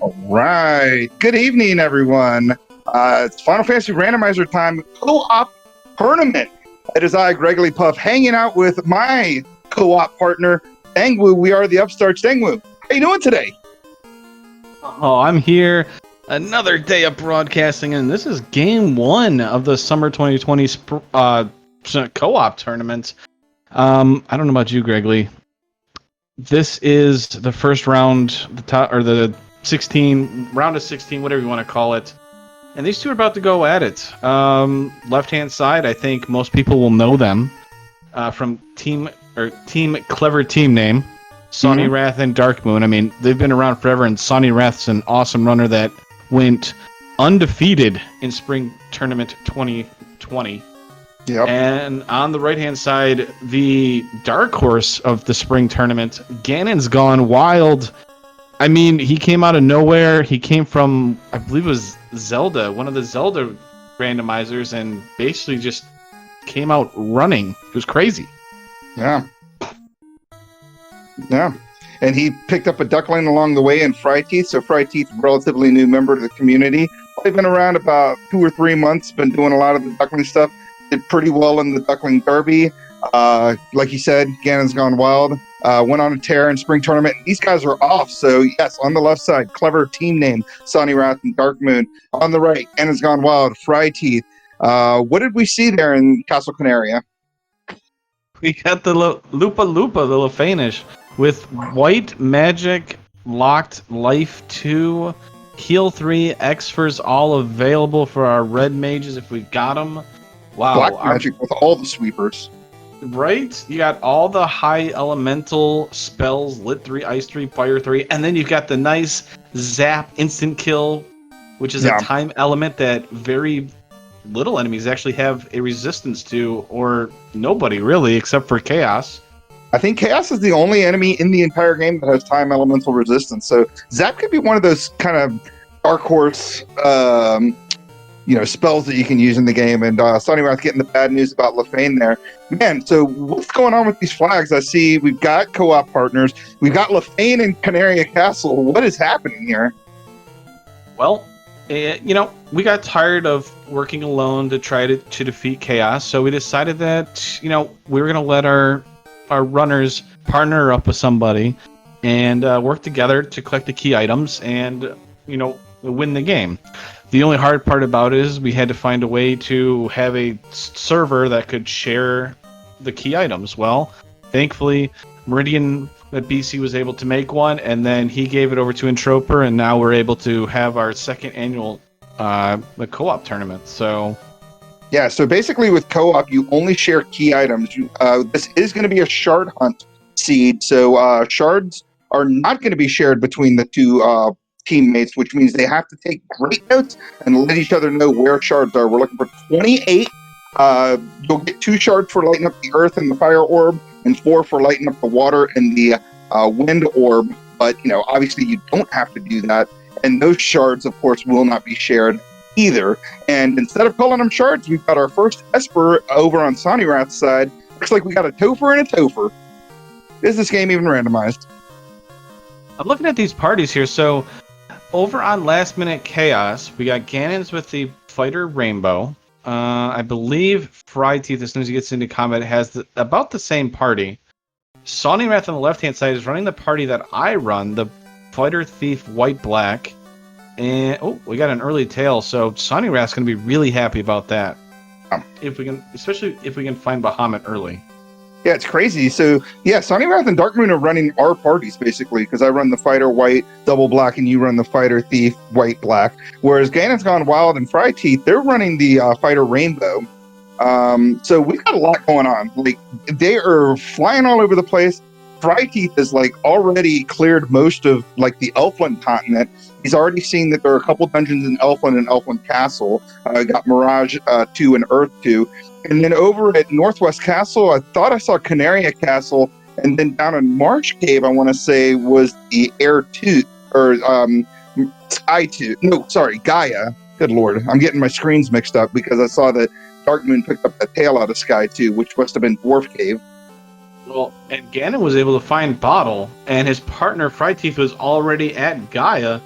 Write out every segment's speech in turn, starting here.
All right. Good evening, everyone. It's Final Fantasy Randomizer time co-op tournament. It is I, Gregory Puff, hanging out with my co-op partner, Dangwoo. We are the upstarts. Dangwoo, how you doing today? Oh, I'm here. Another day of broadcasting, and this is game one of the Summer 2020 co-op tournament. I don't know about you, Gregory. This is the first round, the 16 round of 16, whatever you want to call it. And these two are about to go at it. Left-hand side, I think most people will know them from Team Clever Team Name, Sonny Wrath and Dark Moon. I mean, they've been around forever, and Sonny Wrath's an awesome runner that went undefeated in Spring Tournament 2020. Yep. And on the right-hand side, the dark horse of the Spring Tournament, Ganon's Gone Wild. I mean, he came out of nowhere. He came from, I believe it was Zelda, one of the Zelda randomizers, and basically just came out running. It was crazy. Yeah. And he picked up a duckling along the way in Fryteeth. So Fryteeth, relatively new member of the community. They've been around about 2 or 3 months, been doing a lot of the duckling stuff. Did pretty well in the Duckling Derby. Like you said, Ganon's Gone Wild. Went on a tear in Spring Tournament. These guys are off. So, yes, on the left side, Clever Team Name, Sonny Wrath and Dark Moon. On the right, Ganon's Gone Wild, Fryteeth. What did we see there in Castle Canaria? We got the Lupa Lupa, the Lefanish, with White Magic, Locked Life 2, Heal 3, Xfers all available for our red mages if we got them. Wow. Black Magic with all the sweepers. Right? You got all the high elemental spells, Lit 3, Ice 3, Fire 3, and then you've got the nice Zap instant kill, which is a time element that very little enemies actually have a resistance to, or nobody really, except for Chaos. I think Chaos is the only enemy in the entire game that has time elemental resistance. So Zap could be one of those kind of dark horse spells that you can use in the game. And Sonny Wrath getting the bad news about Lefane there. Man, so what's going on with these flags? I see we've got co-op partners. We've got Lefane and Canaria Castle. What is happening here? Well, we got tired of working alone to try to defeat Chaos. So we decided that, we were going to let our runners partner up with somebody and work together to collect the key items and, win the game. The only hard part about it is we had to find a way to have a server that could share the key items. Well, thankfully, Meridian at BC was able to make one, and then he gave it over to Entroper, and now we're able to have our second annual the co-op tournament. So, yeah. So basically, with co-op, you only share key items. This is going to be a shard hunt seed, so shards are not going to be shared between the two teammates, which means they have to take great notes and let each other know where shards are. We're looking for 28. You'll get 2 shards for lighting up the earth and the fire orb, and 4 for lighting up the water and the wind orb. But obviously you don't have to do that, and those shards, of course, will not be shared either. And instead of calling them shards, we've got our first Esper over on Sonny Wrath's side. Looks like we got a Topher and a Topher. Is this game even randomized? I'm looking at these parties here. So over on Last Minute Chaos, we got Ganon's with the Fighter Rainbow. I believe Fryteeth, as soon as he gets into combat, has about the same party. Sonny Wrath on the left-hand side is running the party that I run, the Fighter Thief White Black. And we got an early tail, so Sonny Wrath's going to be really happy about that. Especially if we can find Bahamut early. Yeah, it's crazy. So, yeah, Sonny Wrath and Dark Moon are running our parties, basically, because I run the Fighter White, Double Black, and you run the Fighter Thief, White, Black. Whereas Ganon's Gone Wild and Fryteeth, they're running the Fighter Rainbow. So we've got a lot going on. Like, they are flying all over the place. Fryteeth has, already cleared most of, the Elfland continent. He's already seen that there are a couple dungeons in Elfland and Elfland Castle. Got Mirage 2 and Earth 2. And then over at Northwest Castle, I thought I saw Canaria Castle, and then down in Marsh Cave, I want to say, was the Air 2, or Sky 2. No, sorry, Gaia. Good Lord. I'm getting my screens mixed up because I saw that Dark Moon picked up the tail out of Sky 2, which must have been Dwarf Cave. Well, and Ganon was able to find Bottle, and his partner Fryteeth was already at Gaia.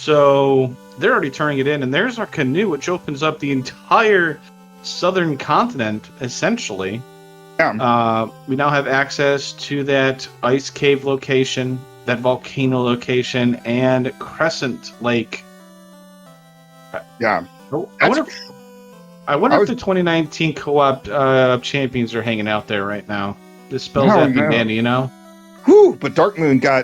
So they're already turning it in, and there's our canoe, which opens up the entire southern continent, essentially. Yeah. We now have access to that ice cave location, that volcano location, and Crescent Lake. Yeah. I wonder if the 2019 co-op champions are hanging out there right now. This spells that and dandy, you know? Whew, but Dark Moon got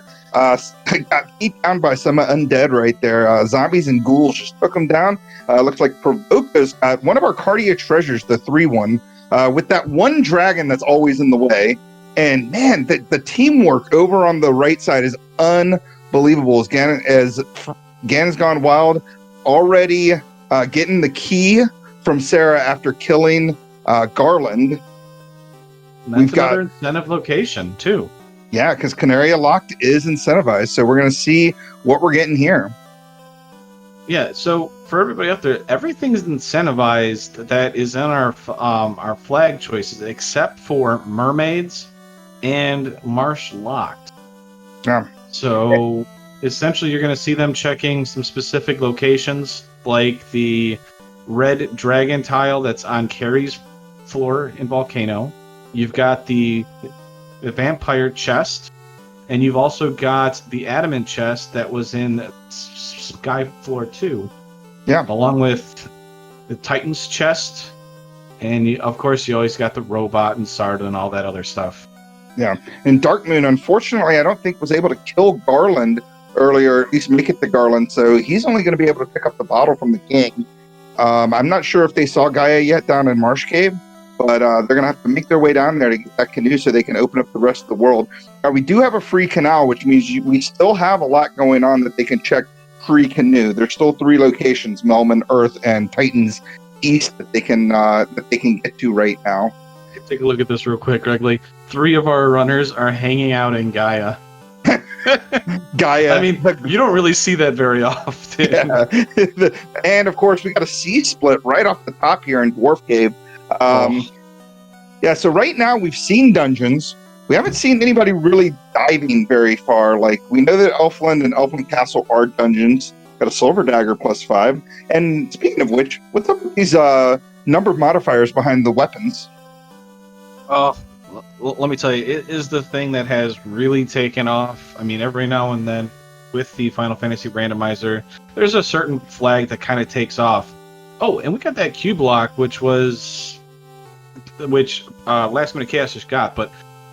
beat down by some undead right there. Zombies and ghouls just took them down. Looks like Provoca's got one of our Cardia treasures, the 3-1, with that one dragon that's always in the way. And man, the teamwork over on the right side is unbelievable. As Ganon's Gone Wild already getting the key from Sarah after killing Garland. And that's another incentive location, too. Yeah, because Canaria Locked is incentivized, so we're going to see what we're getting here. Yeah, so for everybody out there, everything's incentivized that is in our flag choices, except for Mermaids and Marsh Locked. Yeah. So essentially, you're going to see them checking some specific locations, like the red dragon tile that's on Carrie's floor in Volcano. You've got the vampire chest, and you've also got the adamant chest that was in Sky Floor 2. Yeah. Along with the Titan's chest, and of course you always got the robot and Sarda and all that other stuff. Yeah. And Dark Moon, unfortunately, I don't think was able to kill Garland earlier, at least make it to Garland, so he's only going to be able to pick up the bottle from the king. I'm not sure if they saw Gaia yet down in Marsh Cave, but they're going to have to make their way down there to get that canoe so they can open up the rest of the world. Now, we do have a free canal, which means we still have a lot going on that they can check free canoe. There's still 3 locations, Melman, Earth, and Titans East, that they can get to right now. Take a look at this real quick, Gregley. 3 of our runners are hanging out in Gaia. Gaia. I mean, you don't really see that very often. Yeah. And of course, we got a sea split right off the top here in Dwarf Cave. Yeah, so right now we've seen dungeons. We haven't seen anybody really diving very far. Like, we know that Elfland and Elfland Castle are dungeons. Got a Silver Dagger +5. And speaking of which, what's up with these number modifiers behind the weapons? Oh, let me tell you, it is the thing that has really taken off. I mean, every now and then, with the Final Fantasy Randomizer, there's a certain flag that kind of takes off. Oh, and we got that Q block, which Last Minute Chaos just got, but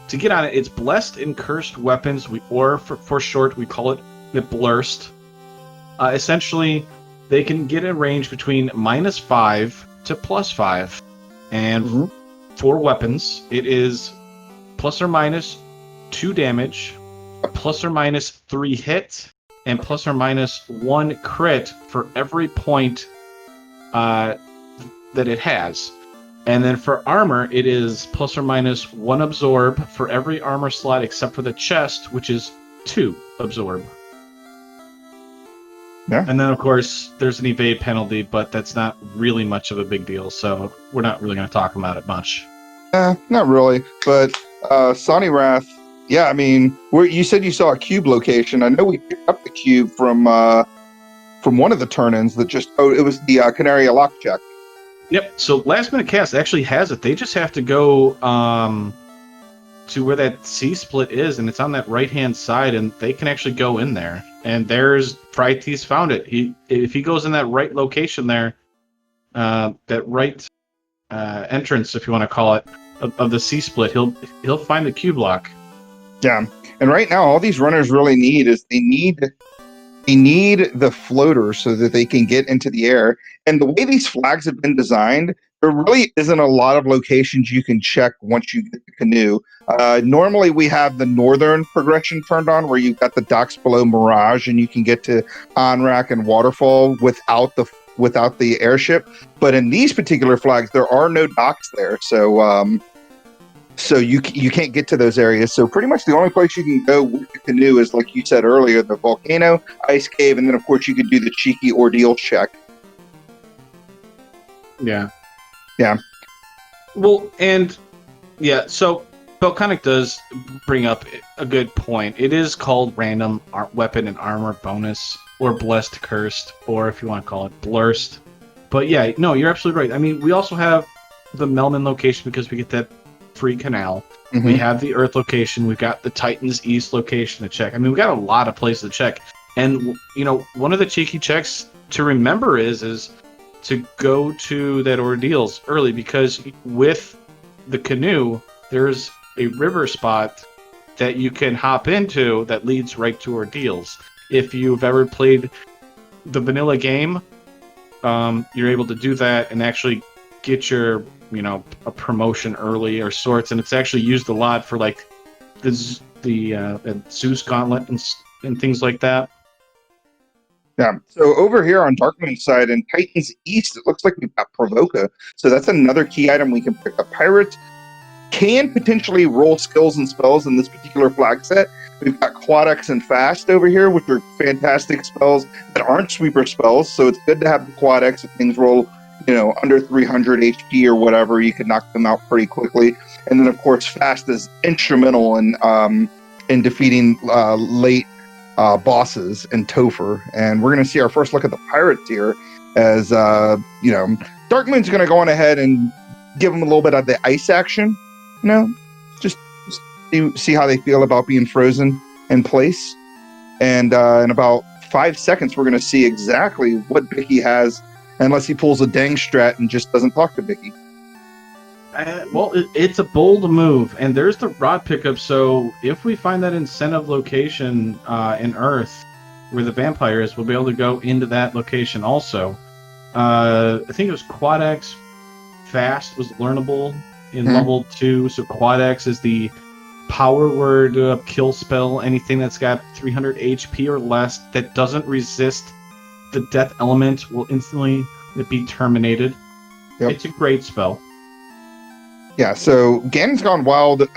to get on it, it's Blessed and Cursed Weapons, or for short, we call it the Blurst. Essentially, they can get a range between -5 to +5. And for weapons, it is ±2 damage, a ±3 hit, and ±1 crit for every point that it has. And then for armor, it is ±1 absorb for every armor slot except for the chest, which is 2 absorb. Yeah. And then, of course, there's an evade penalty, but that's not really much of a big deal, so we're not really going to talk about it much. Not really. But Sonny Wrath, yeah, I mean, you said you saw a cube location. I know we picked up the cube from one of the turn-ins that it was the Canaria Lock check. Yep, so Last Minute Cast actually has it. They just have to go to where that C-split is, and it's on that right-hand side, and they can actually go in there. And there's Frighty's found it. If he goes in that right location there, that right entrance, if you want to call it, of the C-split, he'll find the Q block. Yeah, and right now all these runners really need is they need the floater so that they can get into the air. And the way these flags have been designed, there really isn't a lot of locations you can check once you get the canoe. Normally we have the northern progression turned on where you've got the docks below Mirage and you can get to Onrak and Waterfall without the airship. But in these particular flags, there are no docks there. So you can't get to those areas. So pretty much the only place you can go with the canoe is, like you said earlier, the volcano, ice cave, and then of course you could do the cheeky ordeal check. Yeah. Yeah. Well, and yeah, so Volcanic does bring up a good point. It is called random weapon and armor bonus, or blessed cursed, or if you want to call it blurst. But yeah, no, you're absolutely right. I mean, we also have the Melman location because we get that free canal. Mm-hmm. We have the Earth location. We've got the Titans East location to check. I mean, we've got a lot of places to check. And, you know, one of the cheeky checks to remember is to go to that Ordeals early, because with the canoe, there's a river spot that you can hop into that leads right to Ordeals. If you've ever played the vanilla game, you're able to do that and actually get your, you know, a promotion early or sorts, and it's actually used a lot for like the Zeus Gauntlet and things like that. Yeah. So over here on Darkmoon's side and Titans East, it looks like we've got Provoca. So that's another key item we can pick up. Pirates can potentially roll skills and spells in this particular flag set. We've got Quadex and Fast over here, which are fantastic spells that aren't sweeper spells. So it's good to have the Quadex if things roll, you know, under 300 HP or whatever. You can knock them out pretty quickly. And then, of course, Fast is instrumental in defeating late bosses in Topher. And we're going to see our first look at the Pirates here as, you know, Darkmoon's going to go on ahead and give them a little bit of the ice action. You know, just see how they feel about being frozen in place. And in about 5 seconds, we're going to see exactly what Bicky has, unless he pulls a dang strat and just doesn't talk to Bicky. Well, it's a bold move, and there's the rod pickup. So if we find that incentive location in Earth where the vampire is, we'll be able to go into that location also. I think it was Quadex. Fast was learnable in level 2, so Quadex is the power word kill spell. Anything that's got 300 HP or less that doesn't resist the death element will instantly be terminated. Yep. It's a great spell. Yeah, so Ganon's gone wild.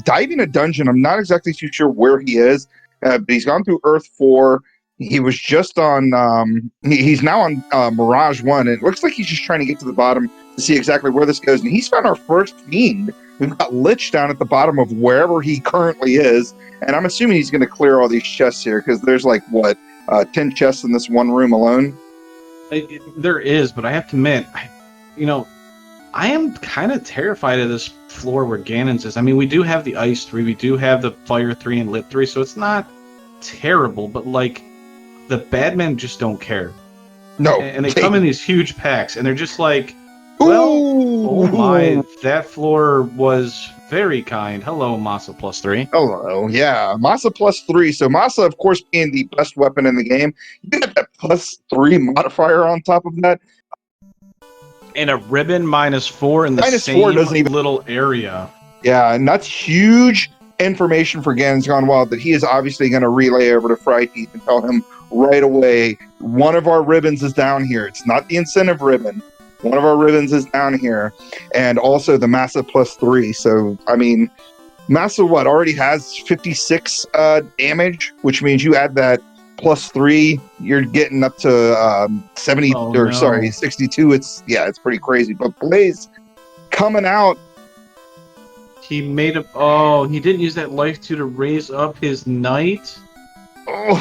Diving a dungeon, I'm not exactly too sure where he is, but he's gone through Earth 4. He was just on, he's now on Mirage 1. It looks like he's just trying to get to the bottom to see exactly where this goes. And he's found our first fiend. We've got Lich down at the bottom of wherever he currently is. And I'm assuming he's going to clear all these chests here, because there's like, 10 chests in this one room alone? There is, but I have to admit, I am kind of terrified of this floor where Ganon's is. I mean, we do have the Ice 3, we do have the Fire 3 and Lit 3, so it's not terrible, but like, the bad men just don't care. No. And they come in these huge packs, and they're just like, well, oh my, that floor was very kind. Hello, Masa plus 3. Hello, yeah, Masa plus 3. So Masa, of course, being the best weapon in the game, you get that plus 3 modifier on top of that. And a ribbon -4 in the same little area. Yeah, and that's huge information for Ganon's Gone Wild that he is obviously going to relay over to Fryteeth and tell him right away, one of our ribbons is down here. It's not the incentive ribbon. One of our ribbons is down here. And also the Massa plus 3. So, I mean, Massa, already has 56 damage, which means you add that plus 3, you're getting up to 62. It's pretty crazy. But Blaze coming out. He made he didn't use that life 2 to raise up his knight. Oh.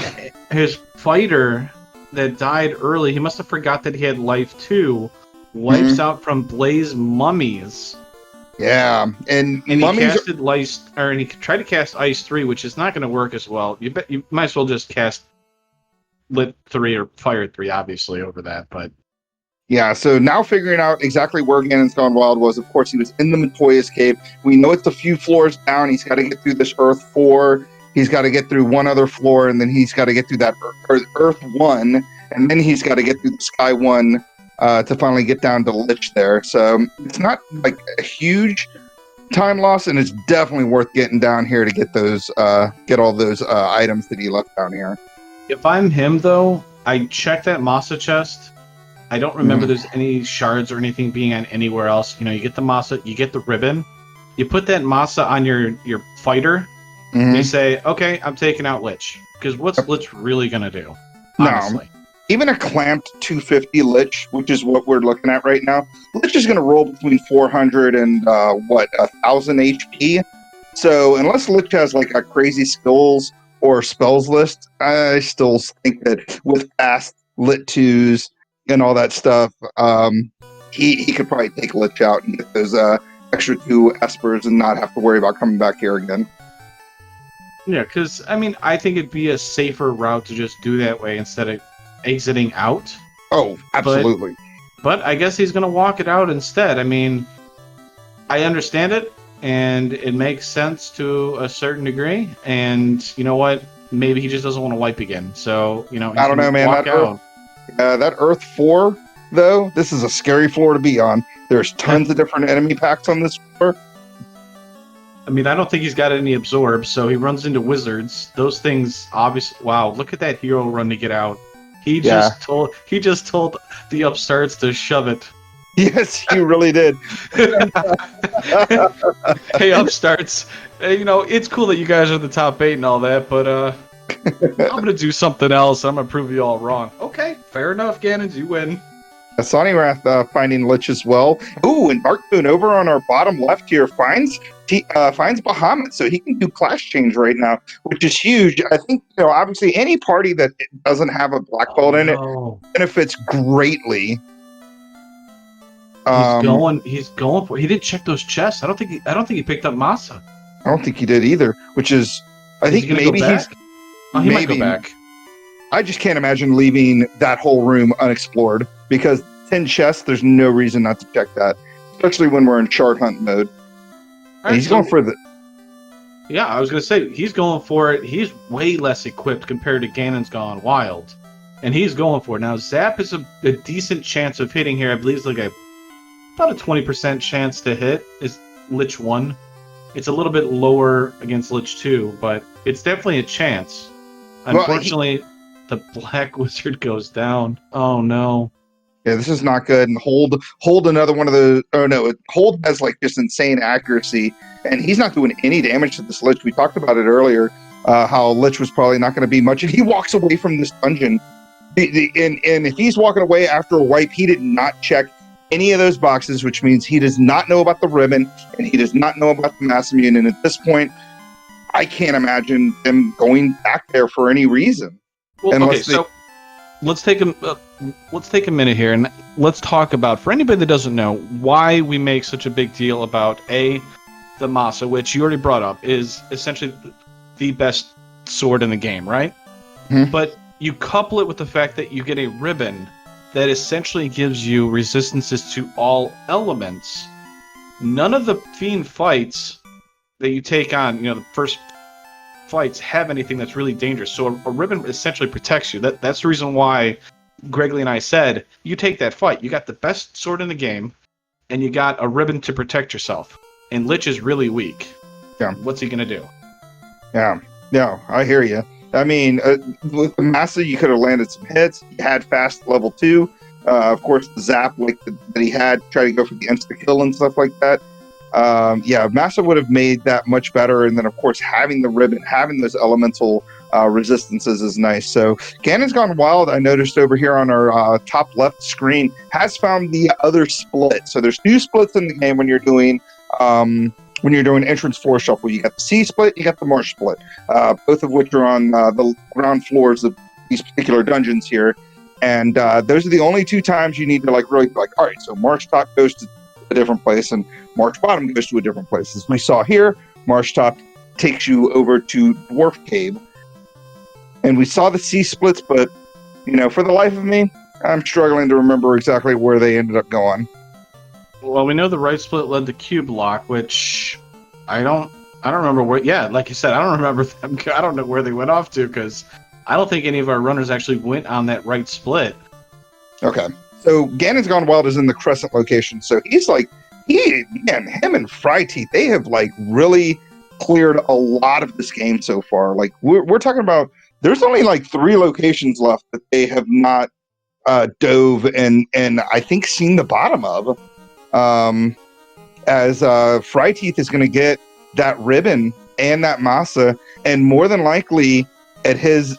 His fighter that died early, he must have forgot that he had life 2. Wipes out from Blaze mummies. Yeah, and mummies he tried to cast Ice 3, which is not going to work as well. You might as well just cast Lit 3 or Fire 3, obviously, over that. But yeah, so now figuring out exactly where Ganon's Gone Wild was. Of course, he was in the Matoya's cave. We know it's a few floors down. He's got to get through this Earth 4. He's got to get through one other floor, and then he's got to get through that Earth 1, and then he's got to get through the Sky 1 to finally get down to Lich there. So it's not like a huge time loss, and it's definitely worth getting down here to get those, get all those items that he left down here. If I'm him, though, I check that Masa chest. I don't remember there's any shards or anything being on anywhere else. You get the Masa, you get the ribbon, you put that Masa on your fighter. You say, okay, I'm taking out Lich. Because what's Lich really going to do? Honestly. No. even a clamped 250 Lich, which is what we're looking at right now, Lich is going to roll between 400 and 1,000 HP. So unless Lich has like a crazy skills or spells list, I still think that with fast Lit 2s and all that stuff, he could probably take Lich out and get those extra 2 Espers and not have to worry about coming back here again. Yeah, because, I mean, I think it'd be a safer route to just do that way instead of exiting out. Oh, absolutely. But I guess he's going to walk it out instead. I mean, I understand it, and it makes sense to a certain degree. And you know what? Maybe he just doesn't want to wipe again. So, you know, I don't know, man. That Earth 4, though, this is a scary floor to be on. There's tons of different enemy packs on this floor. I mean, I don't think he's got any absorbs, so he runs into wizards. Those things, obviously, wow! Look at that hero run to get out. He just told the upstarts to shove it. Yes, he really did. Hey, upstarts! You know, it's cool that you guys are the top 8 and all that, but I'm gonna do something else. I'm gonna prove you all wrong. Okay, fair enough, Ganon. You win. Sonny Wrath finding Lich as well. Ooh, and Dark Moon over on our bottom left here finds Bahamut, so he can do class change right now, which is huge. I think, you know, obviously any party that doesn't have a black belt in it benefits greatly. He's going for. He didn't check those chests. I don't think he picked up Masa. I don't think he did either. Which is, I think maybe he might go back. I just can't imagine leaving that whole room unexplored because 10 chests. There's no reason not to check that, especially when we're in shard hunt mode. And he's going for the. Yeah, I was gonna say he's going for it. He's way less equipped compared to Ganon's Gone Wild, and he's going for it now. Zap is a decent chance of hitting here. I believe it's like about a 20% chance to hit is Lich 1. It's a little bit lower against Lich 2, but it's definitely a chance. Unfortunately, the Black Wizard goes down. Oh no. Yeah, this is not good. And hold another one of those. Oh no, hold has like just insane accuracy, and he's not doing any damage to this Lich. We talked about it earlier, how Lich was probably not going to be much, and he walks away from this dungeon. And if he's walking away after a wipe, he did not check any of those boxes, which means he does not know about the ribbon, and he does not know about the mass immune. And at this point, I can't imagine them going back there for any reason. Well, okay, so let's take a minute here and let's talk about, for anybody that doesn't know, why we make such a big deal about the Masa, which you already brought up is essentially the best sword in the game, right? Mm-hmm. But you couple it with the fact that you get a ribbon that essentially gives you resistances to all elements. None of the Fiend fights that you take on, the first fights have anything that's really dangerous. So a ribbon essentially protects you. That's the reason why Gregley and I said, you take that fight. You got the best sword in the game, and you got a ribbon to protect yourself. And Lich is really weak. Yeah. What's he going to do? Yeah, I hear you. I mean, with the Masa, you could have landed some hits. You had fast level 2. Of course, the zap that he had, try to go for the insta-kill and stuff like that. Masa would have made that much better. And then, of course, having the ribbon, having those elemental resistances is nice. So Ganon's Gone Wild, I noticed over here on our top left screen, has found the other split. So there's 2 splits in the game when you're doing entrance 4 shuffle. You got the C split, you got the Marsh split, both of which are on the ground floors of these particular dungeons here. And those are the only 2 times you need to really be all right, so Marsh top goes to a different place and Marsh bottom goes to a different place. As we saw here, Marsh top takes you over to Dwarf Cave. And we saw the C splits, but for the life of me, I'm struggling to remember exactly where they ended up going. Well, we know the right split led to Cube Lock, which I don't remember where. Yeah, like you said, I don't remember them. I don't know where they went off to because I don't think any of our runners actually went on that right split. Okay, so Ganon's Gone Wild is in the Crescent location, so he's him and Fry Teeth, they have really cleared a lot of this game so far. We're talking about there's only 3 locations left that they have not dove and I think seen the bottom of. As Fry Teeth is going to get that ribbon and that Masa, and more than likely in his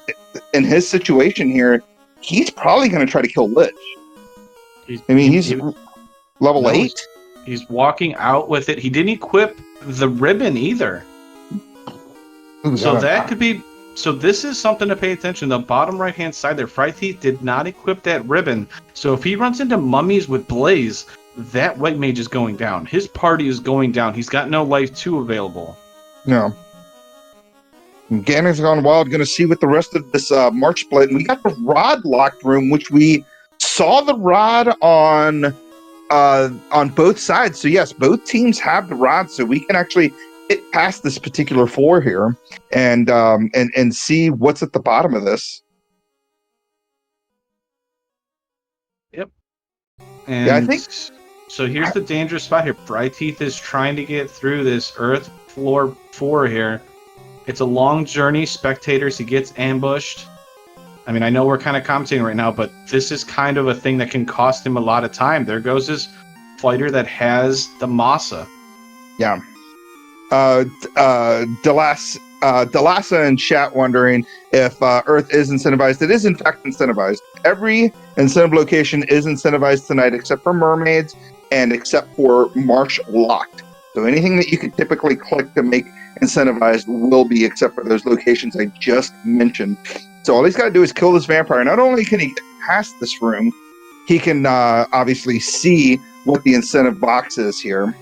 situation here, he's probably going to try to kill Lich. He's level 8. He's walking out with it. He didn't equip the ribbon either. Ooh, So that could be... So this is something to pay attention. The bottom right-hand side there, Fright Teeth did not equip that ribbon. So if he runs into mummies with Blaze, that White Mage is going down. His party is going down. He's got no Life 2 available. No. Ganon's gone wild. Going to see what the rest of this March split. And we got the Rod locked room, which we saw the Rod on both sides. So yes, both teams have the Rod, so we can actually get past this particular floor here and see what's at the bottom of this. Yep. And yeah, I think so. Here's the dangerous spot here. Bright Teeth is trying to get through this Earth floor 4 here. It's a long journey. Spectators, he gets ambushed. I mean, I know we're kind of commentating right now, but this is kind of a thing that can cost him a lot of time. There goes his fighter that has the Masa. Yeah. Delassa in chat wondering if Earth is incentivized. It is in fact incentivized. Every incentive location is incentivized tonight except for Mermaids and except for Marsh Locked. So anything that you could typically click to make incentivized will be, except for those locations I just mentioned. So all he's got to do is kill this vampire. Not only can he get past this room, he can obviously see what the incentive box is here.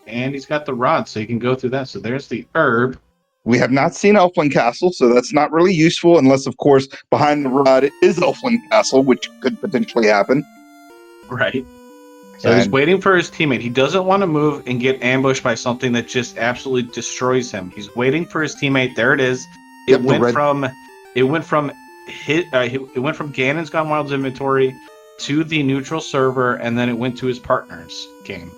And he's got the rod, so he can go through that. So there's the herb. We have not seen Elfland Castle, so that's not really useful, unless, of course, behind the rod is Elfland Castle, which could potentially happen. Right. So he's waiting for his teammate. He doesn't want to move and get ambushed by something that just absolutely destroys him. He's waiting for his teammate. There it is. It went from Ganon's Gone Wild's inventory to the neutral server, and then it went to his partner's game.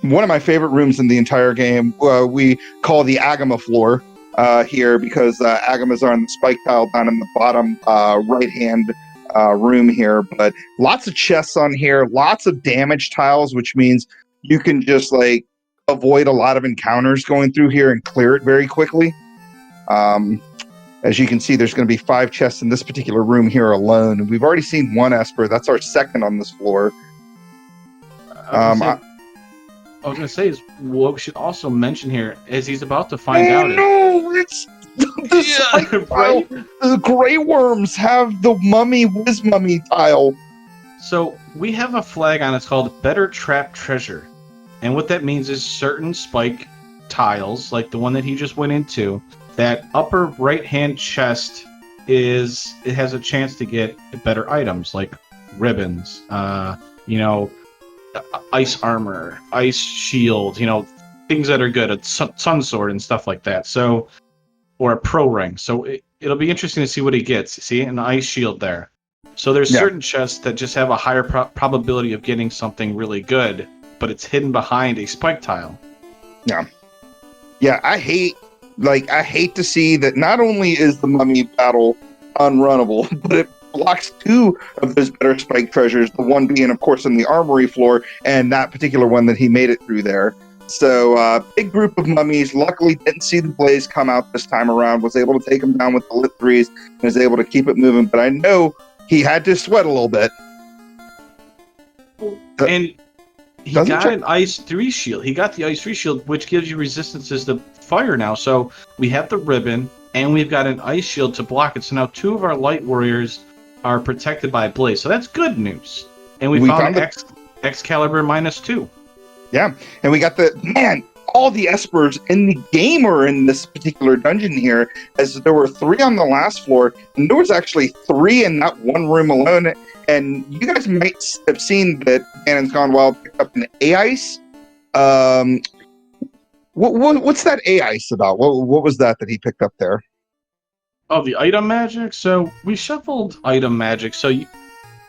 One of my favorite rooms in the entire game, we call the Agama floor here, because Agamas are on the spike tile down in the bottom right-hand room here. But lots of chests on here, lots of damage tiles, which means you can just like avoid a lot of encounters going through here and clear it very quickly. As you can see, there's going to be 5 chests in this particular room here alone. And we've already seen one Esper. That's our second on this floor. I was going to say is what we should also mention here is he's about to find out. No, it's the right? The Grey Worms have the Wiz Mummy tile. So we have a flag on. It's called Better Trap Treasure, and what that means is certain spike tiles, like the one that he just went into, that upper right-hand chest it has a chance to get better items like ribbons, ice armor, ice shield, things that are good, a sun sword and stuff like that. So, or a pro ring. So it'll be interesting to see what he gets. See, an ice shield there. So there's certain chests that just have a higher probability of getting something really good, but it's hidden behind a spike tile. Yeah. I hate to see that. Not only is the mummy battle unrunnable, but it blocks 2 of those better spike treasures, the one being, of course, on the armory floor, and that particular one that he made it through there. So, big group of mummies. Luckily, didn't see the blaze come out this time around, was able to take him down with the lit 3s, and was able to keep it moving. But I know he had to sweat a little bit. And he got an ice 3 shield. He got the ice 3 shield, which gives you resistances to fire now. So, we have the ribbon, and we've got an ice shield to block it. So now 2 of our light warriors are protected by blaze, so that's good news. And we found Excalibur -2. Yeah, and we got all the Espers in the game are in this particular dungeon here, as there were 3 on the last floor, and there was actually 3 in that one room alone. And you guys might have seen that Ganon's Gone Wild picked up an A-Ice. What's that A-Ice about? What was that he picked up there? Oh, the item magic? So we shuffled item magic. So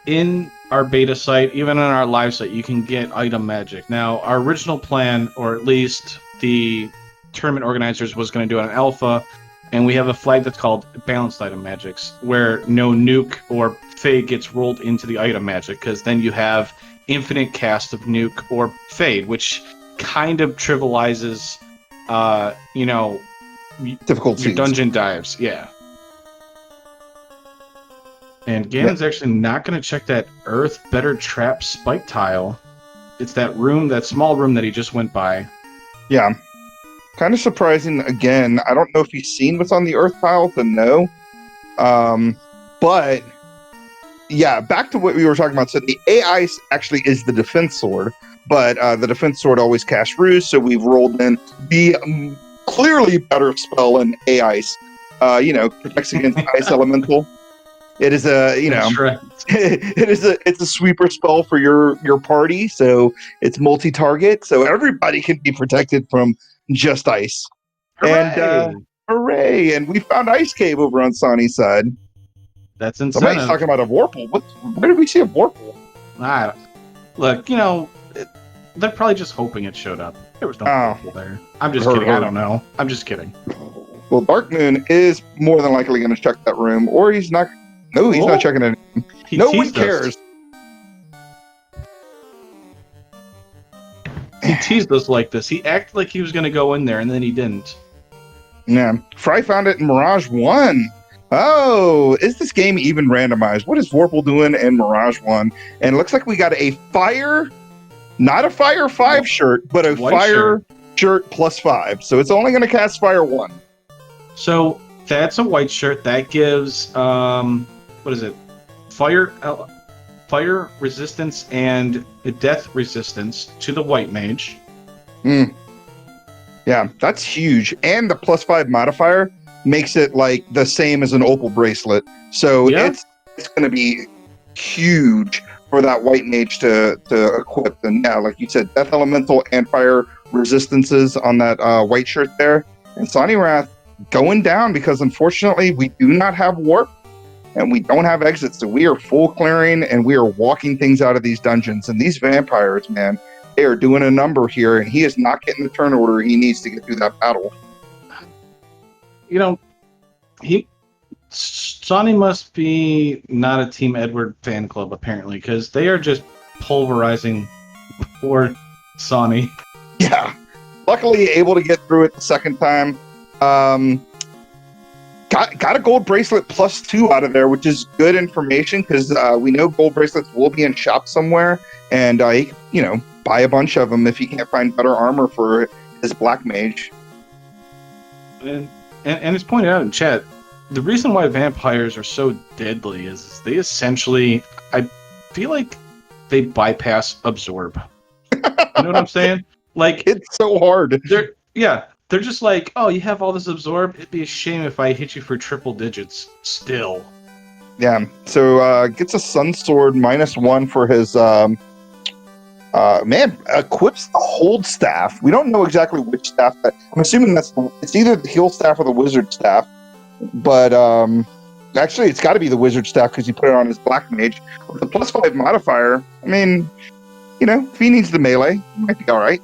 in our beta site, even on our live site, you can get item magic. Now, our original plan, or at least the tournament organizers, was going to do it on alpha, and we have a flag that's called balanced item magics, where no nuke or fade gets rolled into the item magic, because then you have infinite cast of nuke or fade, which kind of trivializes, difficult your dungeon dives. Yeah. And Ganon's actually not going to check that Earth Better Trap spike tile. It's that room, that small room that he just went by. Yeah. Kind of surprising again. I don't know if he's seen what's on the Earth tile to know. But yeah, back to what we were talking about. So the AI actually is the defense sword, but the defense sword always casts ruse. So we've rolled in the clearly better spell in ice. Protects against ice elemental. It is Right. it's a sweeper spell for your party. So it's multi-target. So everybody can be protected from just ice. Hooray! And hooray! And we found Ice Cave over on Sonny's side. That's insane. Somebody's talking about a Vorpal. Where did we see a Vorpal? Look, they're probably just hoping it showed up. There was no Vorpal there. I'm just kidding. I don't know. I'm just kidding. Well, Dark Moon is more than likely going to check that room, or he's not. No, he's not checking anything. No one cares. He teased us like this. He acted like he was going to go in there, and then he didn't. Yeah. Fry found it in Mirage 1. Oh, is this game even randomized? What is Vorpal doing in Mirage 1? And it looks like we got a fire, not a fire 5 shirt, but a White fire shirt +5. So it's only going to cast fire 1. So that's a white shirt. That gives, what is it? Fire resistance and death resistance to the white mage. Yeah, that's huge. And the +5 modifier makes it like the same as an opal bracelet. So it's going to be huge for that white mage to equip. And yeah, like you said, death elemental and fire resistances on that white shirt there. And Sonny Wrath going down because unfortunately we do not have warp and we don't have exits. So we are full clearing and we are walking things out of these dungeons. And these vampires, man, they are doing a number here, and he is not getting the turn order he needs to get through that battle. Sonny must be not a Team Edward fan club, apparently, because they are just pulverizing poor Sonny. Yeah. Luckily, able to get through it the second time. Got a gold bracelet +2 out of there, which is good information because we know gold bracelets will be in shop somewhere, and buy a bunch of them if he can't find better armor for his black mage. And it's pointed out in chat, the reason why vampires are so deadly is they essentially, I feel like they bypass absorb. You know what I'm saying? Like, it's so hard. They're just like, oh, you have all this absorb. It'd be a shame if I hit you for triple digits. Still. Yeah. So gets a Sun Sword -1 for his equips the hold staff. We don't know exactly which staff that. I'm assuming it's either the heal staff or the wizard staff. But actually, it's got to be the wizard staff because he put it on his black mage with the +5 modifier. I mean, if he needs the melee, he might be all right.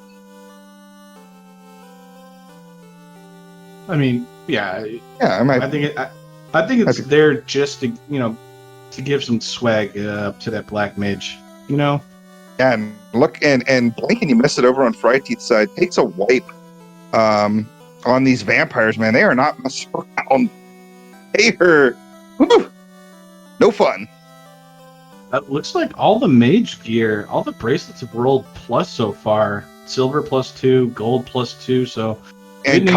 I mean, yeah. I think it's there just to to give some swag to that black mage. And look, and blink and you miss it over on Fryteeth's side. Takes a wipe on these vampires, man. They are not messing around. They are no fun. That looks like all the mage gear, all the bracelets have rolled plus so far. Silver +2, gold +2, so and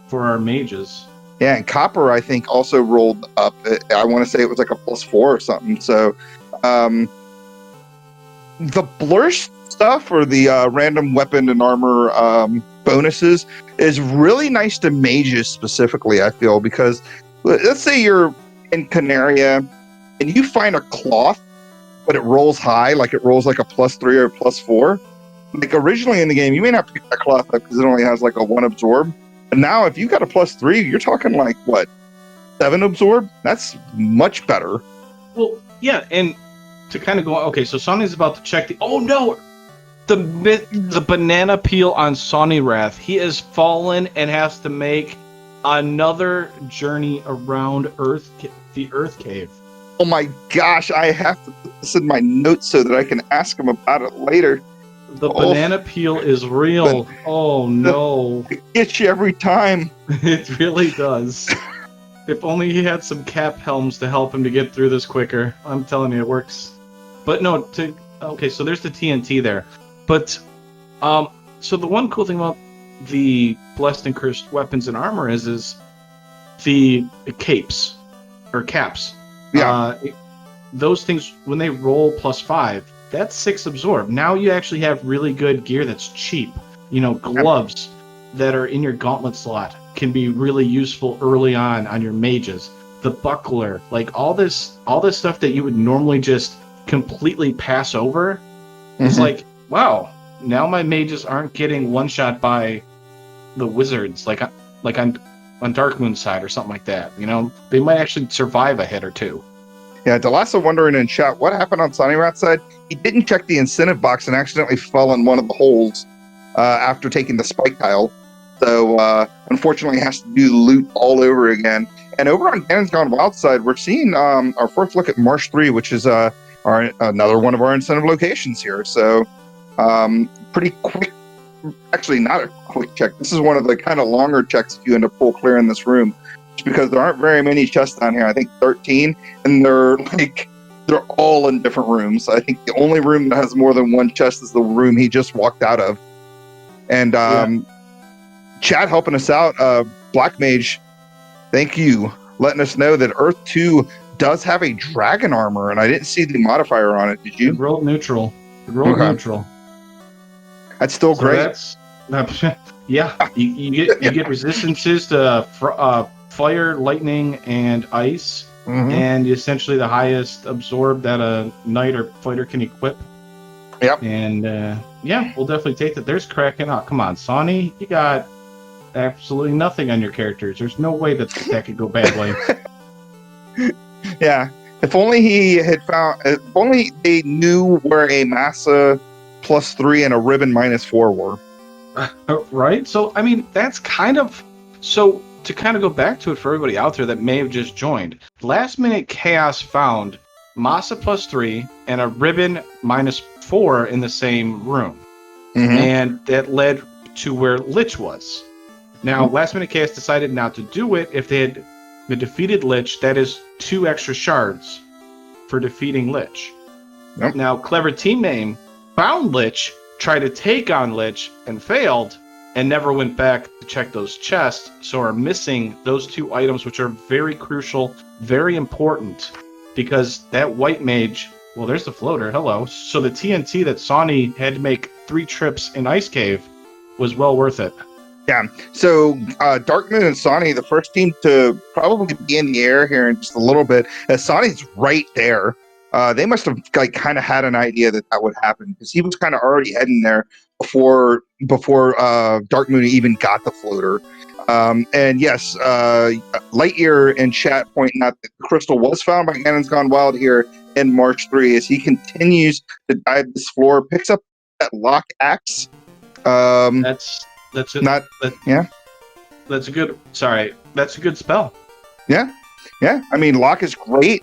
for our mages. Yeah, and copper I think also rolled up. I want to say it was like a +4 or something. So the blur stuff or the random weapon and armor bonuses is really nice to mages specifically, I feel, because let's say you're in Canaria and you find a cloth, but it rolls high, like it rolls like a +3 or +4. Like originally in the game, you may not pick that cloth up because it only has like a 1 absorb. But now if you got a +3, you're talking like, what, 7 absorb? That's much better. Well, yeah, and to kind of go, okay, so Sonny's about to check the banana peel on Sonny Wrath. He has fallen and has to make another journey around the Earth Cave. Oh my gosh, I have to put this in my notes so that I can ask him about it later. The banana peel is real. Oh no. It gets you every time. It really does. If only he had some cap helms to help him to get through this quicker. I'm telling you, it works. But no, okay, so there's the TNT there. But so the one cool thing about the blessed and cursed weapons and armor is the capes or caps. Yeah. Those things when they roll +5, that's 6 absorb. Now you actually have really good gear that's cheap. Gloves that are in your gauntlet slot can be really useful early on your mages. The buckler, like all this stuff that you would normally just completely pass over, is like, wow, now my mages aren't getting one shot by the wizards like on Darkmoon's side or something like that. They might actually survive a hit or two. Yeah, Delassa wondering in chat what happened on Sonny Rat's side. He didn't check the incentive box and accidentally fell in one of the holes after taking the spike tile. So unfortunately, has to do the loot all over again. And over on Ganon's Gone Wild side, we're seeing our first look at Marsh 3, which is another one of our incentive locations here. So pretty quick. Actually, not a quick check. This is one of the kind of longer checks if you end up full clear in this room. Just because there aren't very many chests down here. I think 13, and they're all in different rooms. I think the only room that has more than one chest is the room he just walked out of. And Chad helping us out, Black Mage, thank you, letting us know that Earth 2 does have a dragon armor, and I didn't see the modifier on it. Did you? It rolled neutral. Neutral. That's still great. Yeah. You get resistances to fire, lightning, and ice, and essentially the highest absorb that a knight or fighter can equip. Yep. And we'll definitely take that. There's Kraken. Oh, come on, Sonny, you got absolutely nothing on your characters. There's no way that could go badly. Yeah. If only he had found. If only they knew where a Massa +3 and a Ribbon -4 were. Right. So I mean, that's kind of so. To kind of go back to it for everybody out there that may have just joined, Last Minute Chaos found Massa +3 and a Ribbon -4 in the same room, and that led to where Lich was. Now, Last Minute Chaos decided not to do it. If they had defeated Lich, that is 2 extra shards for defeating Lich. Yep. Now, Clever Team Name found Lich, tried to take on Lich, and failed, and never went back to check those chests, so are missing those 2 items, which are very crucial, very important, because that white mage, well, there's the floater, hello. So the TNT that Sonny had to make 3 trips in Ice Cave was well worth it. Yeah, so Darkmoon and Sonny, the first team to probably be in the air here in just a little bit, as Sonny's right there. They must have kind of had an idea that would happen, because he was kind of already heading there before Darkmoon even got the floater. And yes, Lightyear in chat pointing out that the crystal was found by Ganon's Gone Wild here in March 3 as he continues to dive this floor, picks up that lock axe. That's it. That's a good spell. Yeah. I mean, lock is great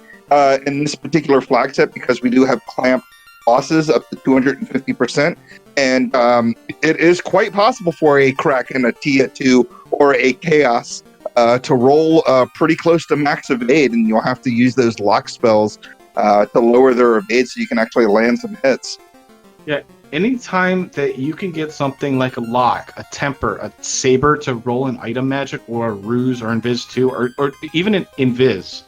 in this particular flag set because we do have clamp bosses up to 250%, and it is quite possible for a Kraken, a Tia 2, or a Chaos to roll pretty close to max evade, and you'll have to use those lock spells to lower their evade so you can actually land some hits. Yeah. Anytime that you can get something like a lock, a temper, a saber to roll an item magic, or a ruse or invis 2, or even an invis,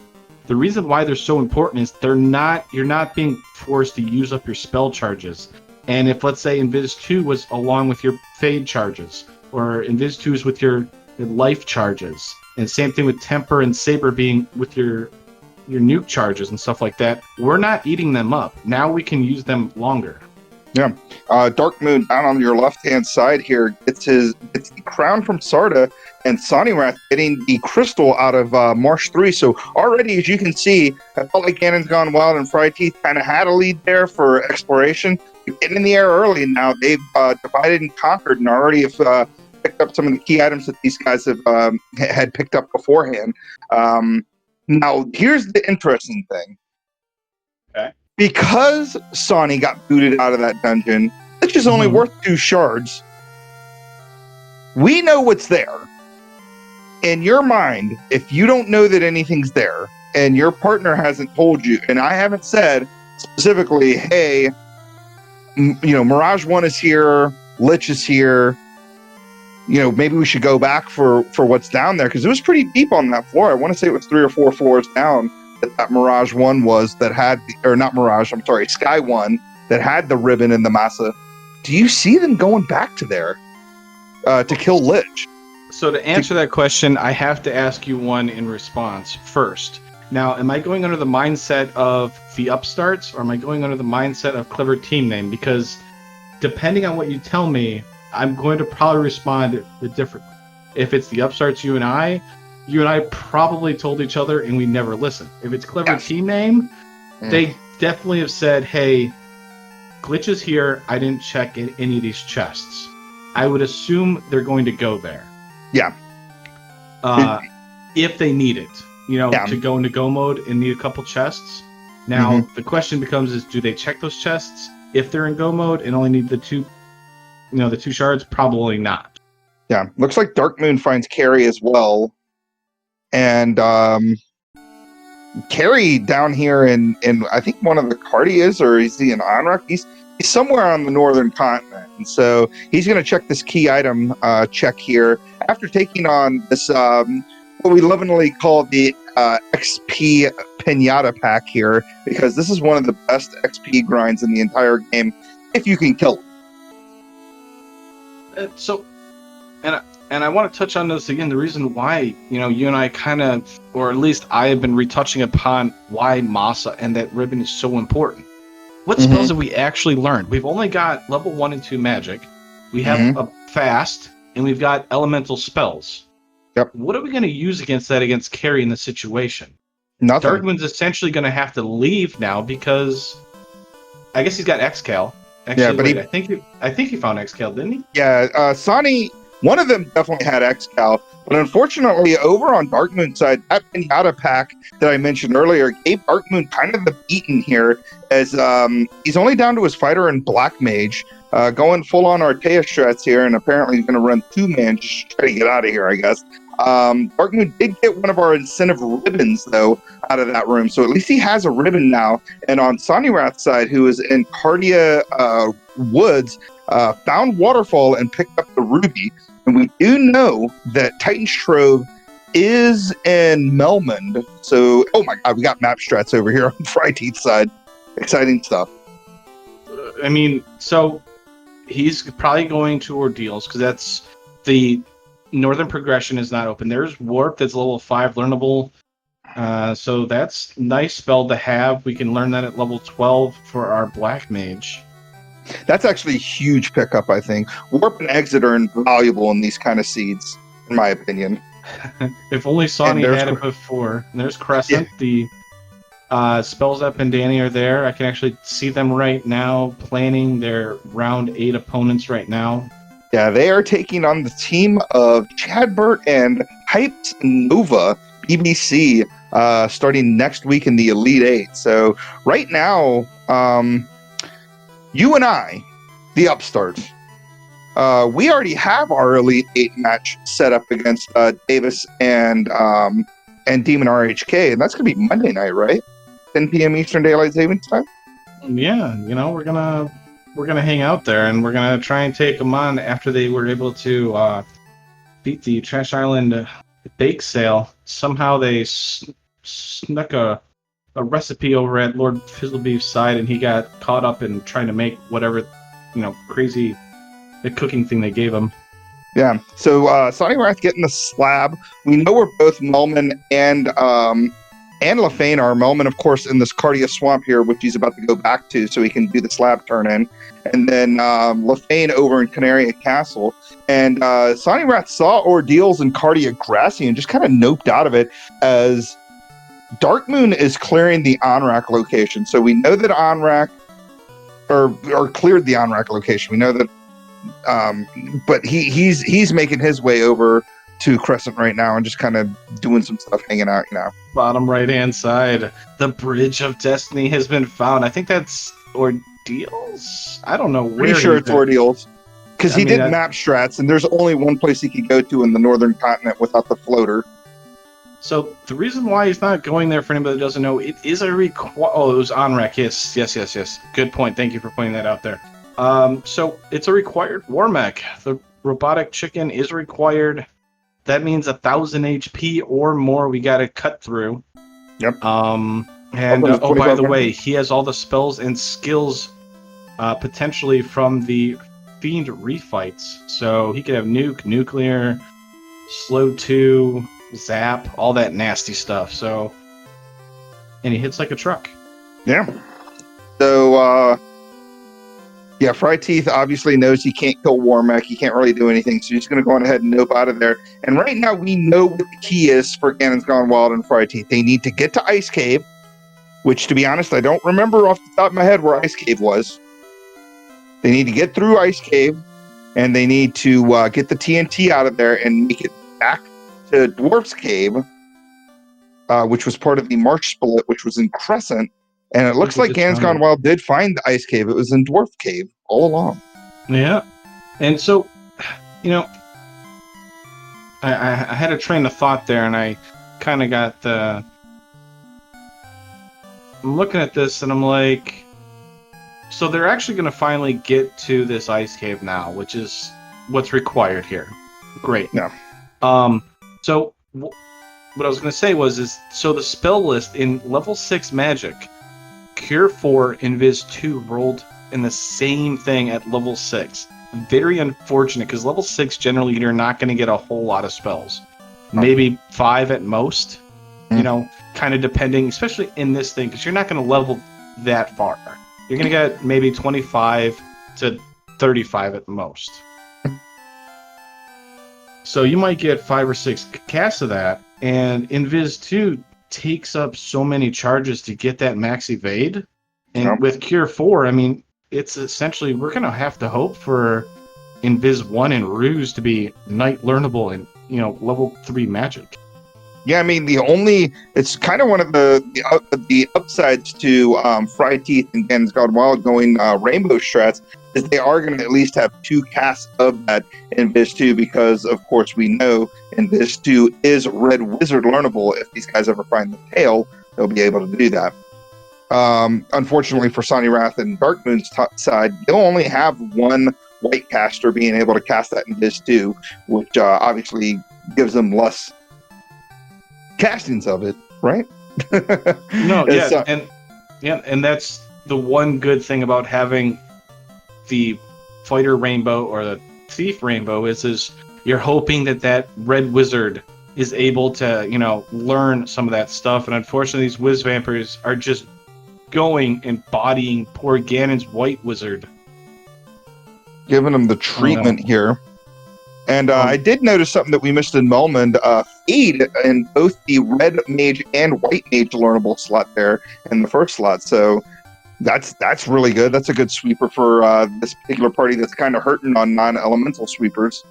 the reason why they're so important is you're not being forced to use up your spell charges. And if, let's say, invis 2 was along with your fade charges, or invis 2 is with your life charges, and same thing with temper and saber being with your nuke charges and stuff like that, we're not eating them up. Now we can use them longer. Yeah. Darkmoon down on your left-hand side here, it's the crown from Sarda, and Sonnyrath getting the crystal out of Marsh 3. So already, as you can see, I felt like Ganon's Gone Wild and Fried Teeth kind of had a lead there for exploration. Getting in the air early, and now they've divided and conquered, and already have picked up some of the key items that these guys have had picked up beforehand. Now, here's the interesting thing. Okay. Because Sonny got booted out of that dungeon, which is only worth 2 shards, we know what's there. in your mind, if you don't know that anything's there and your partner hasn't told you, and I haven't said specifically, hey, Mirage 1 is here, Lich is here, maybe we should go back for what's down there, because it was pretty deep on that floor. I want to say it was 3 or 4 floors down that Mirage 1 was, that had, or not Mirage, I'm sorry, Sky 1, that had the ribbon and the massa. Do you see them going back to there to kill Lich? So to answer that question, I have to ask you one in response first. Now, am I going under the mindset of the upstarts, or am I going under the mindset of clever team name? Because depending on what you tell me, I'm going to probably respond differently. If it's the upstarts, you and I probably told each other and we never listened. If it's clever team name, they definitely have said, hey, Glitch is here. I didn't check in any of these chests. I would assume they're going to go there. Yeah. If they need it, to go into go mode and need a couple chests. Now, the question becomes is, do they check those chests if they're in go mode and only need the two shards? Probably not. Yeah. Looks like Darkmoon finds Carrie as well. And Carrie down here in I think one of the Cardias, or is he in Onrak? He's somewhere on the northern continent. And so he's going to check this key item check here after taking on this, what we lovingly call the XP Pinata pack here, because this is one of the best XP grinds in the entire game, if you can kill it. And I want to touch on this again, the reason why, you and I kind of, or at least I have been retouching upon why Masa and that ribbon is so important. What spells have we actually learned? We've only got level 1 and 2 magic. We have a fast, and we've got elemental spells. Yep. What are we going to use against Carrie in this situation? Nothing. Darkmoon's essentially going to have to leave now because I guess he's got Xcal. Actually, yeah, but I think he found Xcal, didn't he? Yeah, Sonny, one of them definitely had Xcal, but unfortunately, over on Darkmoon's side, that Pinata pack that I mentioned earlier gave Darkmoon kind of the beating here, as he's only down to his fighter and Black Mage, going full on Artea strats here, and apparently he's going to run 2-man just to try to get out of here, I guess. Darkmoon did get one of our incentive ribbons, though, out of that room, so at least he has a ribbon now. And on Sonnyrath's side, who is in Cardia Woods, found Waterfall and picked up the ruby. And we do know that Titan's Trove is in Melmond. So, oh my god, we got map strats over here on Fryteeth's side. Exciting stuff. I mean, so he's probably going to Ordeals, because that's the Northern Progression is not open. There's Warp that's level 5 learnable. So that's nice spell to have. We can learn that at level 12 for our Black Mage. That's actually a huge pickup, I think. Warp and Exit are invaluable in these kind of seeds, in my opinion. If only Sonny had it before. And there's Crescent. Yeah. The Spells Up and Danny are there. I can actually see them right now planning their round 8 opponents right now. Yeah, they are taking on the team of Chadbert and Hyped Nova BBC starting next week in the Elite 8. So right now, you and I, the upstarts, we already have our Elite 8 match set up against Davis and Demon RHK, and that's going to be Monday night, right? 10 p.m. Eastern Daylight Savings Time? Yeah, we're gonna hang out there, and we're gonna try and take them on after they were able to beat the Trash Island bake sale. Somehow they snuck a recipe over at Lord Fizzlebeef's side, and he got caught up in trying to make whatever, crazy the cooking thing they gave him. Yeah. So Sonny Wrath getting the slab. We know we're both Melman and Lefane are. Melman, of course, in this Cardia Swamp here, which he's about to go back to so he can do the slab turn in. And then Lefane over in Canaria Castle. And Sonny Wrath saw Ordeals in Cardia Grassy and just kind of noped out of it as Darkmoon is clearing the Onrak location. So we know that Onrak, or cleared the Onrak location. We know that, but he's making his way over to Crescent right now and just kind of doing some stuff, hanging out, Bottom right-hand side, the Bridge of Destiny has been found. I think that's Ordeals? I don't know where. Pretty sure it's Ordeals. Because he did map strats, and there's only one place he could go to in the northern continent without the floater. So the reason why he's not going there, for anybody that doesn't know, it is a oh, it was OnRec. Yes. Good point. Thank you for pointing that out there. So it's a required war mech. The robotic chicken is required. That means 1,000 HP or more we got to cut through. Yep. And by the way, he has all the spells and skills potentially from the Fiend refights. So he could have nuke, nuclear, slow 2, zap, all that nasty stuff. So, and he hits like a truck. Yeah. So, yeah, Fry Teeth obviously knows he can't kill Warmech. He can't really do anything, so he's going to go on ahead and nope out of there. And right now, we know what the key is for Ganon's Gone Wild and Fry Teeth. They need to get to Ice Cave, which, to be honest, I don't remember off the top of my head where Ice Cave was. They need to get through Ice Cave, and they need to get the TNT out of there and make it back to Dwarf's Cave, which was part of the March split, which was in Crescent. And it looks like Ganon's Gone Wild did find the Ice Cave. It was in Dwarf Cave all along. Yeah. And so, you know, I had a train of thought there, and I kind of got the... I'm looking at this, and I'm like... So they're actually going to finally get to this Ice Cave now, which is what's required here. Great. Yeah. So what I was going to say was, so the spell list in level 6 magic... Cure 4 and Viz 2 rolled in the same thing at level 6. Very unfortunate, because level 6 generally you're not going to get a whole lot of spells. Maybe 5 at most. You know, kind of depending, especially in this thing, because you're not going to level that far. You're going to get maybe 25 to 35 at most. So you might get 5 or 6 casts of that, and Invis 2 takes up so many charges to get that max evade. And with Cure 4, I mean, it's essentially, we're going to have to hope for Invis 1 and Ruse to be night learnable and, you know, level 3 magic. Yeah, I mean, it's kind of one of the upsides to Fry Teeth and Ganon's Gone Wild going rainbow strats is they are going to at least have 2 casts of that in Viz 2, because, of course, we know in Viz 2 is Red Wizard learnable. If these guys ever find the tail, they'll be able to do that. Unfortunately for Sonny Wrath and Dark Moon's side, they'll only have 1 white caster being able to cast that in Viz 2, which obviously gives them less castings of it, right? No, yeah, and that's the one good thing about having the Fighter Rainbow or the Thief Rainbow is you're hoping that Red Wizard is able to, you know, learn some of that stuff. And unfortunately, these Wiz Vampires are just going and bodying poor Ganon's White Wizard. Giving him the treatment here. And I did notice something that we missed in Melmond. Fade in both the Red Mage and White Mage learnable slot there in the first slot. So that's really good. That's a good sweeper for this particular party that's kind of hurting on non-elemental sweepers.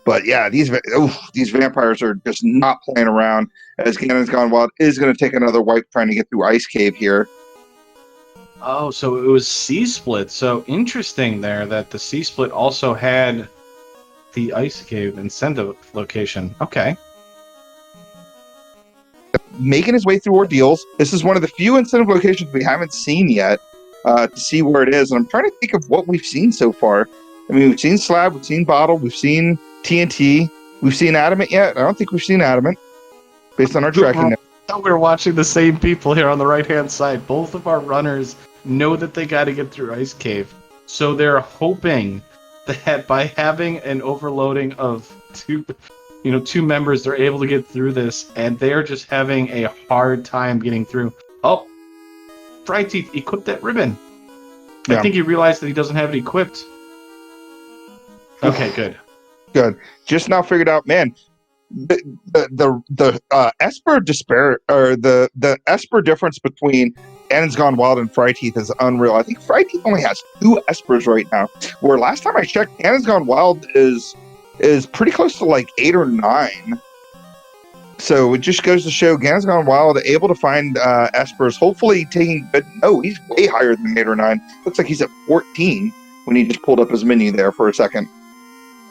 But yeah, these vampires are just not playing around, as Ganon's Gone Wild is going to take another wipe trying to get through Ice Cave here. Oh, so it was C-Split. So interesting there that the C-Split also had the Ice Cave incentive location. Okay. Making his way through ordeals. This is one of the few incentive locations we haven't seen yet to see where it is. And I'm trying to think of what we've seen so far. I mean, we've seen Slab, we've seen Bottle, we've seen TNT. We've seen Adamant yet? I don't think we've seen Adamant based on our tracking. We're watching the same people here on the right-hand side. Both of our runners know that they got to get through Ice Cave. So they're hoping that by having an overloading of two members, they're able to get through this, and they're just having a hard time getting through. Oh, Fry Teeth equipped that ribbon. Yeah. I think he realized that he doesn't have it equipped. Okay, good. Good. Just now figured out, man. The Esper despair, or the Esper difference between Ganon's Gone Wild and Fry Teeth is unreal. I think Fry Teeth only has 2 Espers right now, where last time I checked, Ganon's Gone Wild is pretty close to like 8 or 9. So it just goes to show Ganon's Gone Wild able to find Espers, hopefully taking good. Oh, he's way higher than 8 or 9. Looks like he's at 14 when he just pulled up his menu there for a second.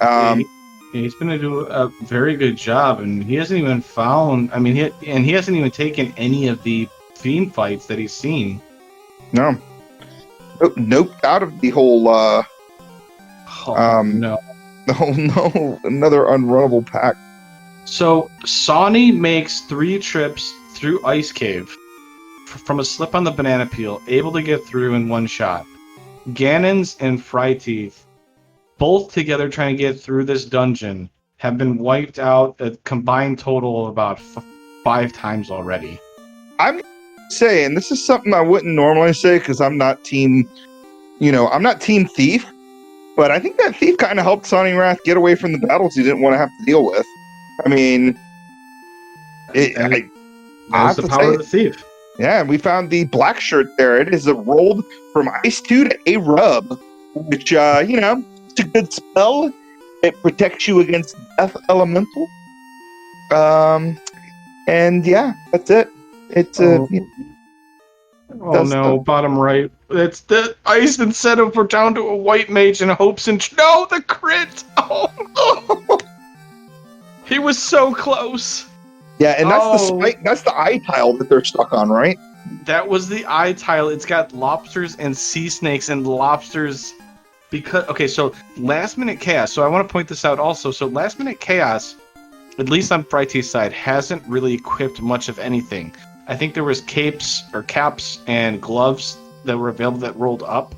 Yeah, Um, he's been doing a very good job, and he hasn't even found. I mean, he hasn't even taken any of the fiend fights that he's seen. no, nope, out of the whole. Oh no! No, another unrunnable pack. So Sawney makes 3 trips through Ice Cave from a slip on the banana peel, able to get through in one shot. Ganon's and Fryteeth, both together trying to get through this dungeon, have been wiped out a combined total of about 5 times already. I'm saying this is something I wouldn't normally say because I'm not team. I'm not team Thief, but I think that Thief kind of helped Sonny Wrath get away from the battles he didn't want to have to deal with. I mean, I That's have the to power say, of the thief. yeah, we found the black shirt there. It is a rolled from Ice 2 to a rub, which, it's a good spell. It protects you against Death Elemental. And yeah, that's it. It's Oh does no, bottom right. It's the ice incentive. We're down to a white mage and hopes and no, the crit. Oh, he was so close. yeah, and that's the eye tile that they're stuck on, right? That was the eye tile. It's got lobsters and sea snakes and lobsters. So last minute chaos. So I want to point this out also. So last minute chaos, at least on Fryteeth's side, hasn't really equipped much of anything. I think there was caps and gloves that were available that rolled up.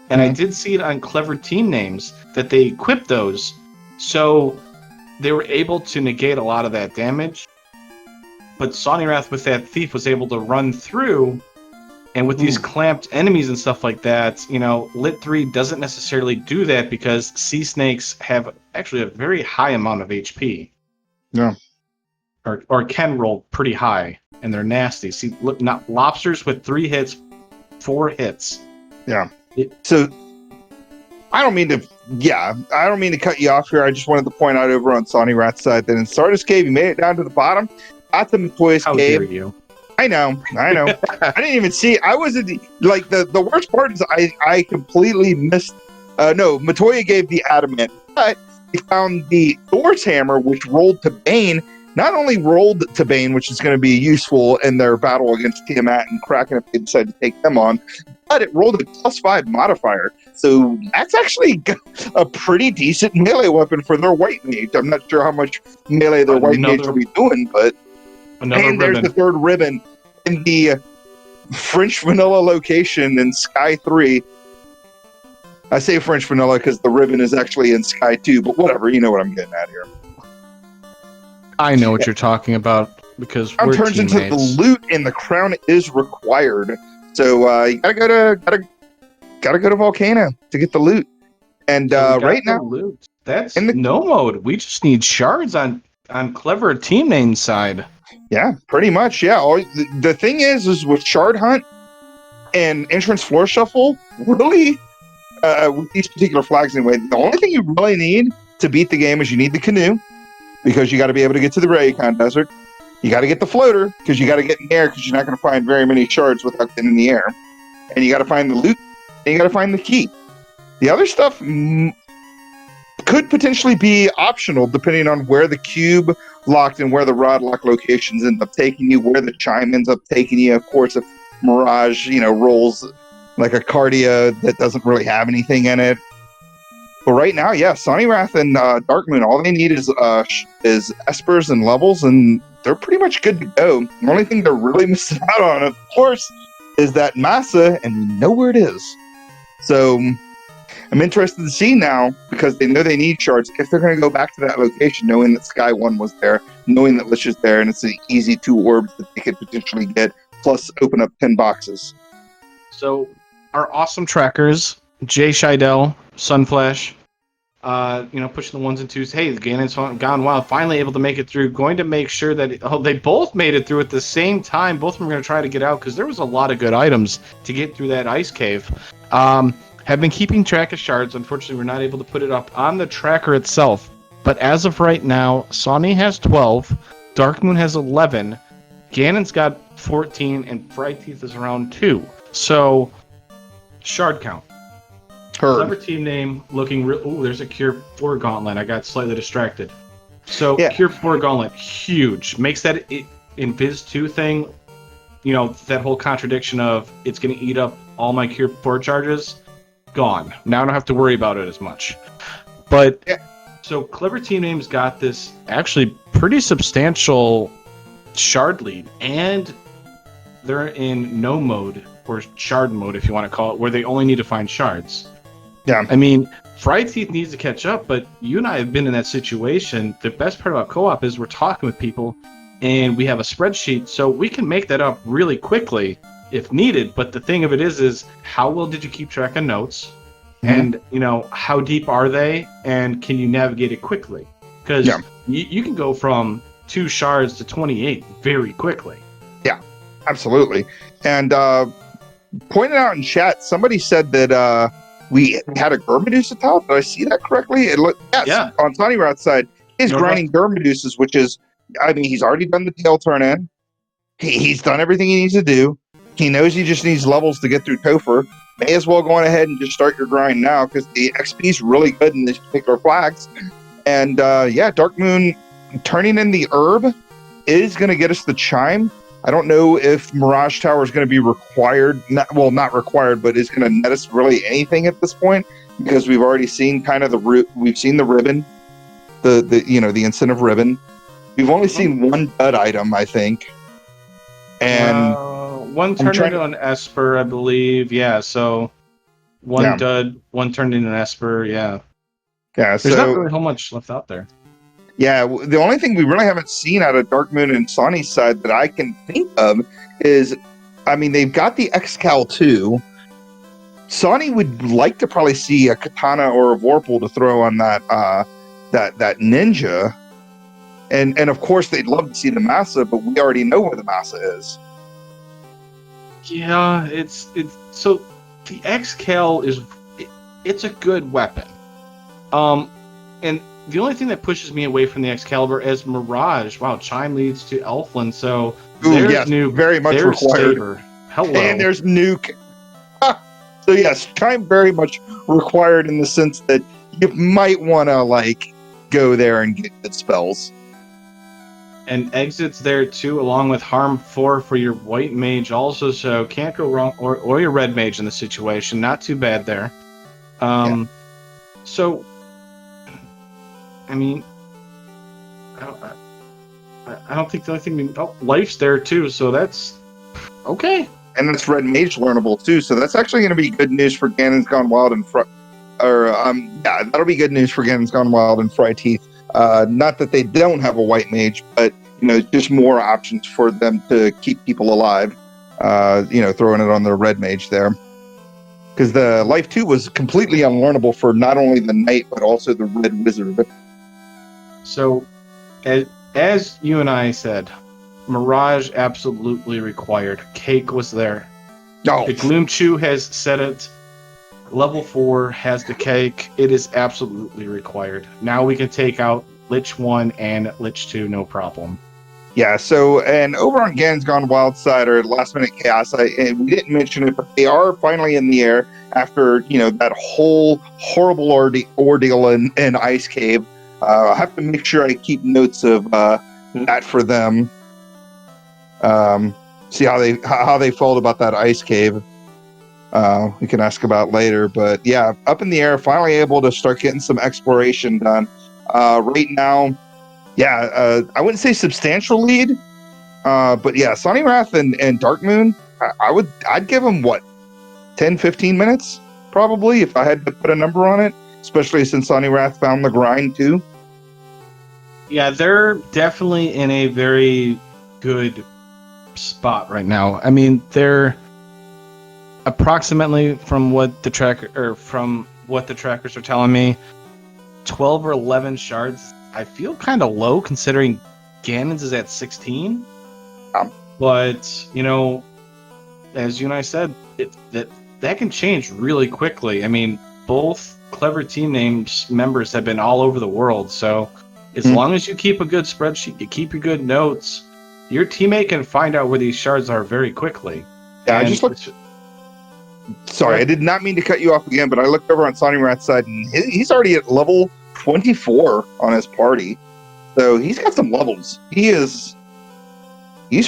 And I did see it on Clever Team Names that they equipped those. So they were able to negate a lot of that damage. But Sonny Wrath with that thief was able to run through, and with these clamped enemies and stuff like that, Lit 3 doesn't necessarily do that because sea snakes have actually a very high amount of HP. Yeah. Or can roll pretty high, and they're nasty. See, look, not lobsters with 3 hits, 4 hits. Yeah. So I don't mean to cut you off here. I just wanted to point out over on Sonny Rat's side that in Sardis Cave, you made it down to the bottom. Got the Matoya's Cave. How dare you? I know. I didn't even see. I wasn't like the worst part is I completely missed. No, Matoya gave the adamant, but he found the Thor's hammer, which rolled to Bane. Not only rolled to Bane, which is going to be useful in their battle against Tiamat and Kraken if they decide to take them on, but it rolled a +5 modifier. So that's actually a pretty decent melee weapon for their white mage. I'm not sure how much melee their white mage will be doing, but there's the third ribbon in the French vanilla location in Sky 3. I say French vanilla because the ribbon is actually in Sky 2, but whatever, you know what I'm getting at here. I know what you're talking about because we're turns teammates. into the loot, and the crown is required. So you gotta go to Volcano to get the loot. And right now, loot. That's in the no mode. We just need shards on Clever Team Name side. Yeah, pretty much. Yeah. The thing is with Shard Hunt and Entrance Floor Shuffle, really, with these particular flags anyway, the only thing you really need to beat the game is you need the canoe, because you got to be able to get to the Raycon Desert. You got to get the floater, because you got to get in the air, because you're not going to find very many shards without getting in the air. And you got to find the loot, and you got to find the key. The other stuff could potentially be optional, depending on where the cube locked and where the rod lock locations end up taking you, where the chime ends up taking you. Of course, if Mirage, rolls like a Cardia that doesn't really have anything in it. But right now, yeah, Sonny Wrath and Dark Moon, all they need is Espers and levels, and they're pretty much good to go. The only thing they're really missing out on, of course, is that Massa, and we know where it is. So I'm interested to see now, because they know they need shards, if they're going to go back to that location, knowing that Sky 1 was there, knowing that Lich is there, and it's an easy 2 orbs that they could potentially get, plus open up 10 boxes. So our awesome trackers, Jay Scheidel, Sunflash, pushing the 1s and 2s. Hey, Ganon's gone wild, finally able to make it through. Going to make sure that they both made it through at the same time. Both of them are going to try to get out because there was a lot of good items to get through that ice cave. Have been keeping track of shards. Unfortunately, we're not able to put it up on the tracker itself. But as of right now, Sonny has 12, Dark Moon has 11, Ganon's got 14, and Fryteeth is around 2. So, shard count. Clever team name looking real. Oh, there's a Cure 4 gauntlet. I got slightly distracted. So Yeah. Cure 4 gauntlet, huge. Makes that Invis 2 thing, that whole contradiction of it's going to eat up all my Cure 4 charges, gone. Now I don't have to worry about it as much. But, so Clever Team Name's got this actually pretty substantial shard lead, and they're in no mode, or shard mode if you want to call it, where they only need to find shards. Yeah. I mean, Fried Teeth needs to catch up, but you and I have been in that situation. The best part about co-op is we're talking with people, and we have a spreadsheet, so we can make that up really quickly if needed. But the thing of it is how well did you keep track of notes? And, how deep are they? And can you navigate it quickly? Because you can go from 2 shards to 28 very quickly. Yeah, absolutely. And pointed out in chat, somebody said that we had a Gurmadusa tile. Did I see that correctly? Yes, on Tiny Rat's side, he's grinding Gurmadusas, which is, he's already done the tail turn in. He's done everything he needs to do. He knows he just needs levels to get through Topher. May as well go on ahead and just start your grind now, because the XP is really good in these particular flags. And Dark Moon turning in the herb is going to get us the chime. I don't know if Mirage Tower is going to be required. Not required, but is going to net us really anything at this point, because we've already seen kind of we've seen the ribbon, the incentive ribbon. We've only seen one dud item, I think, and one turned into an Esper, I believe. Yeah, so one dud, one turned into an Esper. Yeah. Yeah. There's not really how much left out there. Yeah, the only thing we really haven't seen out of Dark Moon and Sonny's side that I can think of is, they've got the Excal 2. Sonny would like to probably see a Katana or a Vorpal to throw on that Ninja. And of course, they'd love to see the Massa, but we already know where the Massa is. Yeah, it's so the Excal it's a good weapon. And the only thing that pushes me away from the Excalibur is Mirage. Wow, Chime leads to Elflin, so there's Nuke. Very much required. Saber. Hello. And there's Nuke. So yes, Chime very much required in the sense that you might want to go there and get good spells. And Exit's there too, along with Harm 4 for your White Mage also, so can't go wrong, or your Red Mage in the situation. Not too bad there. So I don't think the only thing Life's there too, so that's okay. And it's Red Mage learnable too, so that's actually going to be good news for Ganon's Gone Wild and that'll be good news for Ganon's Gone Wild and Fry Teeth. Not that they don't have a White Mage, but just more options for them to keep people alive. Throwing it on the Red Mage there. Because the Life 2 was completely unlearnable for not only the Knight, but also the Red Wizard. So, as you and I said, Mirage absolutely required. Cake was there. Oh. The Gloom Chew has said it. Level 4 has the cake. It is absolutely required. Now we can take out Lich 1 and Lich 2, no problem. Yeah, so, and over on Ganon's Gone Wild side, or Last Minute Chaos, we didn't mention it, but they are finally in the air after, that whole horrible ordeal in Ice Cave. I'll have to make sure I keep notes of that for them. See how they felt about that Ice Cave. We can ask about later, but yeah, up in the air, finally able to start getting some exploration done. Right now, I wouldn't say substantial lead, but yeah, Sonny Wrath and Dark Moon, I'd give them 10, 15 minutes probably if I had to put a number on it, especially since Sonny Wrath found the grind too. Yeah, they're definitely in a very good spot right now. They're approximately from what the trackers are telling me, 12 or 11 shards. I feel kind of low considering Ganon's is at 16. But, as you and I said, that can change really quickly. Both Clever Team Names members have been all over the world, so as long as you keep a good spreadsheet, you keep your good notes, your teammate can find out where these shards are very quickly. Yeah, I just looked. Sorry, I did not mean to cut you off again, but I looked over on Sonny Rat's side, and he's already at level 24 on his party. So he's got some levels. He's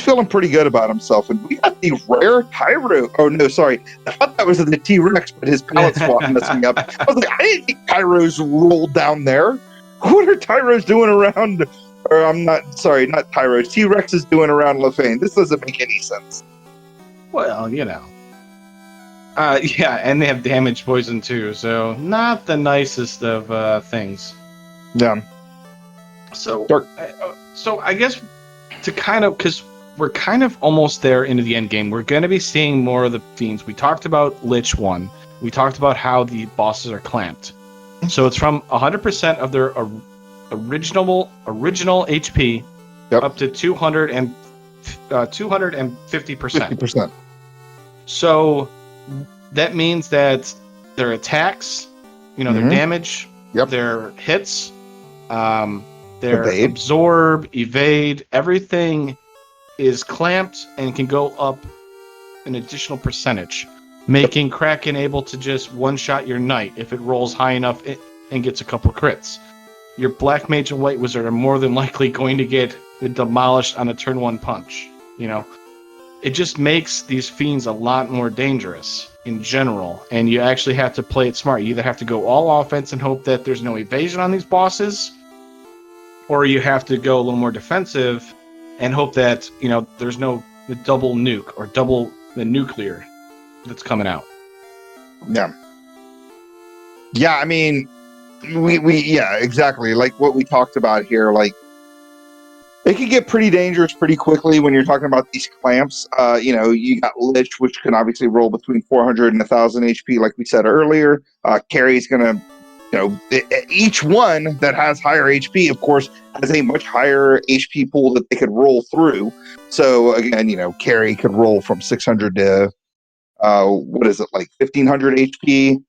feeling pretty good about himself. And we got the rare Tyro. Oh, no, sorry. I thought that was the T-Rex, but his palette swap messed me up. I was like, I didn't think Tyros rolled down there. What are Tyros doing around? Or I'm not, sorry, not Tyros. T-Rex is doing around Lefane. This doesn't make any sense. Well, yeah, and they have damage poison too, so not the nicest of things. Yeah. So I guess to kind of, because we're kind of almost there into the end game, we're going to be seeing more of the fiends. We talked about Lich 1. We talked about how the bosses are clamped. So it's from 100% of their original HP up to 250%. 50%. So that means that their attacks, their damage, their hits, their absorb, evade, everything is clamped and can go up an additional percentage, making Kraken able to just one-shot your knight if it rolls high enough and gets a couple crits. Your Black Mage and White Wizard are more than likely going to get demolished on a turn 1 punch. It just makes these fiends a lot more dangerous in general, and you actually have to play it smart. You either have to go all offense and hope that there's no evasion on these bosses, or you have to go a little more defensive and hope that, there's no double nuke or double the nuclear that's coming out. Yeah. Yeah, I mean, yeah, exactly. Like what we talked about here, like, it can get pretty dangerous pretty quickly when you're talking about these clamps. You got Lich, which can obviously roll between 400 and 1,000 HP, like we said earlier. Carry's going to, each one that has higher HP, of course, has a much higher HP pool that they could roll through. So, again, Carry could roll from 600 to, 1,500 HP?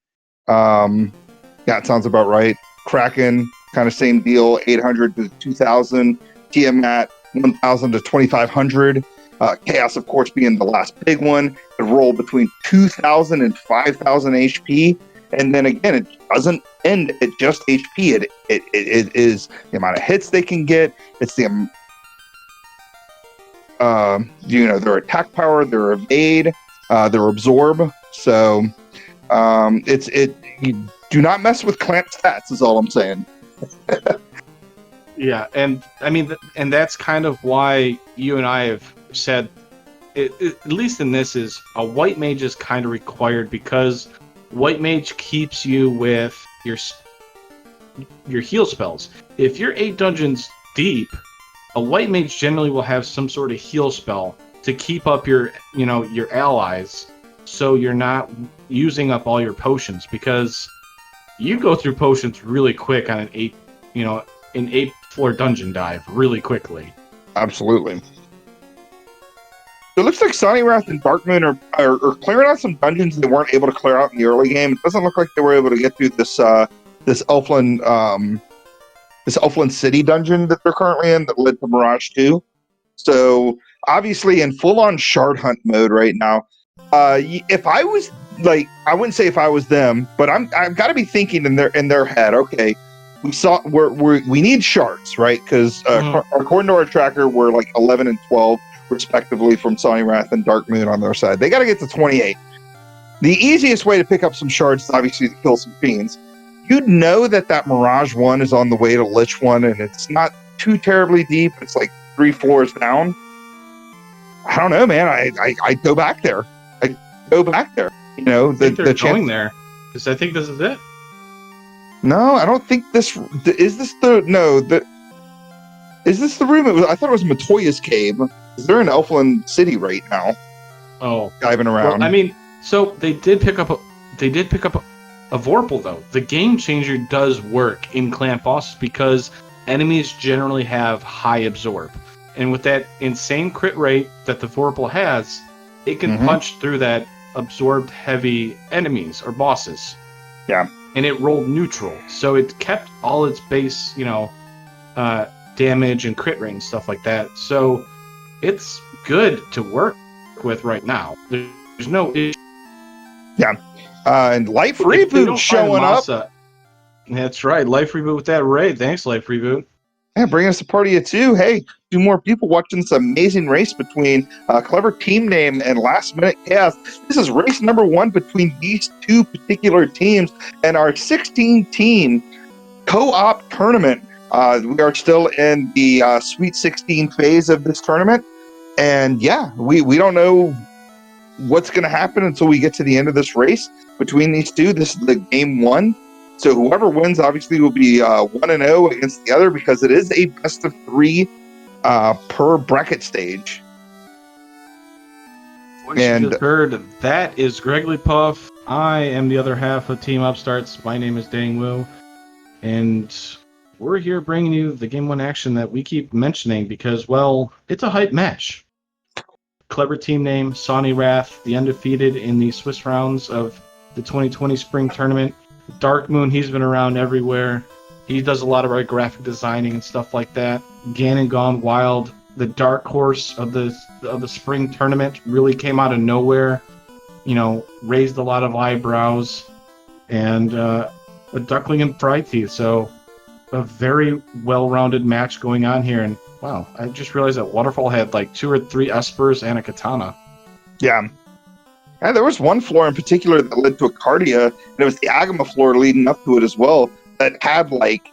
Yeah, it sounds about right. Kraken, kind of same deal, 800 to 2,000. Tiamat, 1,000 to 2,500. Chaos, of course, being the last big one. It roll between 2,000 and 5,000 HP. And then again, it doesn't end at just HP. It is the amount of hits they can get. It's the their attack power, their evade, their absorb. So you do not mess with clamp stats is all I'm saying. Yeah, and I mean, and that's kind of why you and I have said, at least in this, is a White Mage is kind of required, because White Mage keeps you with your heal spells. If you're 8 dungeons deep, a White Mage generally will have some sort of heal spell to keep up your allies, so you're not using up all your potions, because you go through potions really quick on an 8 floor dungeon dive really quickly. Absolutely. So it looks like Sonny Wrath and Darkmoon are clearing out some dungeons they weren't able to clear out in the early game. It doesn't look like they were able to get through this Elfland City dungeon that they're currently in that led to Mirage 2. So obviously in full-on shard hunt mode right now. If I was I wouldn't say if I was them, but I've got to be thinking in their head. Okay, we need shards, right? Because according to our tracker, we're like 11 and 12 respectively from Sonny Wrath and Darkmoon on their side. They got to get to 28. The easiest way to pick up some shards is obviously to kill some fiends. You'd know that Mirage 1 is on the way to Lich 1, and it's not too terribly deep. It's like 3 floors down. I don't know, man. I go back there. I go back there. They're going there, because I think this is it. No, I don't think this is the room. I thought it was Matoya's cave. They're in Elfland City right now. Oh, diving around. Well, I mean, so they did pick up a Vorpal though. The game changer does work in clamp bosses because enemies generally have high absorb, and with that insane crit rate that the Vorpal has, it can punch through that absorbed heavy enemies or bosses. Yeah. And it rolled neutral, so it kept all its base, damage and crit rate and stuff like that. So it's good to work with right now. There's no issue. Yeah. And Life If they Reboot don't find showing up. Masa, that's right. Life Reboot with that raid. Thanks, Life Reboot. Yeah, bring us a party of two. Hey, 2 more people watching this amazing race between Clever Team Name and Last Minute Chaos. This is race number 1 between these 2 particular teams and our 16-team co-op tournament. We are still in the Sweet 16 phase of this tournament. And yeah, we don't know what's going to happen until we get to the end of this race between these 2. This is the game 1. So whoever wins obviously will be 1-0 against the other because it is a best of 3 per bracket stage. What you just heard, that is Gregory Puff. I am the other half of Team Upstarts. My name is Dang Wu. And we're here bringing you the Game 1 action that we keep mentioning because, well, it's a hype match. Clever Team Name, Sonny Wrath, the undefeated in the Swiss rounds of the 2020 Spring Tournament. Dark Moon, he's been around everywhere. He does a lot of our graphic designing and stuff like that. Ganon Gone Wild, the dark horse of the spring tournament, really came out of nowhere. You know, raised a lot of eyebrows, and a Duckling and Fried Teeth. So a very well-rounded match going on here. And wow, I just realized that Waterfall had like 2 or 3 Espers and a Katana. Yeah. And there was one floor in particular that led to a Cardia, and it was the Agama floor leading up to it as well, that had like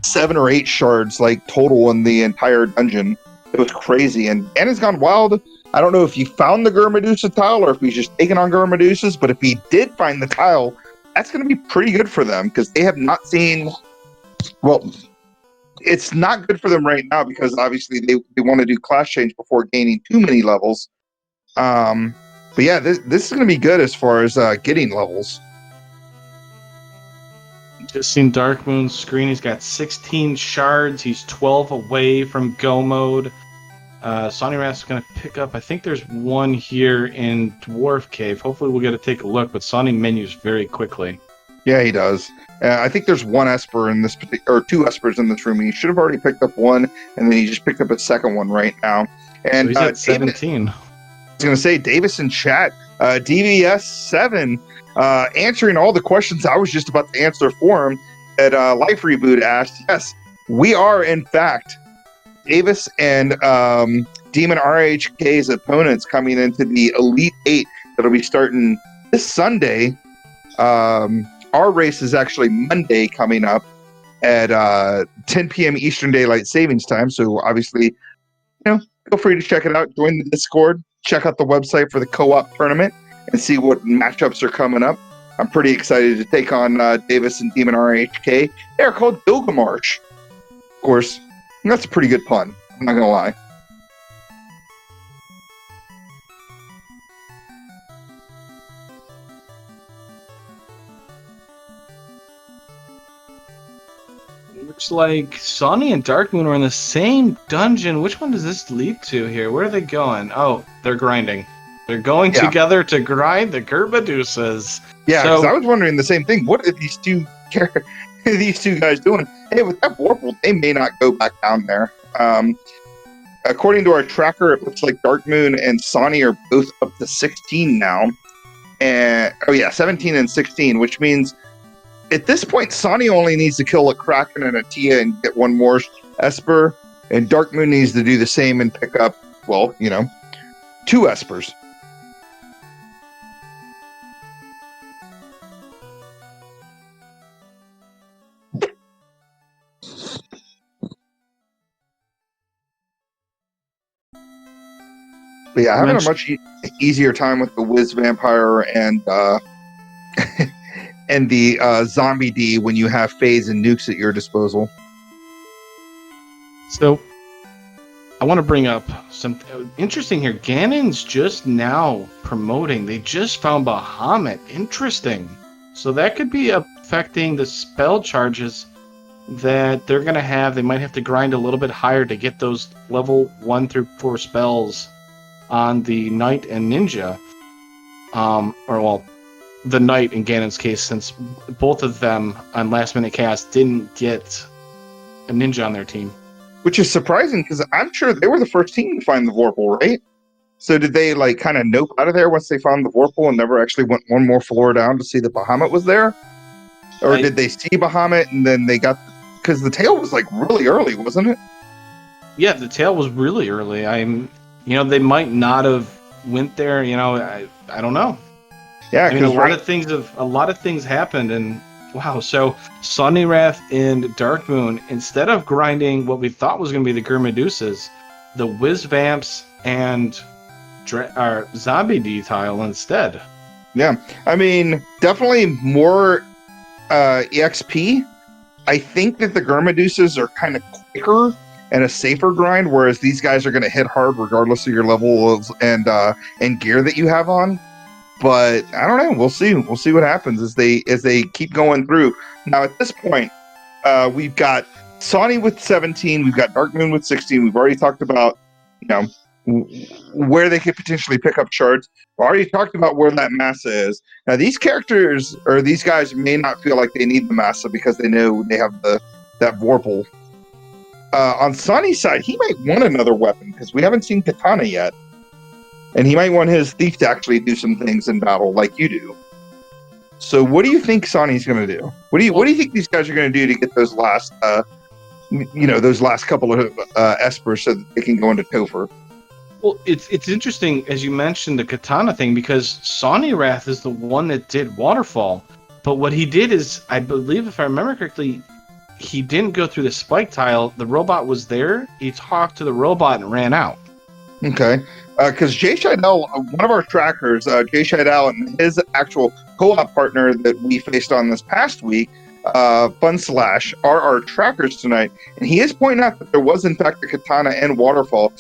7 or 8 shards like total in the entire dungeon. It was crazy. And Ganon's Gone Wild, I don't know if he found the Gurmedusa tile or if he's just taking on Gurmedusas, but if he did find the tile, that's going to be pretty good for them because they have not seen... Well, it's not good for them right now because obviously they want to do class change before gaining too many levels. But yeah, this is going to be good as far as getting levels. Just seen Dark Moon's screen. He's got 16 shards. He's 12 away from go mode. Sonny Wrath's going to pick up, I think there's one here in Dwarf Cave. Hopefully we'll get to take a look, but Sonny menus very quickly. Yeah, he does. I think there's 1 Esper in this or 2 Espers in this room. He should have already picked up 1, and then he just picked up a second one right now. And so he's at 17. I was going to say, Davis in chat, DVS7, answering all the questions I was just about to answer for him that Life Reboot asked. Yes, we are, in fact, Davis and Demon RHK's opponents coming into the Elite 8 that'll be starting this Sunday. Our race is actually Monday coming up at 10 p.m. Eastern Daylight Savings Time. So obviously, feel free to check it out. Join the Discord. Check out the website for the co-op tournament and see what matchups are coming up. I'm pretty excited to take on Davis and Demon RHK. They're called Gilgamesh. Of course, that's a pretty good pun. I'm not going to lie. Looks like Sonny and Dark Moon are in the same dungeon. Which one does this lead to here? Where are they going? Oh, they're grinding. They're going together to grind the Gerbedusas. Yeah, because I was wondering the same thing. What are these two guys doing? Hey, with that Vorpal, they may not go back down there. According to our tracker, it looks like Dark Moon and Sonny are both up to 16 now. And 17 and 16, which means at this point, Sonny only needs to kill a Kraken and a Tia and get 1 more Esper, and Dark Moon needs to do the same and pick up, 2 Espers. But yeah, having a much easier time with the Wiz Vampire and and the Zombie D when you have phase and nukes at your disposal. So, I want to bring up something interesting here. Ganon's just now promoting. They just found Bahamut. Interesting. So that could be affecting the spell charges that they're going to have. They might have to grind a little bit higher to get those level 1 through 4 spells on the Knight and Ninja. The Knight in Ganon's case, since both of them on Last Minute Cast didn't get a Ninja on their team. Which is surprising, because I'm sure they were the first team to find the Vorpal, right? So did they like kind of nope out of there once they found the Vorpal and never actually went one more floor down to see that Bahamut was there? Or did they see Bahamut and then they got, because the tail was like really early, wasn't it? Yeah, the tail was really early. They might not have went there. I don't know. Yeah, I mean, a lot of things happened, and wow. So Sunny Wrath and Dark Moon, instead of grinding what we thought was going to be the Gurmadusas, the Whiz Vamps and Zombie Detail instead. Yeah, I mean, definitely more EXP. I think that the Gurmadusas are kind of quicker and a safer grind, whereas these guys are going to hit hard regardless of your levels and gear that you have on. But I don't know. We'll see. We'll see what happens as they keep going through. Now at this point, we've got Sony with 17. We've got Dark Moon with 16. We've already talked about where they could potentially pick up shards. We already talked about where that massa is. Now these characters or these guys may not feel like they need the massa because they know they have that Vorpal. On Sonny's side, he might want another weapon because we haven't seen Katana yet. And he might want his thief to actually do some things in battle like you do. So what do you think Sonny's going to do? What do you think these guys are going to do to get those last those last couple of espers so that they can go into Topher? Well, it's interesting as you mentioned the Katana thing because Sonny Wrath is the one that did Waterfall. But what he did is, I believe if I remember correctly, he didn't go through the spike tile. The robot was there. He talked to the robot and ran out. Okay. Because Jay Scheidel, one of our trackers, Jay Scheidel and his actual co-op partner that we faced on this past week, Fun Slash, are our trackers tonight. And he is pointing out that there was, in fact, the Katana and Waterfall.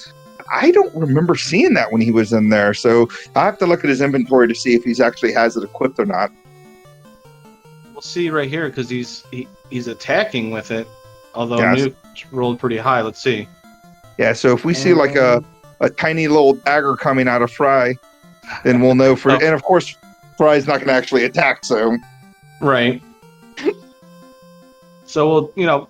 I don't remember seeing that when he was in there. So I have to look at his inventory to see if he's actually has it equipped or not. We'll see right here because he's attacking with it. Although Nuke rolled pretty high. Let's see. Yeah, so if we see like a tiny little dagger coming out of Fry, then we'll know for. And of course, Fry's not going to actually attack. So, right. So we'll,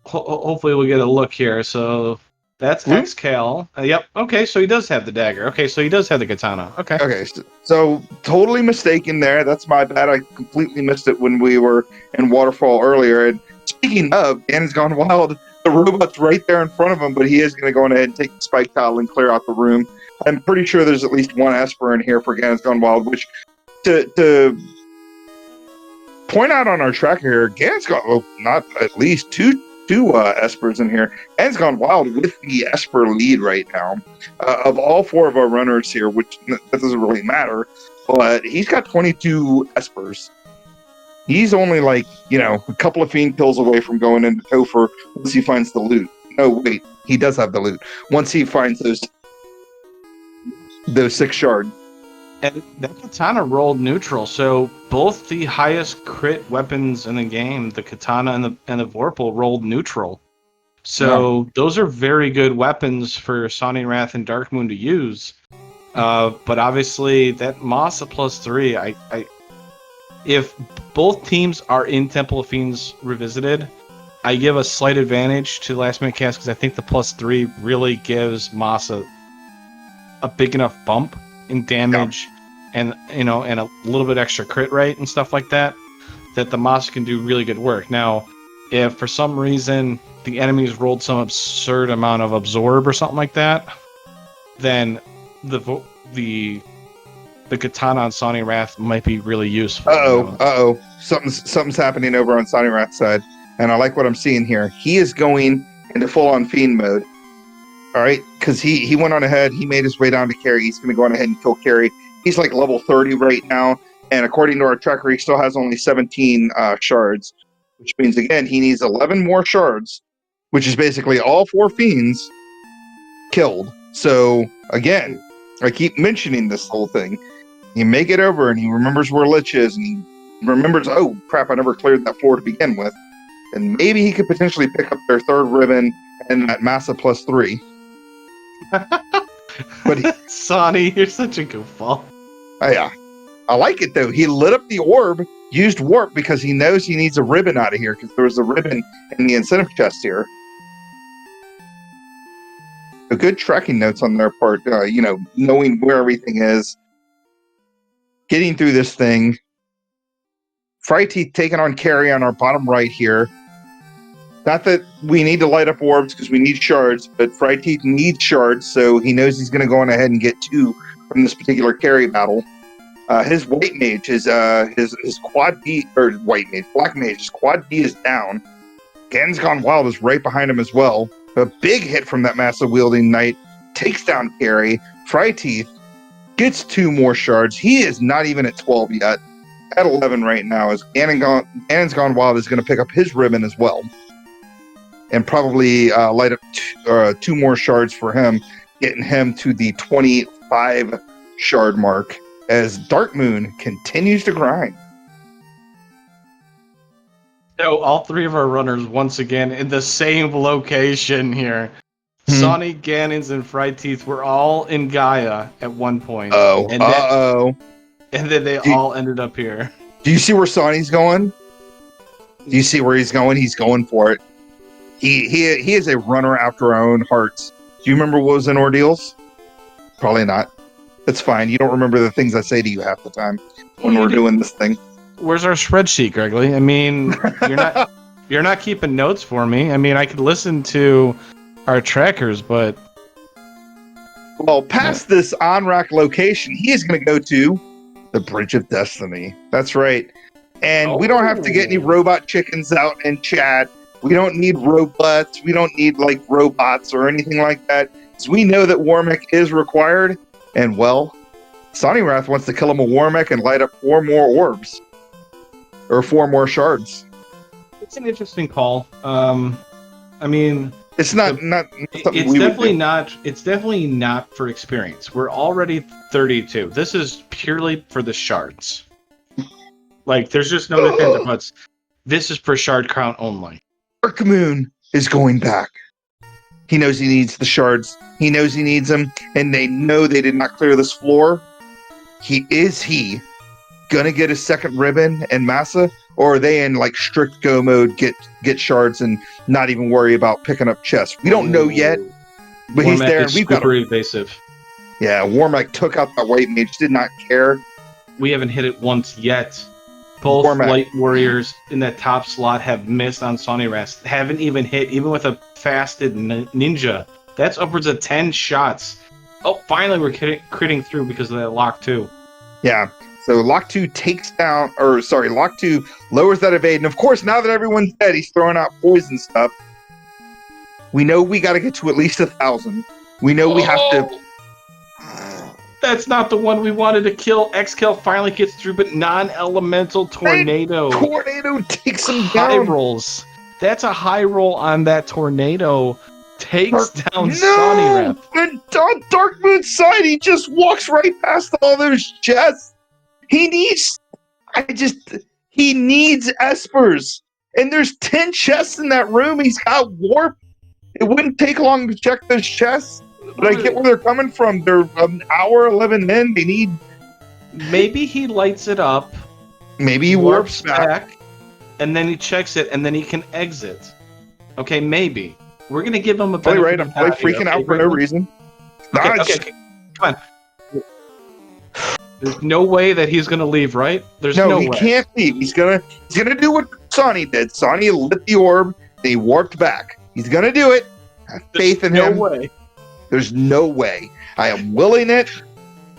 hopefully we'll get a look here. So that's Xcal. Yep. Okay. So he does have the dagger. Okay. So he does have the katana. Okay. Okay. So totally mistaken there. That's my bad. I completely missed it when we were in Waterfall earlier. And speaking of, Ganon's Gone Wild. The robot's right there in front of him, but he is going to go ahead and take the spike tile and clear out the room. I'm pretty sure there's at least one Esper in here for Ganon's Gone Wild, which to point out on our tracker here, Ganon's got not at least two Espers in here. Ganon's Gone Wild with the Esper lead right now of all four of our runners here, which that doesn't really matter, but he's got 22 Espers. He's only like, a couple of fiend kills away from going into Topher once he finds the loot. No, wait, he does have the loot. Once he finds those 6 shards. And that katana rolled neutral, so both the highest crit weapons in the game, the katana and the Vorpal, rolled neutral. So those are very good weapons for Sonny Wrath and Dark Moon to use. But obviously that Masa +3, if both teams are in Temple of Fiends Revisited, I give a slight advantage to Last Minute Cast because I think the +3 really gives Masa a big enough bump in damage and a little bit extra crit rate and stuff like that the Masa can do really good work. Now, if for some reason the enemies rolled some absurd amount of absorb or something like that, then the katana on Sonny Wrath might be really useful. Something's happening over on Sonny Wrath's side, and I like what I'm seeing here. He is going into full-on fiend mode. All right, because he went on ahead. He made his way down to Carrie. He's going to go on ahead and kill Carrie. He's like level 30 right now, and according to our tracker, he still has only 17 shards, which means, again, he needs 11 more shards, which is basically all 4 fiends killed. So, again, I keep mentioning this whole thing. You make it over, and he remembers where Lich is, and he remembers, oh, crap, I never cleared that floor to begin with. And maybe he could potentially pick up their 3rd ribbon and that Massa +3. But Sonny, you're such a goofball. Yeah. I like it, though. He lit up the orb, used warp, because he knows he needs a ribbon out of here, because there was a ribbon in the incentive chest here. So good tracking notes on their part. Knowing where everything is, getting through this thing. Fryteeth taking on Carrie on our bottom right here. Not that we need to light up orbs because we need shards, but Fryteeth needs shards, so he knows he's going to go on ahead and get 2 from this particular Carrie battle. His white mage, his quad D, or white mage, black mage, his quad D is down. Gan's Gone Wild is right behind him as well. A big hit from that massive wielding knight takes down Carrie. Fryteeth gets 2 more shards. He is not even at 12 yet. At 11 right now, as Ganon's Gone Wild is going to pick up his ribbon as well. And probably light up 2 more shards for him, getting him to the 25 shard mark as Dark Moon continues to grind. So all 3 of our runners once again in the same location here. Sonny, Ganons, and Fryteeth were all in Gaia at one point. And then they all ended up here. Do you see where Sonny's going? Do you see where he's going? He's going for it. He is a runner after our own hearts. Do you remember what was in Ordeals? Probably not. It's fine. You don't remember the things I say to you half the time when we're doing this thing. Where's our spreadsheet, Gregley? I mean, you're not keeping notes for me. I mean, I could listen to our trackers, but past this on-rack location, he is going to go to the Bridge of Destiny. That's right. And we don't have to get any robot chickens out and chat. We don't need robots. We don't need robots or anything like that. So we know that Warmech is required. And Sonny Wrath wants to kill him a Warmech and light up 4 more orbs. Or 4 more shards. It's an interesting call. I mean, it's definitely not for experience. We're already 32. This is purely for the shards. There's just no ifs and buts. This is for shard count only. Dark Moon is going back. He knows he needs the shards. He knows he needs them, and they know they did not clear this floor. He gonna get a second ribbon and Massa, or are they in strict go mode, get shards and not even worry about picking up chests? We don't know yet, but he's there. And we've got evasive. Yeah, Warmech took out that white mage, did not care. We haven't hit it once yet. Both light warriors in that top slot have missed on Sonny Wrath. Haven't even hit, even with a fasted ninja. That's upwards of 10 shots. Oh, finally we're critting through because of that lock 2. Yeah. So lock 2 lock 2 lowers that evade. And of course, now that everyone's dead, he's throwing out poison stuff. We know we got to get to at least 1,000. We know we have to. That's not the one we wanted to kill. Xkill finally gets through, but non-elemental tornado. Tornado takes him high down. Rolls. That's a high roll on that tornado. Takes down Sonny Wrath. And on Dark Moon's side, he just walks right past all those chests. He needs espers. And there's 10 chests in that room. He's got warp. It wouldn't take long to check those chests. But I get where they're coming from. They're an hour 11 in. They need. Maybe he lights it up. Maybe he warps back. And then he checks it, and then he can exit. Okay, maybe. We're going to give him a benefit. Right, I'm freaking out for no reason. Okay. Come on. There's no way that he's going to leave, right? There's no way. He can't leave. He's gonna do what Sonny did. Sonny lit the orb, and he warped back. He's going to do it. Have faith in him. No way. There's no way. I am willing it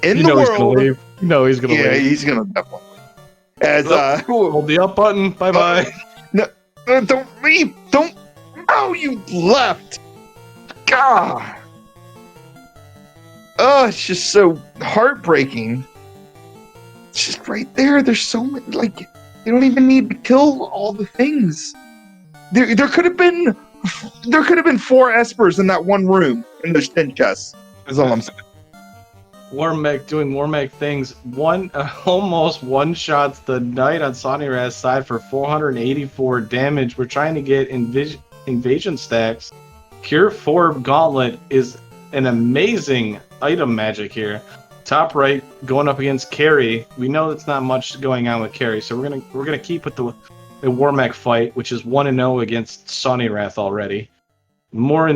in the world. He's gonna leave. No, he's going to leave. Yeah, he's going to definitely leave. Hold the up button. Bye-bye. No, don't leave. Don't. Oh, you left. God. Oh, it's just so heartbreaking. It's just right there. There's so many, you don't even need to kill all the things. There could have been 4 espers in that one room in those 10 chests. That's all I'm saying. Warmech doing Warmech things. Almost one shots the knight on Sonny Wrath's side for 484 damage. We're trying to get invasion stacks. Cure 4 Gauntlet is an amazing item magic here. Top right, going up against Carrie. We know it's not much going on with Carrie, so we're gonna keep with the Warmech fight, which is 1-0 against Sonny Wrath already. More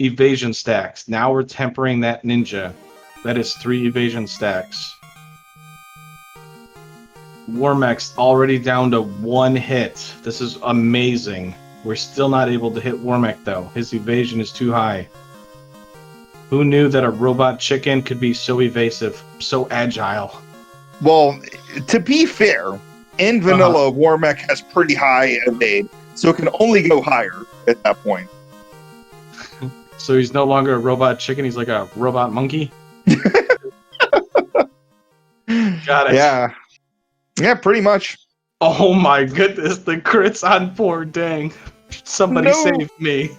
evasion stacks. Now we're tempering that ninja. That is 3 evasion stacks. Warmech's already down to 1 hit. This is amazing. We're still not able to hit Warmech, though. His evasion is too high. Who knew that a robot chicken could be so evasive, so agile? Well, to be fair, in vanilla, Warmech has pretty high evade, so it can only go higher at that point. So he's no longer a robot chicken, he's like a robot monkey? Got it. Yeah. Yeah, pretty much. Oh my goodness, the crits on poor Dang. Somebody save me.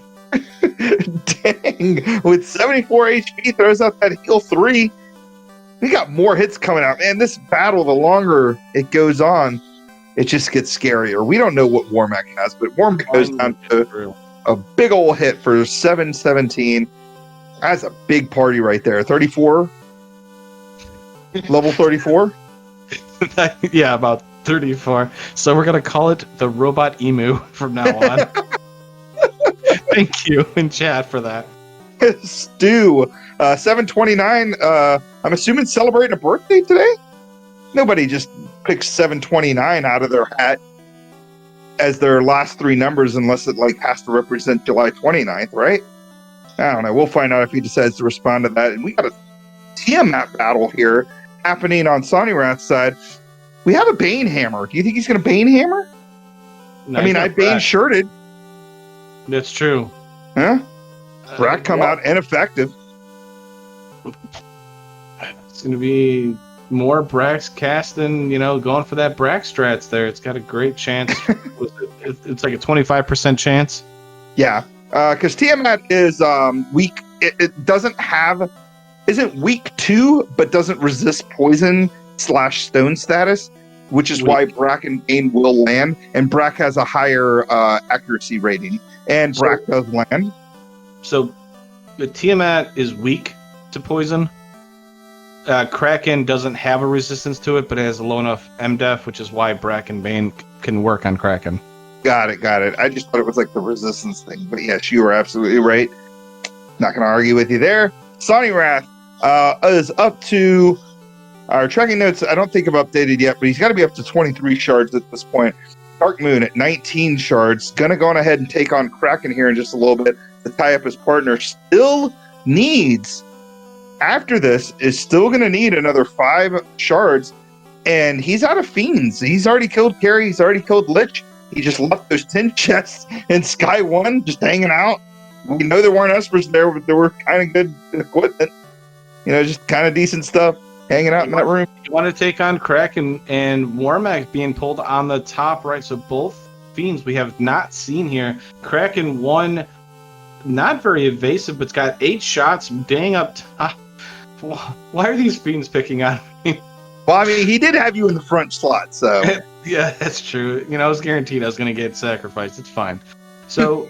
Dang. With 74 HP, throws out that heal 3. We got more hits coming out. Man, this battle, the longer it goes on, it just gets scarier. We don't know what Warmech has, but Warmech goes down to a big old hit for 717. That's a big party right there. 34? Level 34? Yeah, about 34. So we're going to call it the Robot Emu from now on. Thank you in chat for that. Stu, 729. I'm assuming celebrating a birthday today? Nobody just picks 729 out of their hat as their last 3 numbers unless it like has to represent July 29th, right? I don't know. We'll find out if he decides to respond to that. And we got a Tiamat battle here happening on Sonnyrath's side. We have a Bane Hammer. Do you think he's going to Bane Hammer? No, I mean, I Bane shirted. That's true. Huh? Brack come out ineffective. It's going to be more Brack's casting, going for that Brack strats there. It's got a great chance. It's like a 25% chance. Yeah. Because Tiamat is weak. It doesn't have... Isn't weak 2, but doesn't resist poison / stone status, which is why Brack and Bane will land. And Brack has a higher accuracy rating. And Brack does land. So, the Tiamat is weak to poison. Kraken doesn't have a resistance to it, but it has a low enough MDef, which is why Brack and Bane can work on Kraken. Got it. I just thought it was like the resistance thing. But yes, you were absolutely right. Not going to argue with you there. Sonnyrath is up to... Our tracking notes, I don't think I've updated yet, but he's got to be up to 23 shards at this point. Dark Moon at 19 shards. Going to go on ahead and take on Kraken here in just a little bit to tie up his partner. Still needs, after this, is still going to need another 5 shards. And he's out of fiends. He's already killed Carrie. He's already killed Lich. He just left those 10 chests in Sky 1 just hanging out. We know there weren't Espers there, but there were kind of good equipment. Just kind of decent stuff. Hanging out in that room. You want to take on Kraken and Warmech being pulled on the top right. So both fiends we have not seen here. Kraken 1, not very evasive, but it's got 8 shots. Dang up top. Why are these fiends picking on me? Well, I mean, he did have you in the front slot, so. Yeah, that's true. I was guaranteed I was going to get sacrificed. It's fine. So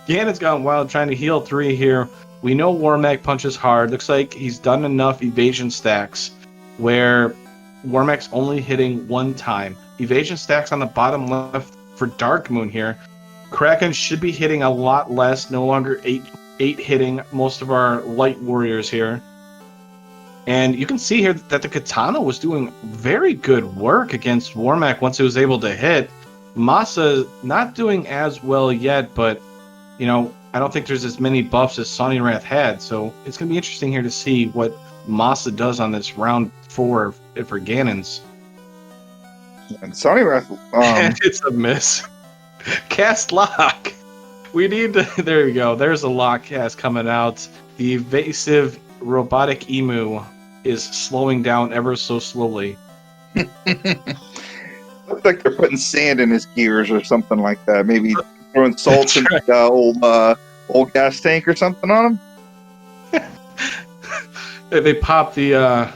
Ganon's gone wild trying to heal 3 here. We know Warmech punches hard. Looks like he's done enough evasion stacks where Warmech's only hitting 1 time. Evasion stacks on the bottom left for Dark Moon here. Kraken should be hitting a lot less, no longer 8 hitting most of our light warriors here. And you can see here that the Katana was doing very good work against Warmech once it was able to hit. Masa not doing as well yet, but, I don't think there's as many buffs as Sonnyrath had, so it's going to be interesting here to see what Masa does on this round 4 for Ganon's. And Sonnyrath... It's a miss. Cast lock. We need to... There we go. There's a lock cast coming out. The evasive robotic emu is slowing down ever so slowly. Looks like they're putting sand in his gears or something like that. Maybe... throwing salt in the old gas tank or something on him. They pop the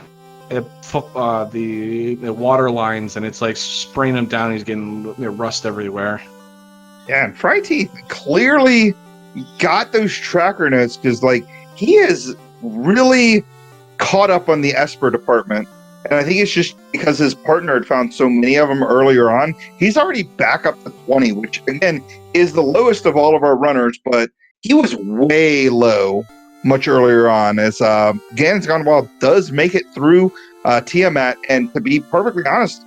water lines and it's like spraying him down. He's getting rust everywhere. Yeah, and Fryteeth clearly got those tracker notes because he is really caught up on the Esper department. And I think it's just because his partner had found so many of them earlier on. He's already back up to 20, which, again, is the lowest of all of our runners, but he was way low much earlier on, as Ganon's Gone Wild does make it through Tiamat. And to be perfectly honest,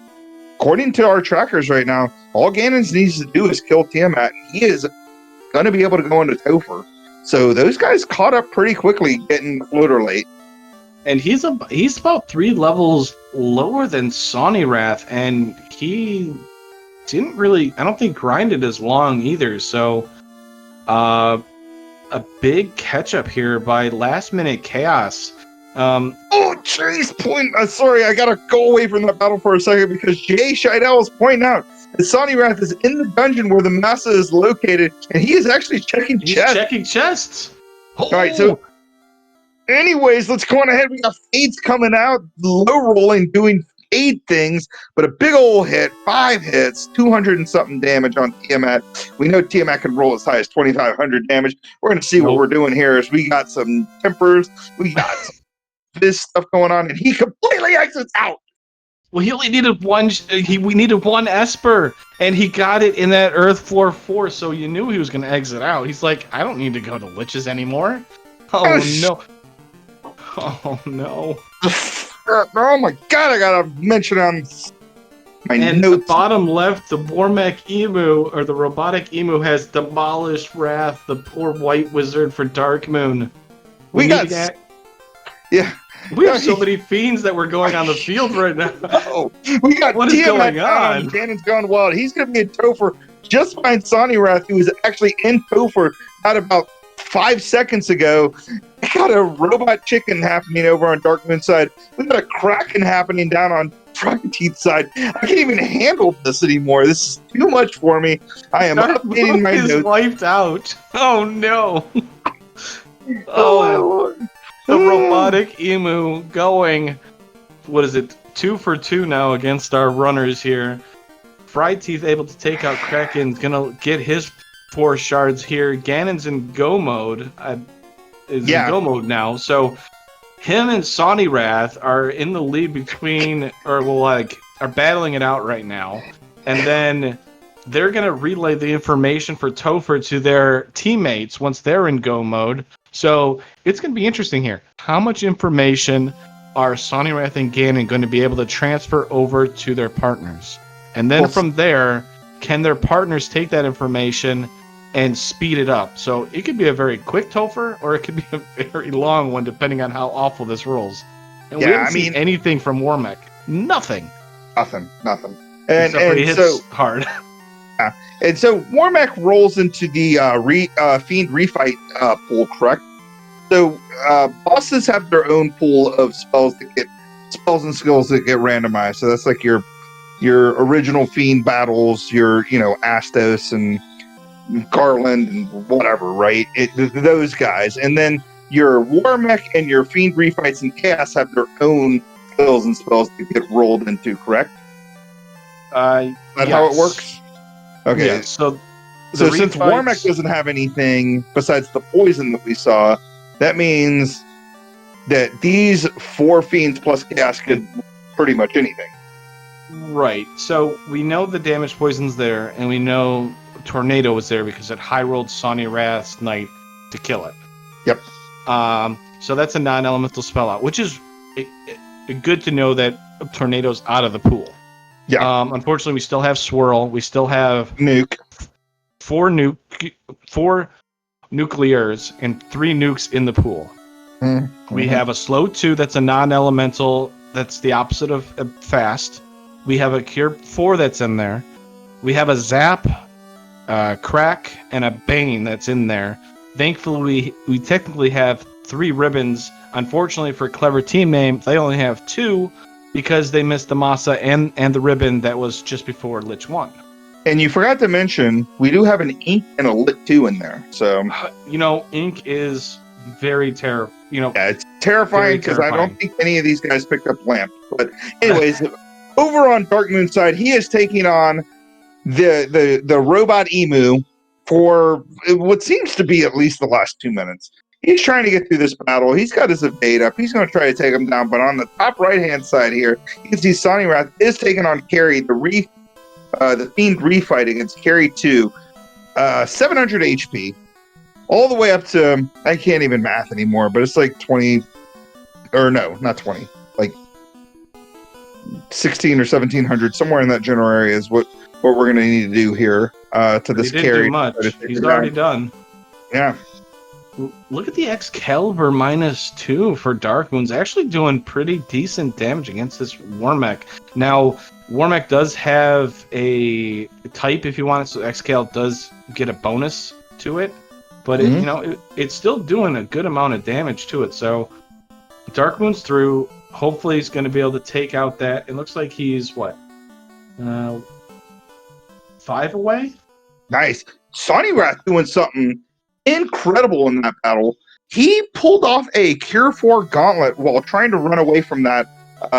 according to our trackers right now, all Ganon needs to do is kill Tiamat. He is going to be able to go into Topher. So those guys caught up pretty quickly getting Floater late. And he's about 3 levels lower than Sonirath, and he didn't really, I don't think, grinded as long either. So a big catch up here by Last Minute Chaos. Oh, jeez, sorry, I gotta go away from that battle for a second because Jay Scheidel is pointing out that Sonirath is in the dungeon where the Massa is located, and he is actually checking chests. Checking chests. All right, so anyways, let's go on ahead. We got Fades coming out, low rolling, doing Fade things, but a big old hit, 5 hits, 200 and something damage on Tiamat. We know Tiamat can roll as high as 2,500 damage. We're going to see what we're doing here is we got some tempers, we got some this stuff going on, and he completely exits out. Well, he only needed one. We needed one Esper, and he got it in that Earth Floor 4. So you knew he was going to exit out. He's like, I don't need to go to Liches anymore. Oh no! Oh no! Oh my god! I gotta mention on my and notes. The bottom left, the Bormek Emu or the robotic emu has demolished Wrath, the poor white wizard for Dark Moon. We got We have so many fiends that were going on the field right now. Oh, we got what is going on? Ganon's Gone Wild. He's going to be in Topher just behind Sonirath, who is actually in Topher not about 5 seconds ago. We got a robot chicken happening over on Dark Moon side. We got a Kraken happening down on Dragon Teeth side. I can't even handle this anymore. This is too much for me. I am updating my notes. Wiped out. Oh no. Oh my lord. The robotic emu going, what is it, 2 for 2 now against our runners here. Fried Teeth able to take out Kraken's gonna get his 4 shards here. Ganon's in go mode. In go mode now. So him and Sonirath are in the lead between, are battling it out right now. And then they're gonna relay the information for Topher to their teammates once they're in go mode. So it's going to be interesting here. How much information are Sonirath and Ganon going to be able to transfer over to their partners? And then from there, can their partners take that information and speed it up? So it could be a very quick Topher, or it could be a very long one, depending on how awful this rolls. And we haven't seen anything from Warmek. Nothing. Nothing. And he hits hard. Yeah. And so Warmek rolls into the Fiend Refight pool, correct? So bosses have their own pool of spells and skills that get randomized. So that's like your original Fiend battles, your Astos and Garland and whatever, right? Those guys. And then your Warmek and your Fiend Refights and Chaos have their own skills and spells that get rolled into, correct? Is that how it works? Okay, yeah, so since Warmek doesn't have anything besides the poison that we saw, that means that these 4 fiends plus Chaos could pretty much anything. Right, so we know the damage poison's there, and we know Tornado was there because it high-rolled Sonirath's Knight to kill it. Yep. So that's a non-elemental spell out, which is good to know that Tornado's out of the pool. Yeah. Unfortunately, we still have Swirl. We still have Nuke. 4 nuclears and 3 nukes in the pool. Mm-hmm. We have a Slow 2 that's a non-elemental. That's the opposite of fast. We have a Cure 4 that's in there. We have a Zap, Crack, and a Bane that's in there. Thankfully, we technically have 3 ribbons. Unfortunately for Clever Team Name, they only have 2. Because they missed the Masa and the ribbon that was just before Lich 1. And you forgot to mention, we do have an Ink and a Lit 2 in there. So Ink is very terrifying. Yeah, it's terrifying because I don't think any of these guys picked up Lamp. But anyways, over on Dark Moon side, he is taking on the robot emu for what seems to be at least the last 2 minutes. He's trying to get through this battle. He's got his evade up. He's going to try to take him down. But on the top right-hand side here, you can see Sonirath is taking on Carrie, the Fiend Refight against Carrie 2. 700 HP. all the way up to, I can't even math anymore, but it's like 20, or no, not 20, like 16 or 1700, somewhere in that general area is what we're going to need to do here to But this he didn't carry. do much. He's already done. Yeah. Look at the Excalibur -2 for Dark Moon's actually doing pretty decent damage against this Warmech. Now, Warmech does have a type if you want it, so Excal does get a bonus to it, but it's still doing a good amount of damage to it. So Dark Moon's through. Hopefully he's going to be able to take out that. It looks like he's, 5 away? Nice. Sonny Wrath doing something incredible in that battle. He pulled off a Cure 4 gauntlet while trying to run away from that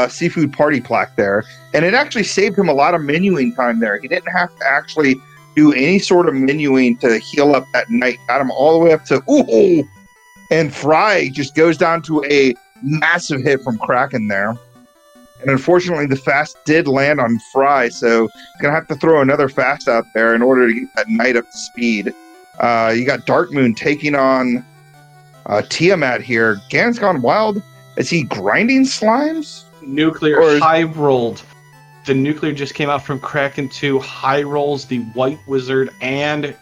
seafood party plaque there. And it actually saved him a lot of menuing time there. He didn't have to actually do any sort of menuing to heal up that knight. Got him all the way up to, ooh! And Fry just goes down to a massive hit from Kraken there. And unfortunately, the fast did land on Fry, so he's going to have to throw another fast out there in order to get that knight up to speed. You got Dark Moon taking on Tiamat here. Ganon's gone wild. Is he grinding slimes? Nuclear high rolled. The nuclear just came out from Kraken 2. High rolls the white wizard and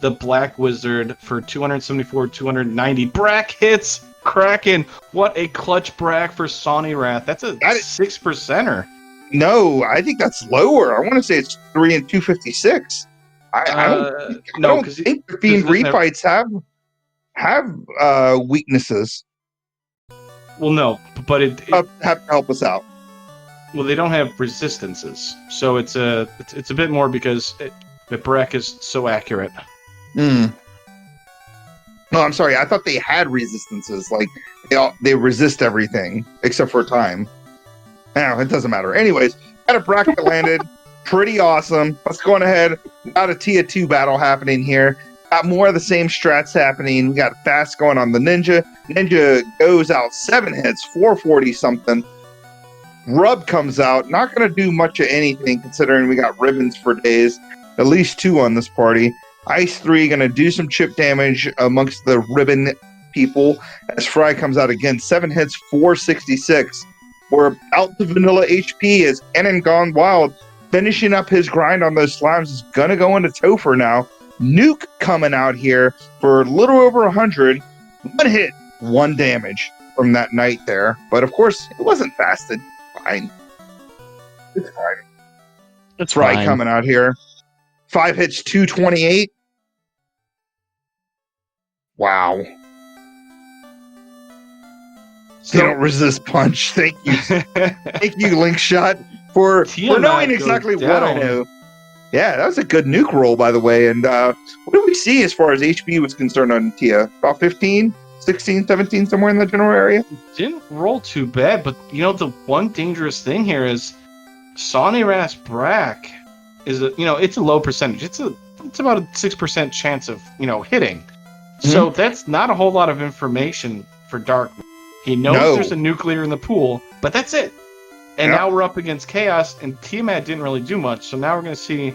the black wizard for 274, 290. Brack hits Kraken. What a clutch brack for Sonny Wrath. That's a 6%er. No, I think that's lower. I want to say it's 3 and 256. I don't think the Fiend refights have weaknesses. Well, no, but it have to help us out. Well, they don't have resistances, so it's a bit more because the brack is so accurate. No, I'm sorry. I thought they had resistances. Like they resist everything except for time. No, it doesn't matter. Anyways, got a bracket landed. Pretty awesome. Let's go on ahead. Got a Tier 2 battle happening here. Got more of the same strats happening. We got fast going on the Ninja. Ninja goes out 7 hits, 440 something. Rub comes out. Not going to do much of anything considering we got ribbons for days. At least 2 on this party. Ice 3 going to do some chip damage amongst the ribbon people as Fry comes out again. 7 hits, 466. We're out to vanilla HP as Ganon Gone Wild finishing up his grind on those slimes is going to go into Topher now. Nuke coming out here for a little over 100. 1 hit, 1 damage from that knight there. But of course, it wasn't fasted. Fine. It's fine. It's Fry coming out here. 5 hits, 228. Wow. So, you don't resist punch. Thank you. Thank you, Link Shot, for knowing exactly what I know. Yeah, that was a good nuke roll, by the way. And what did we see as far as HP was concerned on Tia? About 15, 16, 17, somewhere in the general area? Didn't roll too bad, but the one dangerous thing here is Sonny Wrath's brack is it's a low percentage. It's about a 6% chance of hitting. Mm-hmm. So that's not a whole lot of information for Dark. He knows there's a nuclear in the pool, but that's it. And now we're up against Chaos, and Tiamat didn't really do much. So now we're going to see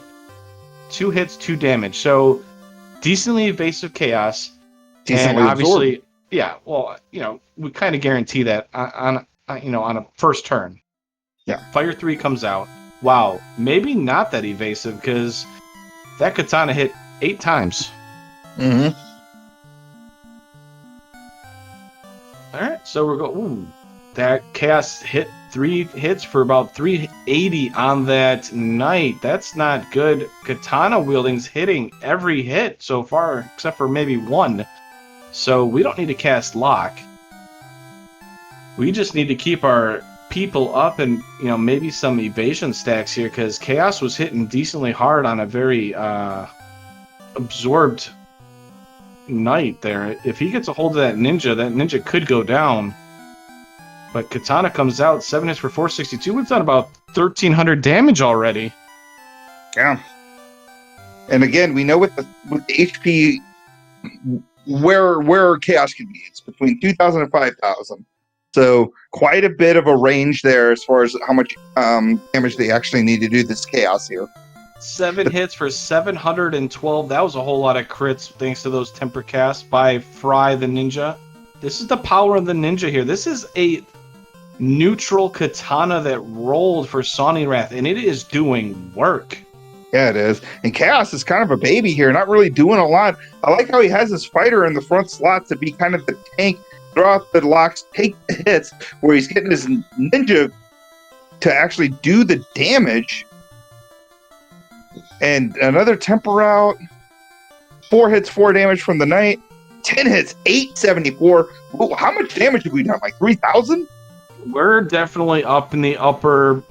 2 hits, 2 damage. So decently evasive Chaos. Decently and obviously, absorbed. We kind of guarantee that on a first turn. Yeah. Fire 3 comes out. Wow, maybe not that evasive because that katana hit 8 times. Mm-hmm. All right, so we're going. Ooh, that Chaos hit 3 hits for about 380 on that knight. That's not good. Katana wielding's hitting every hit so far, except for maybe 1. So we don't need to cast Lock. We just need to keep our people up and maybe some evasion stacks here because Chaos was hitting decently hard on a very absorbed knight there. If he gets a hold of that ninja could go down. But Katana comes out 7 hits for 462. We've done about 1,300 damage already. Yeah. And again, we know with the HP where Chaos can be. It's between 2,000 and 5,000. So quite a bit of a range there as far as how much damage they actually need to do this Chaos here. 7 hits for 712. That was a whole lot of crits thanks to those temper casts by Fry the Ninja. This is the power of the ninja here. This is a neutral katana that rolled for Sony Wrath, and it is doing work. Yeah, it is. And Chaos is kind of a baby here, not really doing a lot. I like how he has his fighter in the front slot to be kind of the tank, throw out the locks, take the hits, where he's getting his ninja to actually do the damage. And another temper out. 4 hits, 4 damage from the Knight. 10 hits, 874. Whoa, how much damage have we done? Like 3,000? We're definitely up in the upper,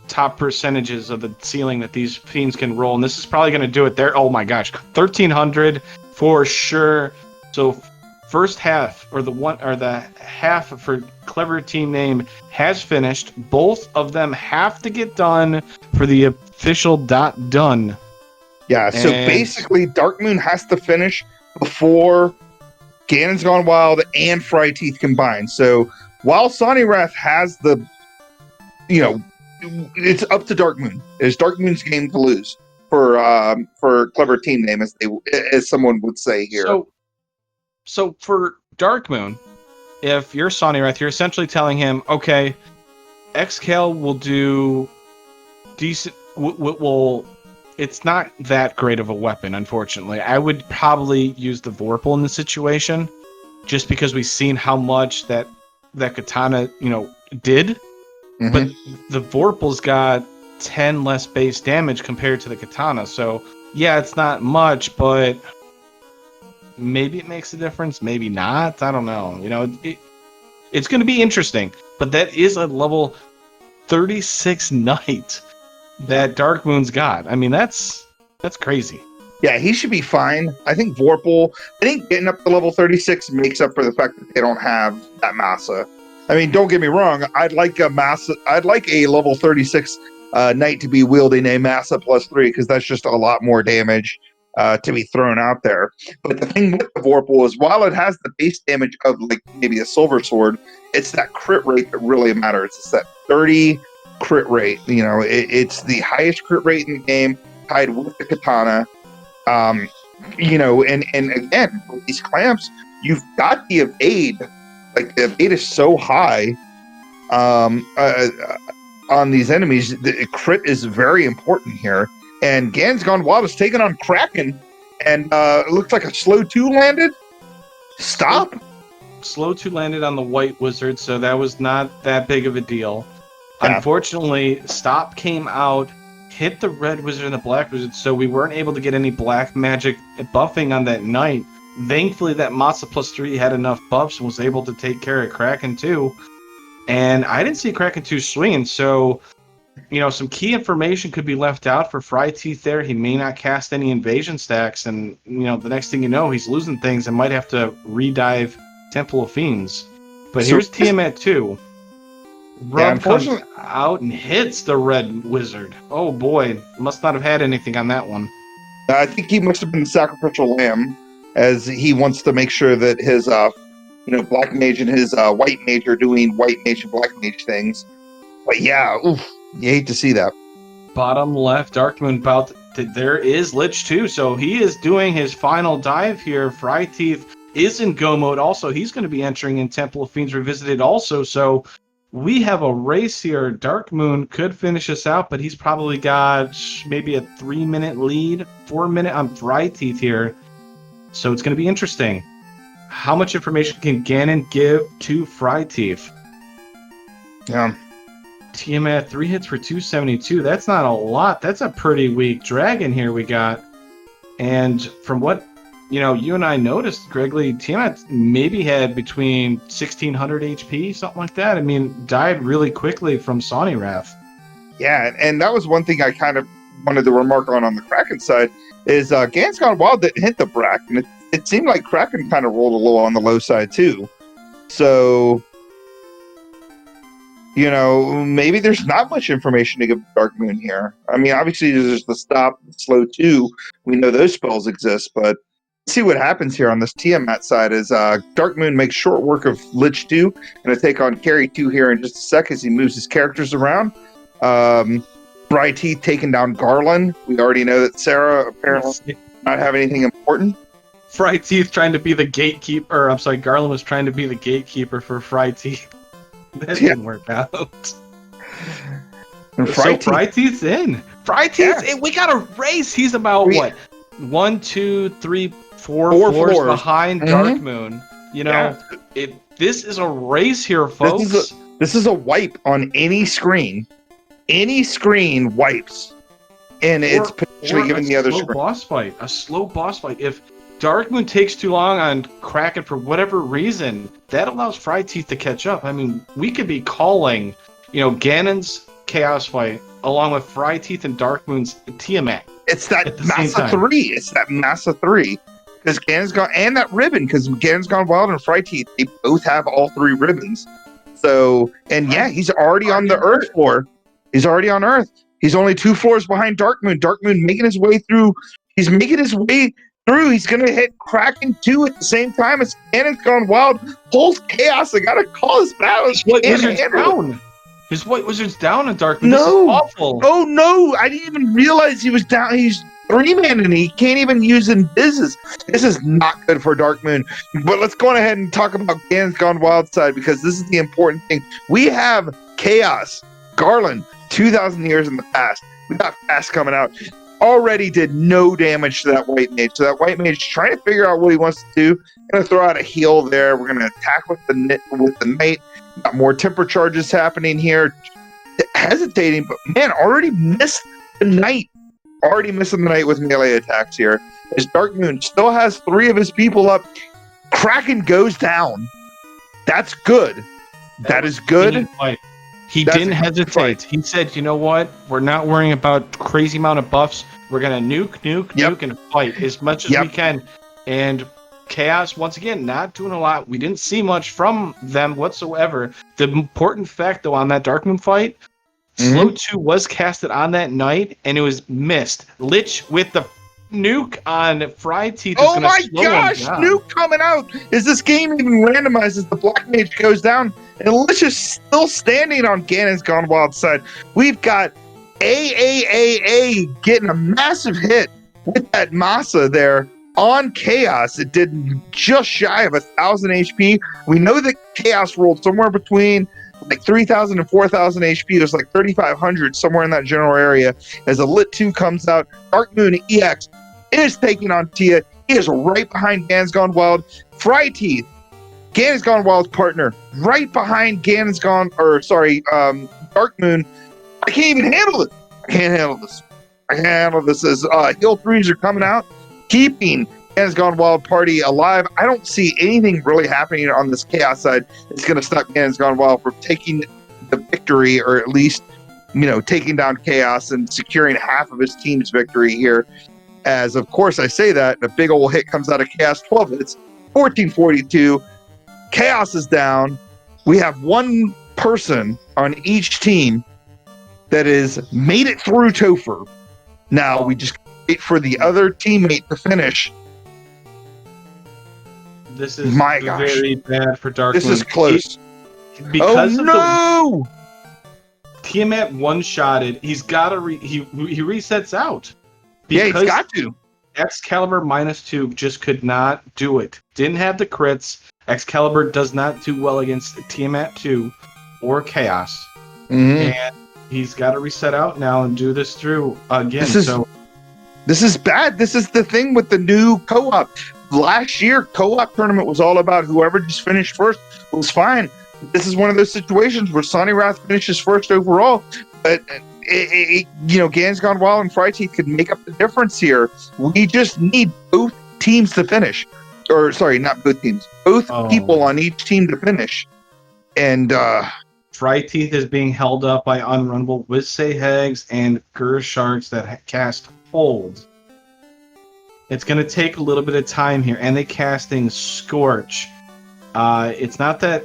top percentages of the ceiling that these fiends can roll, and this is probably going to do it there. Oh my gosh, 1,300 for sure. So first half, or the half for Clever Team Name has finished. Both of them have to get done for the official done. Yeah, so basically Dark Moon has to finish before Ganon's Gone Wild and Fry Teeth combined. So while Sony Wrath has the, it's up to Dark Moon. It's Dark Moon's game to lose for Clever Team Name, as someone would say here. So for Dark Moon, if you're Sony Wrath, you're essentially telling him, okay, Xcal will do decent. It's not that great of a weapon, unfortunately. I would probably use the Vorpal in the situation, just because we've seen how much that katana, did. Mm-hmm. But the Vorpal's got 10 less base damage compared to the katana. So, yeah, it's not much, but maybe it makes a difference. Maybe not. I don't know. It's going to be interesting. But that is a level 36 Knight that Dark Moon's got. I mean, that's crazy. Yeah, he should be fine. I think getting up to level 36 makes up for the fact that they don't have that Massa. I mean, don't get me wrong. I'd like a level 36 Knight to be wielding a Massa +3, because that's just a lot more damage to be thrown out there. But the thing with the Vorpal is, while it has the base damage of like maybe a Silver Sword, it's that crit rate that really matters. It's that 30 crit rate. It's the highest crit rate in the game, tied with the katana. And again, with these clamps, you've got the evade. Like, the evade is so high on these enemies. The crit is very important here. And Gan's Gone Wild is taking on Kraken, and it looks like a slow 2 landed. Stop. Slow 2 landed on the White Wizard, so that was not that big of a deal. Yeah. Unfortunately, Stop came out, hit the Red Wizard and the Black Wizard, so we weren't able to get any black magic buffing on that Knight. Thankfully, that Massa +3 had enough buffs and was able to take care of Kraken 2. And I didn't see Kraken 2 swinging, so, some key information could be left out for Fry Teeth there. He may not cast any invasion stacks, and, the next thing you know, he's losing things and might have to redive Temple of Fiends. But here's Tiamat 2. Rub comes out and hits the Red Wizard. Oh boy, must not have had anything on that one. I think he must have been the sacrificial lamb, as he wants to make sure that his, Black Mage and his White Mage are doing White Mage and Black Mage things. But yeah, oof, you hate to see that. Bottom left, Dark Moon there is Lich too, so he is doing his final dive here. Fry Teeth is in go mode also. He's going to be entering in Temple of Fiends Revisited also, so we have a race here. Dark Moon could finish us out, but he's probably got maybe a 3-minute lead, 4-minute on Fry Teeth here. So it's going to be interesting. How much information can Ganon give to Fry Teeth? Yeah. Tiamat, 3 hits for 272. That's not a lot. That's a pretty weak dragon here we got. And from what you and I noticed, Gregley, Tiamat maybe had between 1,600 HP, something like that. I mean, died really quickly from Sony Wrath. Yeah, and that was one thing I kind of wanted to remark on the Kraken side, is Gan's Gone Wild didn't hit the Brack, and it seemed like Kraken kind of rolled a little on the low side too. So, maybe there's not much information to give Dark Moon here. I mean, obviously there's the Stop, the Slow 2. We know those spells exist, but let's see what happens here on this Tiamat side as Dark Moon makes short work of Lich 2, and to take on Carry 2 here in just a sec as he moves his characters around. Bright Teeth taking down Garland. We already know that Sarah apparently not have anything important. Fried Teeth trying to be the gatekeeper. I'm sorry, Garland was trying to be the gatekeeper for Fried Teeth. That didn't work out. And Fried Teeth's in. Fried Teeth's in. We got a race. He's about what? 1, 2, 3, 4 floors behind Dark Moon. You know, this is a race here, folks. This is a wipe on any screen. Any screen wipes. And it's potentially giving the other screen. A slow boss fight. If Dark Moon takes too long on Kraken for whatever reason, that allows Fried Teeth to catch up. I mean, we could be calling, Ganon's Chaos fight along with Fried Teeth and Dark Moon's Tiamat. It's that Massa 3. It's that Massa 3. Because Ganon's gone, and that ribbon, because Ganon's Gone Wild and Fried Teeth, they both have all 3 ribbons. So, and he's already on the Earth floor. He's already on Earth. He's only 2 floors behind Dark Moon. Dark Moon making his way through. He's making his way through. He's going to hit Kraken 2 at the same time as Ganon's Gone Wild. Pulls Chaos. I got to call his battle. His White Wizard's down. His White Wizard's down in Dark Moon. No. This is awful. Oh, no. I didn't even realize he was down. He's 3-man and he can't even use Invises. This is not good for Dark Moon. But let's go on ahead and talk about Ganon's Gone Wild side, because this is the important thing. We have Chaos, Garland, 2,000 years in the past. We got Fast coming out. Already did no damage to that White Mage. So that White Mage is trying to figure out what he wants to do. Going to throw out a heal there. We're going to attack with the Knight. Got more temper charges happening here. Hesitating, but man, already missed the Knight. Already missing the Knight with melee attacks here. As Dark Moon still has 3 of his people up. Kraken goes down. That's good. That is good. He didn't hesitate. He said, you know what? We're not worrying about crazy amount of buffs. We're going to nuke, and fight as much as we can. And Chaos, once again, not doing a lot. We didn't see much from them whatsoever. The important fact, though, on that Dark Moon fight, Slow 2 was casted on that night, and it was missed. Lich with the nuke on Fried Teeth is going to slow him down. Nuke coming out! Is this game even randomized as the Black Mage goes down? And Lich is still standing on Ganon's Gone Wild side. We've got AAAA getting a massive hit with that Massa there on Chaos. It did just shy of 1,000 HP. We know that Chaos rolled somewhere between like 3,000 and 4,000 HP. There's like 3,500 somewhere in that general area. As a Lit 2 comes out, Dark Moon EX is taking on Tia. He is right behind Ganon's Gone Wild. Fried Teeth, Ganon's Gone Wild's partner, right behind Dark Moon. I can't even handle it. I can't handle this. As heal 3s are coming out, keeping Ganon's Gone Wild party alive. I don't see anything really happening on this Chaos side that's going to stop Ganon's Gone Wild from taking the victory, or at least, taking down Chaos and securing half of his team's victory here. As, of course, I say that, a big old hit comes out of Chaos, 12 hits, 1442. Chaos is down. We have one person on each team that has made it through Topher. Now, we just wait for the other teammate to finish. This is very bad for Dark Moon. This is close. Because Tiamat one-shotted. He's got to he resets out. He's got to. Excalibur -2 just could not do it. Didn't have the crits. Excalibur does not do well against Tiamat 2 or Chaos. And he's got to reset out now and do this through again. This is bad. This is the thing with the new co-op. Last year, co-op tournament was all about whoever just finished first was fine. This is one of those situations where Sonny Wrath finishes first overall, but Ganon's Gone Wild and Fried Teeth could make up the difference here. We just need both teams to finish. Or, sorry, not both teams. Both people on each team to finish. And, Fried Teeth is being held up by unrunnable Wissehags and Gersharks that cast Hold. It's going to take a little bit of time here. And they casting Scorch. It's not that...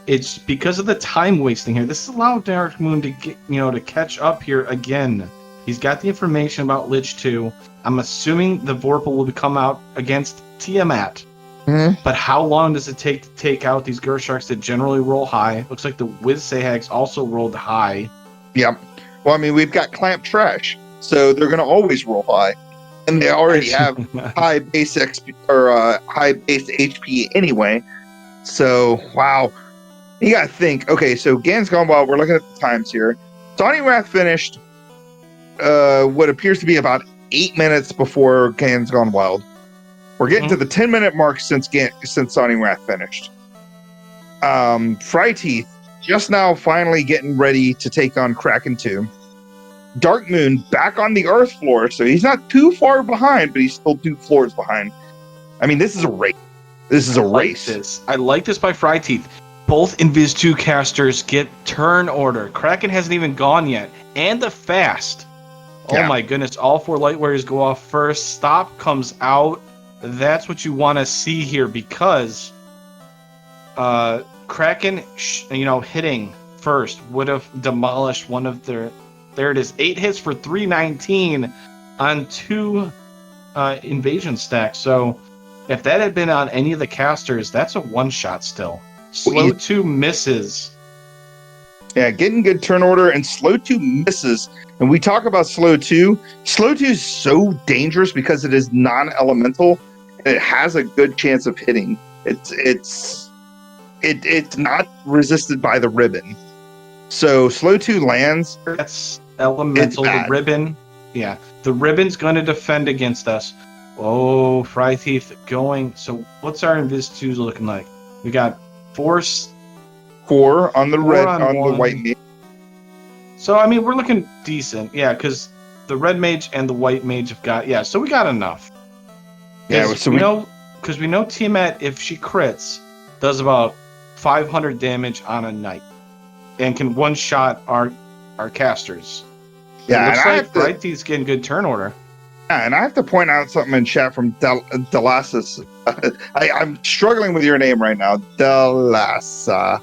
It's because of the time wasting here. This allowed Dark Moon to get, to catch up here again. He's got the information about Lich 2. I'm assuming the Vorpal will come out against Tiamat. But how long does it take to take out these Gersharks that generally roll high? Looks like the Wissehags also rolled high. Yep. Well, I mean, we've got Clamp Trash, so they're going to always roll high, and they already have high base XP or high base HP anyway. So, wow, you got to think. Okay, so Gan's Gone Wild. We're looking at the times here. Sonic Wrath finished what appears to be about 8 minutes before Gan's Gone Wild. We're getting to the 10-minute mark since Sonic Wrath finished. Fryteeth just now finally getting ready to take on Kraken 2. Dark Moon back on the Earth floor, so he's not too far behind, but he's still 2 floors behind. I mean, this is a race. This is a race. I like this by Fryteeth. Both Invis 2 casters get turn order. Kraken hasn't even gone yet. And the fast. Oh my goodness, all 4 light warriors go off first. Stop comes out. That's what you want to see here because Kraken, hitting first would have demolished one of their. There it is, 8 hits for 319 on 2 invasion stacks. So if that had been on any of the casters, that's a 1-shot still. Slow 2 misses. Yeah, getting good turn order, and Slow 2 misses. And we talk about Slow 2. Slow 2 is so dangerous because it is non-elemental, and it has a good chance of hitting. It's not resisted by the ribbon. So Slow 2 lands. That's elemental. The ribbon. Yeah, the ribbon's going to defend against us. Oh, Fryteeth going. So what's our Invis 2s looking like? We got 4 on the red on the white mage. So I mean, we're looking decent. Yeah, because the red mage and the white mage have got. Yeah, so we got enough. Yeah, so we know Tiamat, if she crits, does about 500 damage on a knight, and can 1-shot our casters. Yeah, it looks like Fryteeth's getting good turn order. Yeah, and I have to point out something in chat from Delasis. I'm struggling with your name right now, Delasa,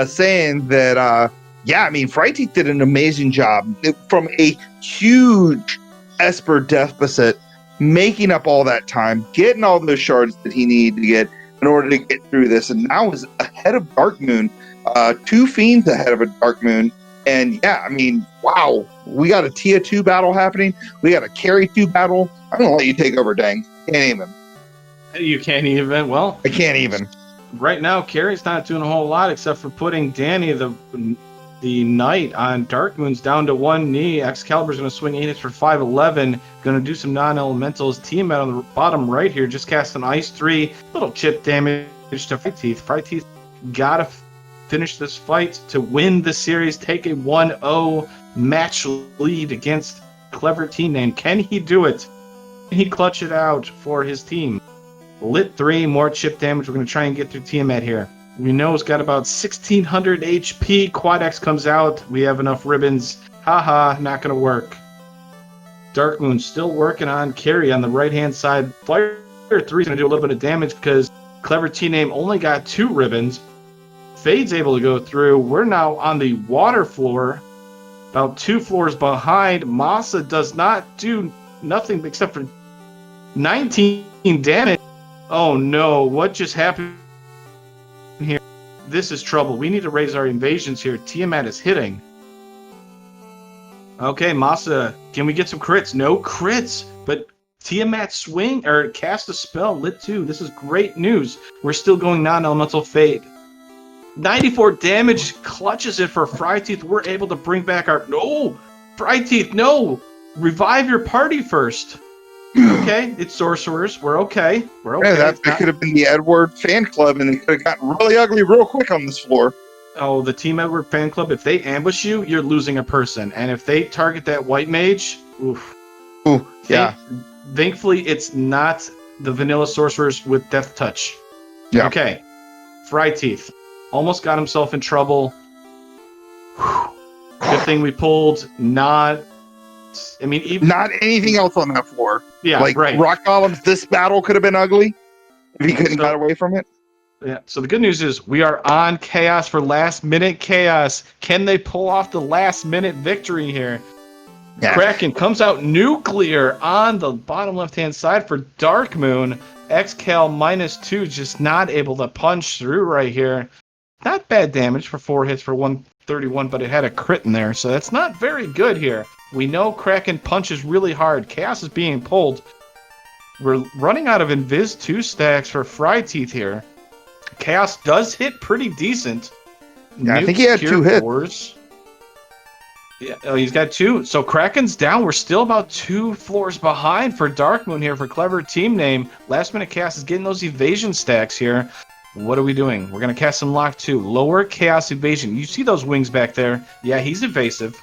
saying that I mean, Fryteeth did an amazing job from a huge Esper deficit, making up all that time, getting all those shards that he needed to get in order to get through this, and now is ahead of Dark Moon, 2 fiends ahead of a Dark Moon, and yeah, I mean, wow, we got a Tier 2 battle happening, we got a Carry 2 battle. I'm gonna let you take over, Dang. Can't even. You can't even. Well, I can't even. Right now, Carry's not doing a whole lot except for putting Danny, the knight, on Dark Moon's down to 1 knee. Excalibur's going to swing 8 hits for 511. Going to do some non-elementals. Tiamat on the bottom right here just cast an Ice 3. Little chip damage to Fryteeth. Fryteeth got to finish this fight to win the series, take a 1-0 match lead against Clever Team Name. Can he do it? Can he clutch it out for his team? Lit 3, more chip damage. We're going to try and get through Tiamat here. We know it's got about 1600 HP. Quad X comes out. We have enough ribbons. Haha, not going to work. Dark Moon still working on Carry on the right-hand side. Fire 3 is going to do a little bit of damage because Clever T-Name only got 2 ribbons. Fade's able to go through. We're now on the water floor, about 2 floors behind. Masa does not do nothing except for 19 damage. Oh no, what just happened here? This is trouble. We need to raise our invasions here. Tiamat is hitting. Okay, Masa, can we get some crits? No crits, but Tiamat swing or cast a spell, lit 2. This is great news. We're still going non-elemental Fade. 94 damage, clutches it for Fryteeth. We're able to bring back our... No! Fryteeth, no! Revive your party first. Okay, it's sorcerers. We're okay. We're okay. Yeah, that could have been the Edward fan club, and it could have gotten really ugly real quick on this floor. Oh, the Team Edward fan club, if they ambush you, you're losing a person. And if they target that white mage, oof. Ooh, yeah. Thankfully, it's not the vanilla sorcerers with death touch. Yeah. Okay. Fryteeth almost got himself in trouble. Whew. Good thing we pulled not anything else on that floor. Yeah, like right. Rock Golems, this battle could have been ugly if he couldn't get away from it. Yeah. So the good news is we are on Chaos for last minute Chaos. Can they pull off the last minute victory here? Yeah. Kraken comes out nuclear on the bottom left hand side for Dark Moon. Xcal -2 just not able to punch through right here. not bad damage for 4 hits for 131, but it had a crit in there, so that's not very good here. We know Kraken punches really hard. Chaos is being pulled. We're running out of Invis 2 stacks for Fry Teeth here. Chaos does hit pretty decent. Yeah, I think he had 2 hits. Yeah, oh, he's got 2. So Kraken's down. We're still about 2 floors behind for Darkmoon here for Clever Team Name. Last minute Chaos is getting those evasion stacks here. What are we doing? We're going to cast some Lock 2. Lower Chaos Evasion. You see those wings back there? Yeah, he's evasive.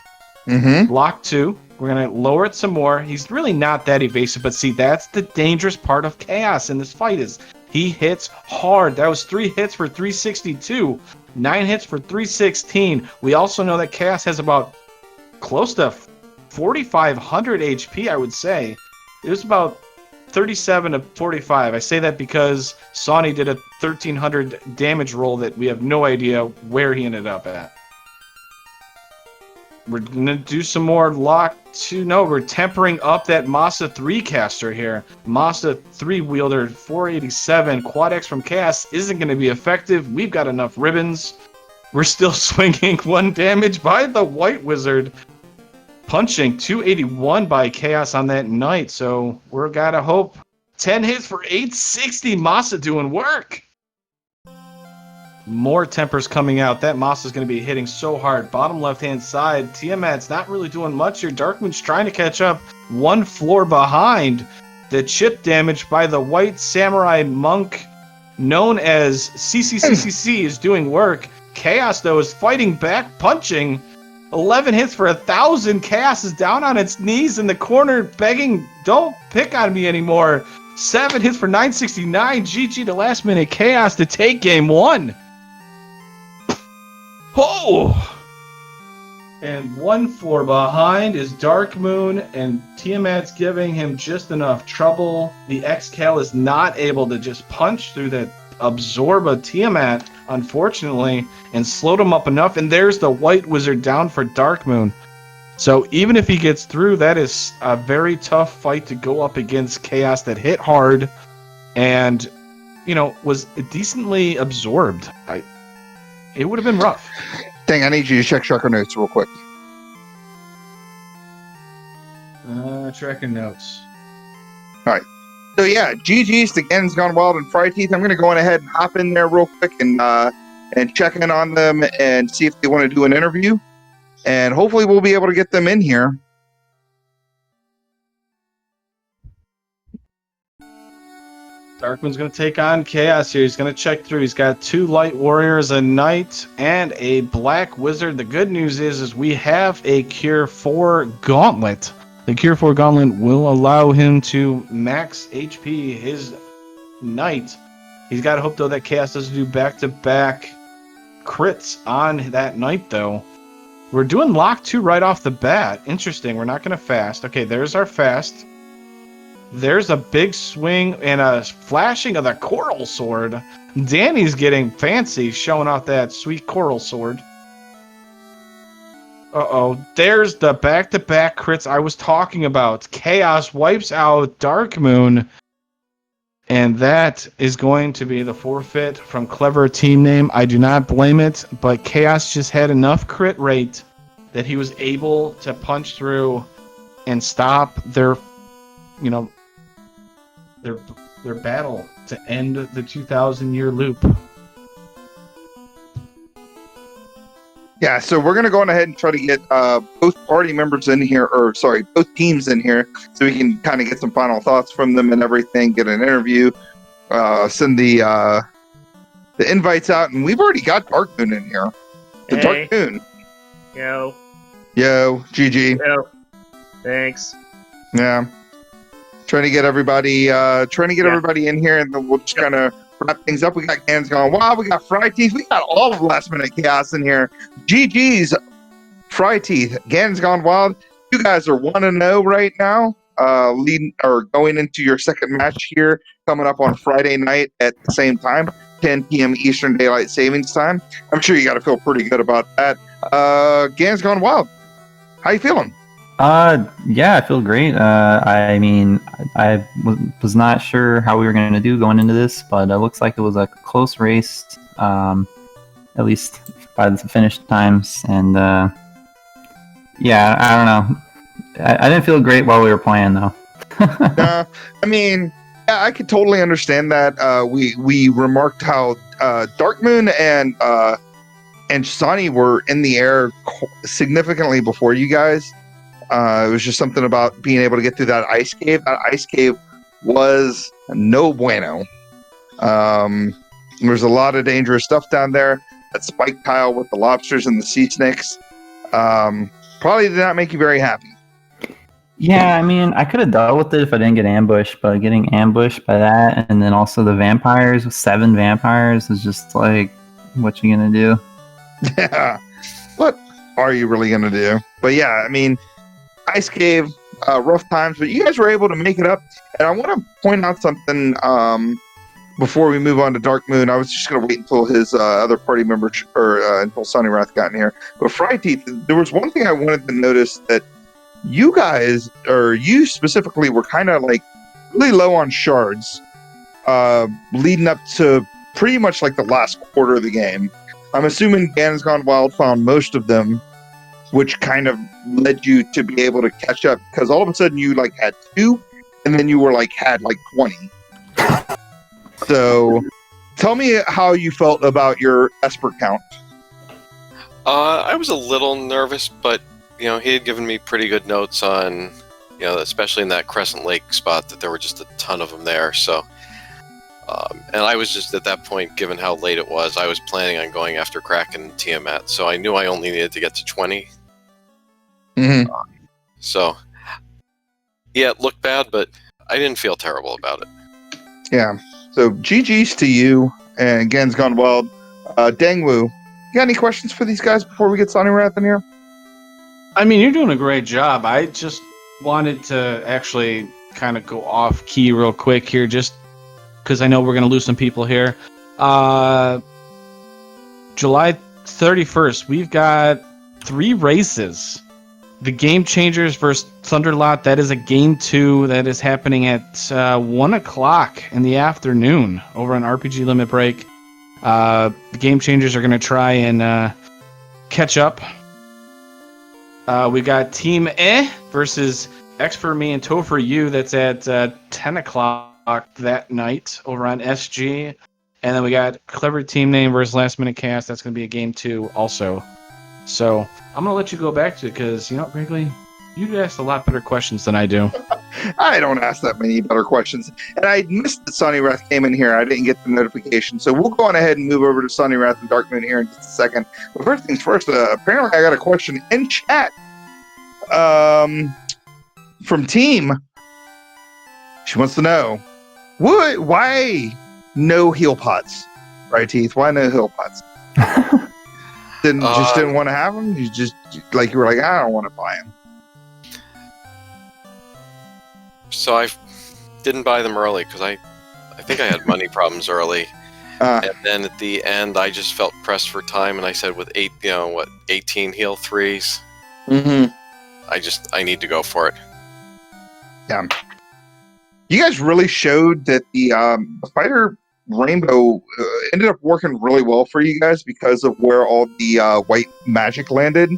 Lock 2. We're going to lower it some more. He's really not that evasive, but see, that's the dangerous part of Chaos in this fight is he hits hard. That was 3 hits for 362. 9 hits for 316. We also know that Chaos has about close to 4,500 HP, I would say. It was about 37 of 45. I say that because Sonny did a 1,300 damage roll that we have no idea where he ended up at. We're going to do some more Lock 2. No, we're tempering up that Masa 3 caster here. Masa 3 wielder 487. Quad X from Chaos isn't going to be effective. We've got enough ribbons. We're still swinging 1 damage by the White Wizard. Punching 281 by Chaos on that night, so we're gotta hope. 10 hits for 860. Masa doing work. More tempers coming out. That Masa's going to be hitting so hard. Bottom left-hand side. Tiamat's not really doing much here. Darkmoon's trying to catch up. 1 floor behind. The chip damage by the White Samurai Monk, known as CCCCC, is doing work. Chaos, though, is fighting back, punching. 11 hits for 1,000. Chaos is down on its knees in the corner, begging, don't pick on me anymore. 7 hits for 969. GG to last minute Chaos to take game 1. Oh! And 1 floor behind is Darkmoon, and Tiamat's giving him just enough trouble. The X-Cal is not able to just punch through that absorb a Tiamat, unfortunately, and slowed him up enough. And there's the White Wizard down for Darkmoon. So even if he gets through, that is a very tough fight to go up against Chaos that hit hard and, was decently absorbed. It would have been rough. Dang, I need you to check Shucker Notes real quick. Tracking notes. All right. So yeah, GG's to Gan's Gone Wild and Fry Teeth. I'm going to go on ahead and hop in there real quick and check in on them and see if they want to do an interview. And hopefully we'll be able to get them in here. Darkmoon's going to take on Chaos here. He's going to check through. He's got 2 Light Warriors, a Knight, and a Black Wizard. The good news is we have a Cure 4 Gauntlet. The Cure 4 Gauntlet will allow him to max HP his Knight. He's got to hope, though, that Chaos doesn't do back-to-back crits on that Knight, though. We're doing Lock 2 right off the bat. Interesting. We're not going to fast. Okay, there's our fast. There's a big swing and a flashing of the Coral Sword. Danny's getting fancy, showing off that sweet Coral Sword. Uh-oh. There's the back-to-back crits I was talking about. Chaos wipes out Darkmoon. And that is going to be the forfeit from Clever Team Name. I do not blame it, but Chaos just had enough crit rate that he was able to punch through and stop their battle to end the 2,000-year loop. Yeah, so we're going to go on ahead and try to get both party members in here, both teams in here, so we can kind of get some final thoughts from them and everything, get an interview, send the invites out, and we've already got Darkmoon in here. The Hey. Darkmoon. Yo. Yo, GG. Yo. Thanks. Yeah. Trying to get everybody in here, and then we'll just kind of wrap things up. We got Gan's Gone Wild, we got Fry Teeth, we got all of Last Minute Chaos in here. GG's Fry Teeth, Gan's Gone Wild. You guys are 1-0 right now, going into your second match here, coming up on Friday night at the same time, 10 p.m. Eastern Daylight Savings Time. I'm sure you got to feel pretty good about that. Gan's Gone Wild, how you feeling? Yeah, I feel great. I mean, I was not sure how we were going to do going into this, but it looks like it was a close race. at least by the finish times. And yeah, I don't know. I didn't feel great while we were playing though. I mean, yeah, I could totally understand that. We remarked how Dark Moon and Sonny were in the air significantly before you guys. It was just something about being able to get through that ice cave. That ice cave was no bueno. There's a lot of dangerous stuff down there. That spike tile with the lobsters and the sea snakes probably did not make you very happy. Yeah, I mean, I could have dealt with it if I didn't get ambushed, but getting ambushed by that, and then also the vampires, 7 vampires, is just like, what you gonna do? Yeah. What are you really gonna do? But yeah, I mean, ice cave, rough times, but you guys were able to make it up. And I want to point out something before we move on to Dark Moon. I was just gonna wait until his other party member until Sunny Wrath got in here. But Fry Teeth, there was one thing I wanted to notice that you guys, or you specifically, were kind of like really low on shards leading up to pretty much like the last quarter of the game. I'm assuming Ganon's Gone Wild found most of them, which kind of led you to be able to catch up, because all of a sudden you like had 2 and then you were like had like 20. So tell me how you felt about your Esper count. I was a little nervous, but he had given me pretty good notes on, especially in that Crescent Lake spot, that there were just a ton of them there. So, and I was just at that point, given how late it was, I was planning on going after Kraken and Tiamat. So I knew I only needed to get to 20. Mm-hmm. So, yeah, it looked bad, but I didn't feel terrible about it. Yeah. So GG's to you, and Gan's Gone Wild. Dangwoo, you got any questions for these guys before we get Sonny Wrath in here? I mean, you're doing a great job. I just wanted to actually kind of go off key real quick here, just because I know we're going to lose some people here. July 31st, we've got 3 races. The Game Changers versus Thunderlot, that is a Game 2 that is happening at 1 o'clock in the afternoon over on RPG Limit Break. The Game Changers are going to try and catch up. We got Team versus X for Me and Toe for You. That's at 10 o'clock that night over on SG. And then we got Clever Team Name versus Last Minute Cast. That's going to be a Game 2 also. So I'm going to let you go back to it because, Wrigley, you asked a lot better questions than I do. I don't ask that many better questions. And I missed that Sonny Wrath came in here. I didn't get the notification. So we'll go on ahead and move over to Sonny Wrath and Dark Moon here in just a second. But first things first, apparently I got a question in chat from Team. She wants to know, why no heel pots? Right, Teeth? Why no heel pots? Didn't want to have them? You were like, I don't want to buy them. So I didn't buy them early because I think I had money problems early. And then at the end, I just felt pressed for time, and I said, with 18 heel 3s, mm-hmm. I need to go for it. Yeah. You guys really showed that the Fighter Rainbow ended up working really well for you guys because of where all the white magic landed.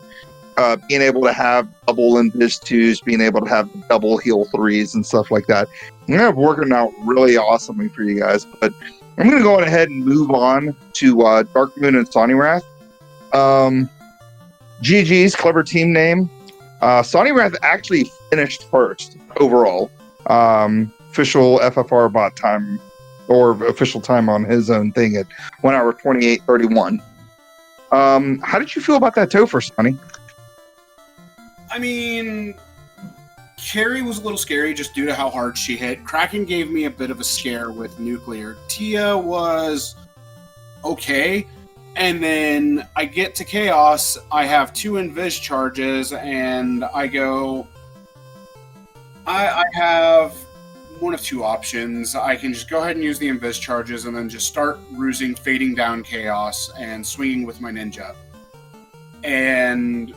Being able to have double Invis 2s, being able to have double heal 3s and stuff like that. It's working out really awesomely for you guys. But I'm going to go ahead and move on to Dark Moon and Sonny Wrath. GG's, Clever Team Name. Sonny Wrath actually finished first overall. Official FFR bot time, or official time on his own thing at 1 hour 28:31. How did you feel about that Topher, Sonny? I mean, Carrie was a little scary just due to how hard she hit. Kraken gave me a bit of a scare with Nuclear. Tia was okay. And then I get to Chaos, I have 2 Invis charges, and I go... I have one of 2 options. I can just go ahead and use the Invis charges and then just start rusing, fading down Chaos, and swinging with my ninja. And...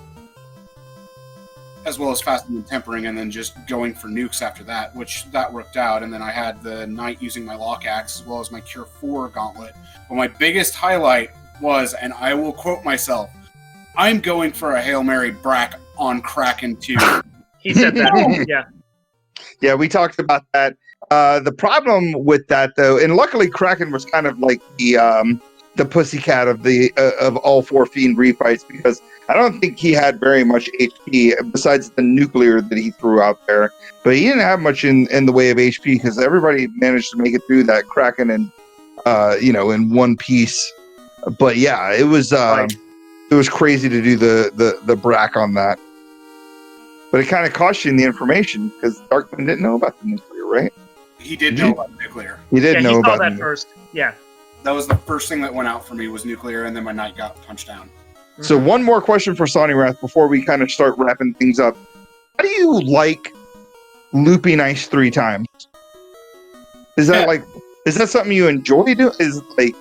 as well as fasting and tempering, and then just going for nukes after that, which that worked out. And then I had the Knight using my Lock Axe as well as my Cure 4 gauntlet. But my biggest highlight was, and I will quote myself, I'm going for a Hail Mary Brack on Kraken 2. He said that. Yeah. Yeah, we talked about that. The problem with that, though, and luckily Kraken was kind of like the pussycat of all 4 Fiend refights, because I don't think he had very much HP besides the nuclear that he threw out there. But he didn't have much in the way of HP because everybody managed to make it through that Kraken in one piece. But yeah, it was crazy to do the Brack on that. But it kind of cost you in the information because Darkman didn't know about the nuclear, right? He did know about nuclear. He did know he saw about that nuclear. first. Yeah. That was the first thing that went out for me was nuclear, and then my knight got punched down. So one more question for Sonny Wrath before we kind of start wrapping things up. How do you like looping ice 3 times? Is that something you enjoy doing? Is like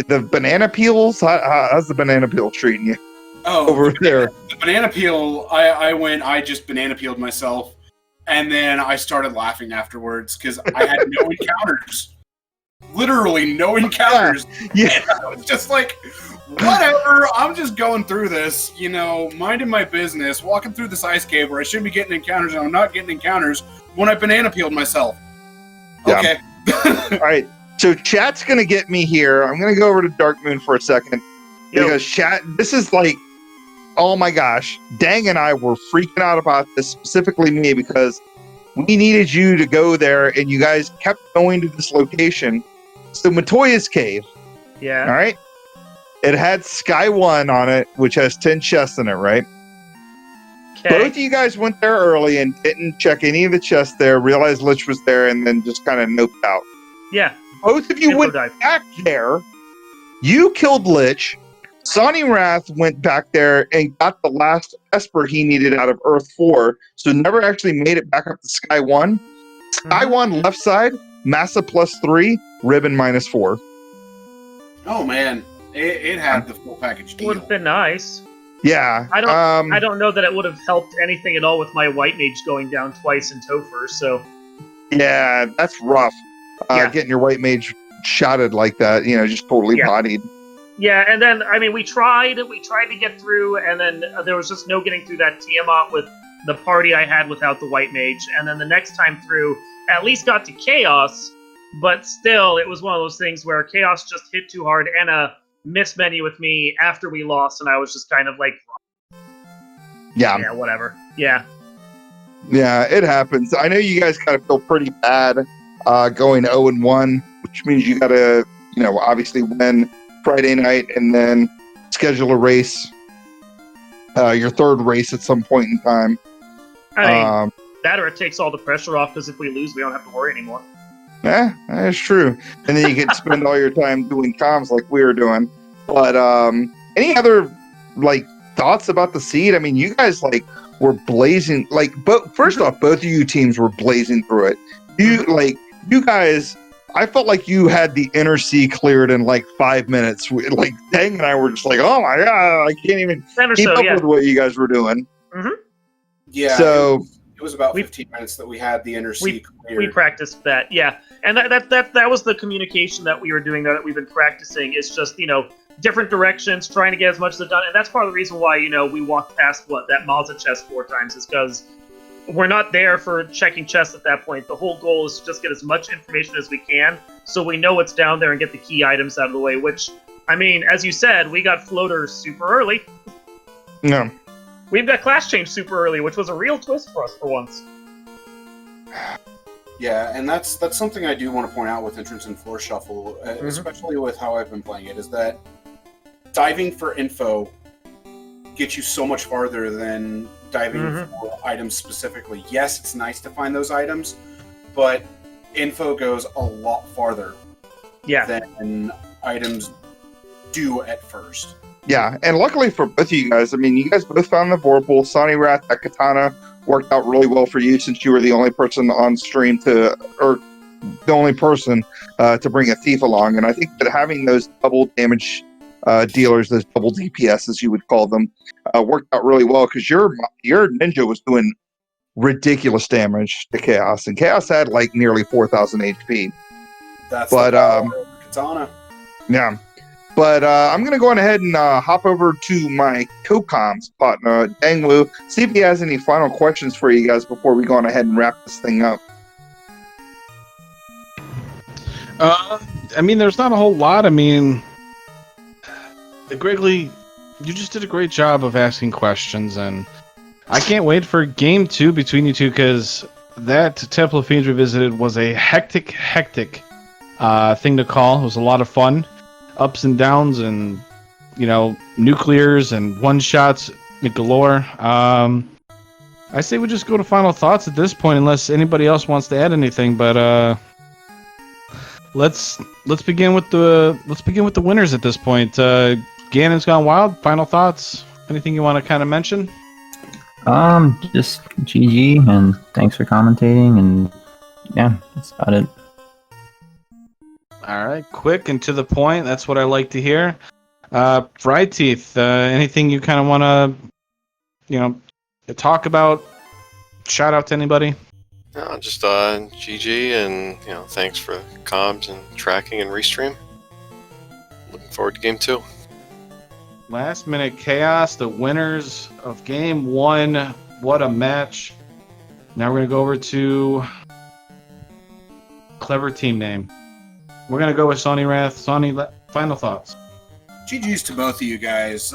the banana peels? How's the banana peel treating you over there? The banana peel, I just banana peeled myself, and then I started laughing afterwards because I had no encounters. Literally no encounters. Yeah. And I was just like, whatever, I'm just going through this, minding my business, walking through this ice cave where I should be getting encounters and I'm not getting encounters when I banana peeled myself. Yeah. Okay. All right. So chat's going to get me here. I'm going to go over to Dark Moon for a second. Because chat, this is like, oh my gosh. Dang and I were freaking out about this, specifically me, because we needed you to go there and you guys kept going to this location. So Matoya's Cave. Yeah. All right. It had Sky 1 on it, which has 10 chests in it, right? Okay. Both of you guys went there early and didn't check any of the chests there, realized Lich was there, and then just kind of noped out. Yeah. Both of you Info went dive. back there. You killed Lich. Sonny Wrath went back there and got the last Esper he needed out of Earth 4, so never actually made it back up to Sky 1. Sky 1 left side, Massa +3, Ribbon -4. Oh man, it had the full package deal. Would have been nice. Yeah. I don't know that it would have helped anything at all with my white mage going down twice in Topher, so Yeah, that's rough. Yeah. Getting your white mage shotted like that, just totally Yeah. bodied. yeah, and then we tried to get through, and then there was just no getting through that Tiamat with the party I had without the white mage, and then the next time through, at least got to Chaos, but still, it was one of those things where Chaos just hit too hard, and a miss menu with me after we lost, and I was just kind of like, yeah, whatever. Yeah. Yeah, it happens. I know you guys kind of feel pretty bad going 0-1, which means you got to, obviously win Friday night and then schedule a race, your third race at some point in time. I mean, that or it takes all the pressure off, because if we lose, we don't have to worry anymore. Yeah, that's true. And then you can spend all your time doing comms like we were doing. But any other thoughts about the seed? I mean, you guys were blazing. First off, both of you teams were blazing through it. You guys, I felt like you had the inner sea cleared in 5 minutes. Dang and I were just like, oh my god, I can't even keep up with what you guys were doing. Mm-hmm. Yeah. So it was about 15 minutes that we had the inner sea cleared. We practiced that, yeah. And that was the communication that we were doing there, that we've been practicing. It's just, different directions, trying to get as much as done. And that's part of the reason why, we walked past that Mazda chest 4 times, is because we're not there for checking chests at that point. The whole goal is to just get as much information as we can, so we know what's down there and get the key items out of the way, which, as you said, we got floaters super early. no. We've got class change super early, which was a real twist for us for once. Yeah, and that's something I do want to point out with Entrance and Floor Shuffle, especially with how I've been playing it, is that diving for info gets you so much farther than diving for items specifically. Yes, it's nice to find those items, but info goes a lot farther than items do at first. Yeah, and luckily for both of you guys, you guys both found the Vorpal. Sonny Wrath, that katana worked out really well for you since you were the only person on stream to bring a thief along. And I think that having those double damage dealers, those double DPS as you would call them, worked out really well, because your ninja was doing ridiculous damage to Chaos, and Chaos had nearly 4,000 HP. That's the power of katana. Yeah. But I'm going to go on ahead and hop over to my co-comms partner, Dangwu, see if he has any final questions for you guys before we go on ahead and wrap this thing up. I mean, there's not a whole lot. I mean, Griggly, you just did a great job of asking questions, and I can't wait for game 2 between you two, because that Temple of Fiends Revisited was a hectic thing to call. It was a lot of fun. Ups and downs, and, you know, nuclears and one-shots galore. I say we just go to final thoughts at this point, unless anybody else wants to add anything, but let's begin with the winners at this point. Ganon's Gone Wild, final thoughts? Anything you want to kind of mention? Just GG, and thanks for commentating, and yeah, that's about it. All right, quick and to the point. That's what I like to hear. Fried Teeth, anything you kind of want to, talk about? Shout out to anybody? No, just GG, and thanks for comms and tracking and restream. Looking forward to game 2. Last minute chaos, the winners of game 1. What a match. Now we're going to go over to clever team name. We're going to go with Sonny Wrath. Sonny, final thoughts. GG's to both of you guys.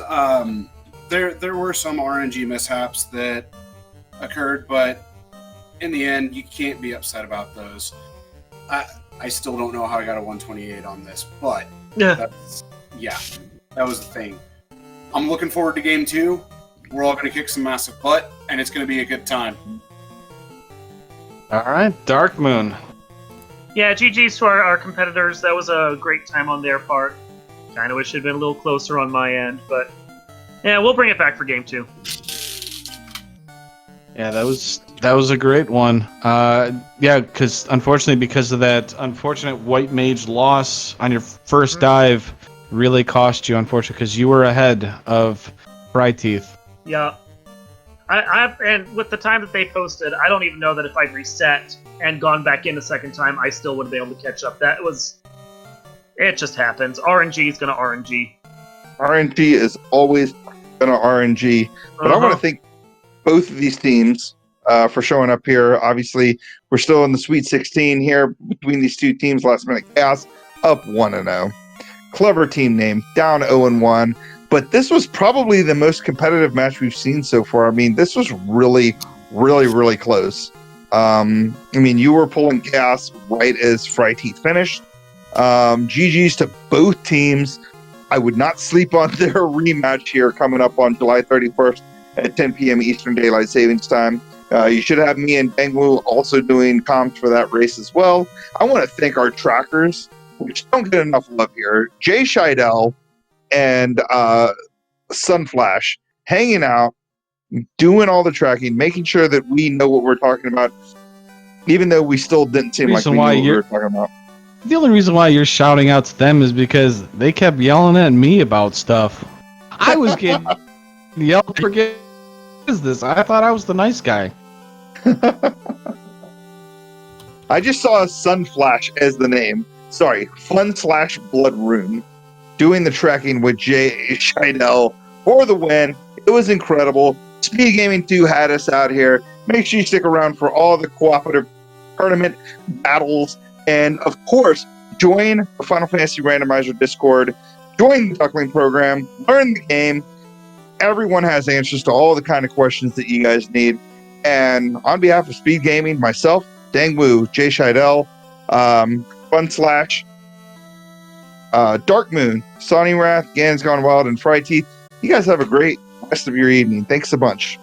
There were some RNG mishaps that occurred, but in the end, you can't be upset about those. I still don't know how I got a 128 on this, but that was the thing. I'm looking forward to game 2. We're all going to kick some massive butt, and it's going to be a good time. All right, Dark Moon. Yeah, GG's to our competitors. That was a great time on their part. Kind of wish it had been a little closer on my end, but yeah, we'll bring it back for game 2. Yeah, that was a great one. Because unfortunately, because of that unfortunate White Mage loss on your first dive, really cost you, unfortunately, because you were ahead of Fried Teeth. Yeah. And with the time that they posted, I don't even know that if I'd reset and gone back in a second time, I still would have been able to catch up. It just happens. RNG is going to RNG. RNG is always going to RNG. But I want to thank both of these teams for showing up here. Obviously, we're still in the Sweet 16 here between these two teams. Last minute chaos, up 1-0. Clever team name, down 0-1. But this was probably the most competitive match we've seen so far. I mean, this was really, really, really close. I mean, you were pulling chaos right as Fried Teeth finished. GG's to both teams. I would not sleep on their rematch here coming up on July 31st at 10 p.m. Eastern Daylight Savings Time. You should have me and Dangwu also doing comms for that race as well. I want to thank our trackers, which don't get enough love here. Jay Scheidel and Sunflash hanging out, doing all the tracking, making sure that we know what we're talking about, even though we still didn't seem like we knew what we were talking about. The only reason why you're shouting out to them is because they kept yelling at me about stuff. I was getting yelled for what is this? I thought I was the nice guy. I just saw Sunflash as the name. Sorry, Fun/Blood Rune. Doing the tracking with Jay Scheidel for the win. It was incredible. Speed Gaming 2 had us out here. Make sure you stick around for all the cooperative tournament battles. And, of course, join the Final Fantasy Randomizer Discord. Join the Duckling program. Learn the game. Everyone has answers to all the kind of questions that you guys need. And on behalf of Speed Gaming, myself, Dangwu, Jay Scheidel, Fun/, Dark Moon, Sonny Wrath, Ganon's Gone Wild, and Fried Teeth, you guys have a great rest of your evening. Thanks a bunch.